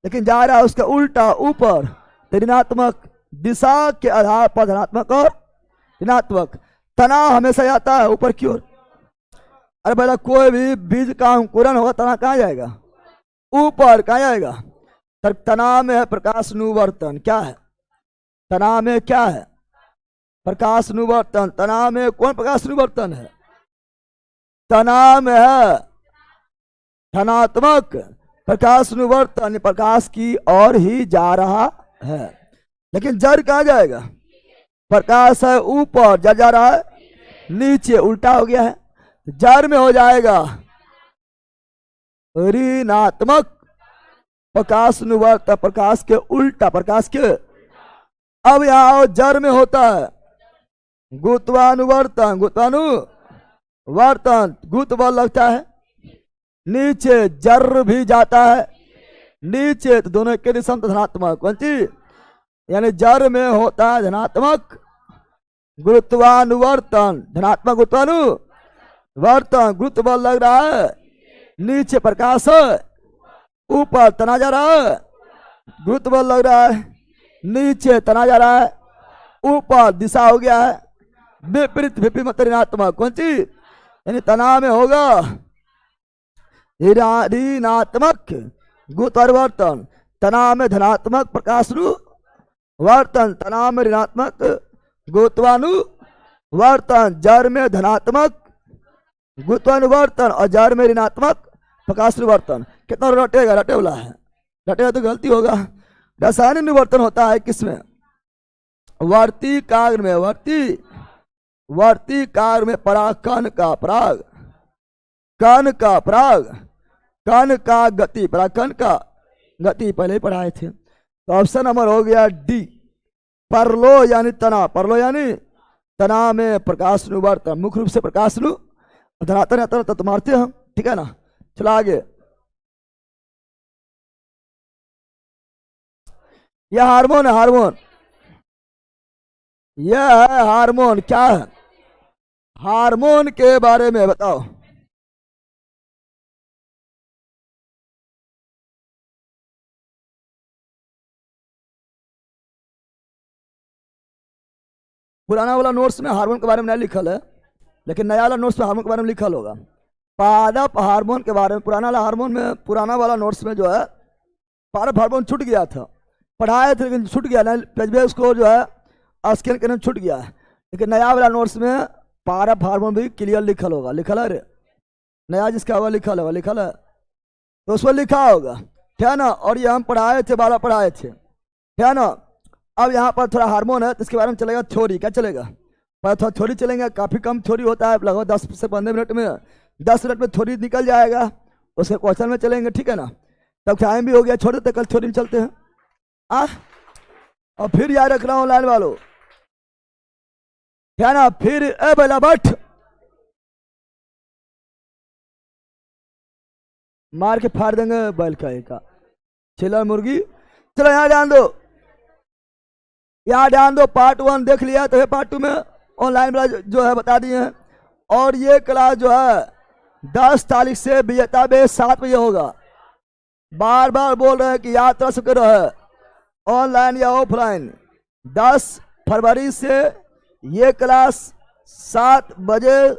लेकिन जा रहा है उसका उल्टा ऊपर, ऋणात्मक। दिशा के आधार पर धनात्मक और ऋणात्मक। तनाव हमेशा जाता है ऊपर की ओर। अरे बेटा, कोई भी बीज का अंकुरन होगा, तनाव कहाँ जाएगा? ऊपर। कहाँ जाएगा? तनाव में है प्रकाश अनुवर्तन। क्या है तनाव में? क्या है? प्रकाश अनुवर्तन। तनाव में कौन प्रकाश अनुवर्तन है? तनाव में है धनात्मक प्रकाश अनुवर्तन, प्रकाश की ओर ही जा रहा है। लेकिन जड़ कहाँ जाएगा? प्रकाश है ऊपर, जड़ जा रहा है नीचे, उल्टा हो गया है। जड़ में हो जाएगा ऋणात्मक प्रकाश अनुवर्तन, प्रकाश के उल्टा, प्रकाश के। अब यहाँ जड़ में होता है गुरुत्वानुवर्तन, गुरुत्वानुवर्तन। गुरुत्व बल लगता है नीचे, जड़ भी जाता है नीचे, तो दोनों के दिशा में धनात्मक। कौन सी? यानी जड़ में होता है धनात्मक गुरुत्वानुवर्तन, धनात्मक गुरुत्वानुवर्तन। गुरुत्व बल लग रहा है नीचे, प्रकाश ऊपर, तना जा रहा है। गुरुत्व बल लग रहा है नीचे तना जा रहा है, ऊपर दिशा हो गया है, विपरीत विपरीत मतलब ऋणात्मक। कौन सी? यानी तना में होगा ऋणात्मक गुरुत्वाकर्षण, तना में धनात्मक प्रकाशानुवर्तन, तना में ऋणात्मक गुरुत्वानुवर्तन, जड़ में धनात्मक गुरुत्वानुवर्तन और जड़ में ऋणात्मक प्रकाशानुवर्तन। कितना रटेगा? रटे वाला है, रटेगा तो गलती होगा। रासायनिक निवर्तन होता है किसमें? वर्ती काग्र में, वर्ती काग्र में पराग, कण का पराग, कण का पराग, कण का गति, पराग कण का गति पहले ही पढ़ाए थे। तो ऑप्शन नंबर हो गया डी, परलो यानी तना, परलो यानी तना में प्रकाशानुवर्तन, मुख्य रूप से धनात्मक तो मारते हम, ठीक है ना। चलो आगे, यह हार्मोन है, हार्मोन, यह है हार्मोन। क्या है? हार्मोन के बारे में बताओ। पुराना वाला नोट्स में हार्मोन के बारे में नहीं लिखल है, लेकिन नया वाला नोट्स में हार्मोन के बारे में लिखल होगा। पादप हार्मोन के बारे में पुराना वाला हार्मोन में, पुराना वाला नोट्स में जो है पादप हार्मोन छूट गया था, पढ़ाए थे लेकिन छूट गया, उसको जो है स्कैन करने छूट गया है। लेकिन नया वाला नोट्स में पादप हार्मोन भी क्लियर लिखल होगा, लिखल है रे, नया जिसका हुआ लिखल होगा, लिखल है तो उसमें लिखा होगा, ठीक है ना। और ये हम पढ़ाए थे, 12 पढ़ाए थे, ठीक है ना। अब यहाँ पर थोड़ा हार्मोन है तो इसके बारे में चलेगा थ्योरी। क्या चलेगा? पर थोड़ा थ्योरी चलेंगे, काफ़ी कम थ्योरी होता है, लगभग 10 से 15 मिनट में, 10 मिनट में थ्योरी निकल जाएगा, उसके क्वेश्चन में चलेंगे, ठीक है ना। तब टाइम भी हो गया, छोड़ देते, कल थ्योरी में चलते हैं। और फिर याद रख रहा हूँ ऑनलाइन वालों, क्या ना, फिर ए बेला बट मार के फाड़ देंगे बैल का एक चिल्ला मुर्गी। चलो यहाँ ध्यान दो, यहाँ ध्यान दो। पार्ट 1 देख लिया तो पार्ट 2 में ऑनलाइन वाला जो है बता दिए हैं। और ये क्लास जो है 10 तारीख से विजेता बे 7 बजे होगा। बार बार बोल रहे हैं कि यात्रा से करो है ऑनलाइन या ऑफलाइन। 10 फरवरी से ये क्लास 7 बजे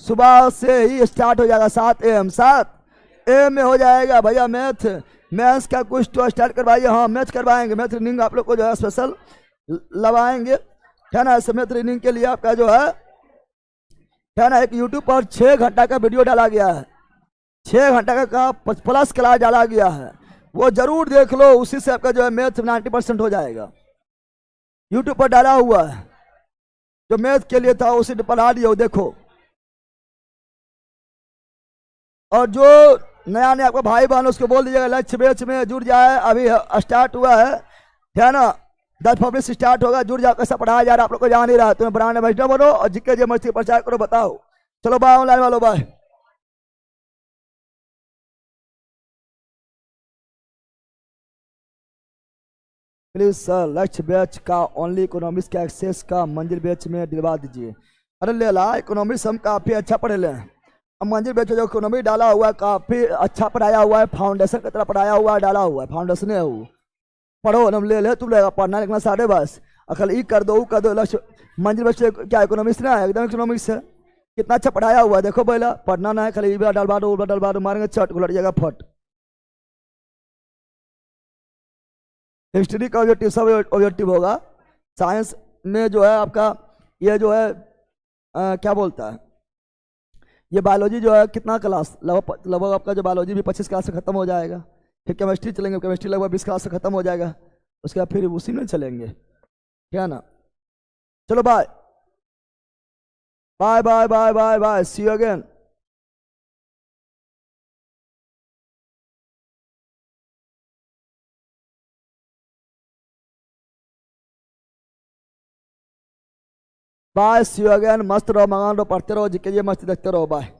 सुबह से ही स्टार्ट हो जाएगा, 7 AM, 7 AM में हो जाएगा भैया। मैथ्स का कुछ तो स्टार्ट करवाइए। हाँ, मैथ करवाएंगे, मैथ रीडिंग आप लोग को जो है स्पेशल लगवाएंगे, है ना। ऐसे मैथ रीडिंग के लिए आपका जो है ना, एक यूट्यूब पर 6 घंटा का वीडियो डाला गया है, 6 घंटा का प्लस क्लास डाला गया है, वो जरूर देख लो। उसी से आपका जो है मैथ 90% हो जाएगा। यूट्यूब पर डाला हुआ है, जो मैथ के लिए था उसी पढ़ा दिया, देखो। और जो नया नया आपका भाई बहन उसको बोल दीजिएगा लक्ष्य बैच में जुड़ जाए, अभी स्टार्ट हुआ है ना। 10 फरवरी से स्टार्ट होगा, जुड़ जाओ। कैसा पढ़ाया जा रहा है आप लोग को जान ही रहा है। तुम्हें ब्रांड एम्बेसडर बनो और जिक्के जे मस्ती प्रचार करो, बताओ। चलो बाय ऑनलाइन वालों, बाय। प्लीज सर लक्ष्य बैच का ओनली इकोनॉमिक्स का एक्सेस का मंजिल बैच में दिलवा दीजिए। अरे ले ला, इकोनॉमिक्स हम काफ़ी अच्छा पढ़े ले। अब मंजिल बैच जो इकोनॉमी डाला हुआ है काफ़ी अच्छा पढ़ाया हुआ है, फाउंडेशन की तरह पढ़ाया हुआ है, डाला हुआ है, फाउंडेशन है वो। पढ़ो हम ले तुम लेगा पढ़ना लिखना साढ़े बस अकल ई कर दो, वो कर दो। लक्ष्य मंजिल बैच क्या इकोनॉमिक्स ना है, एकदम इकोनॉमिक्स है। कितना अच्छा पढ़ाया हुआ है, देखो पहला पढ़ना ना है, खाली डलवा दो मारेंगे चट उलट जाएगा फट। हिस्ट्री का ऑब्जेक्टिव सब ऑब्जेक्टिव होगा। साइंस में जो है आपका ये जो है क्या बोलता है, ये बायोलॉजी जो है कितना क्लास लगभग आपका जो बायोलॉजी भी 25 क्लास से खत्म हो जाएगा। फिर केमिस्ट्री चलेंगे, केमिस्ट्री लगभग 20 क्लास से खत्म हो जाएगा। उसके बाद फिर उसी में चलेंगे, क्या ना। चलो bye bye bye bye bye bye, see you again. Bye, see you again. मस्त रहो, मगन रहो, पढ़ते रहो, जिके मस्ती देखते रहो, बाय।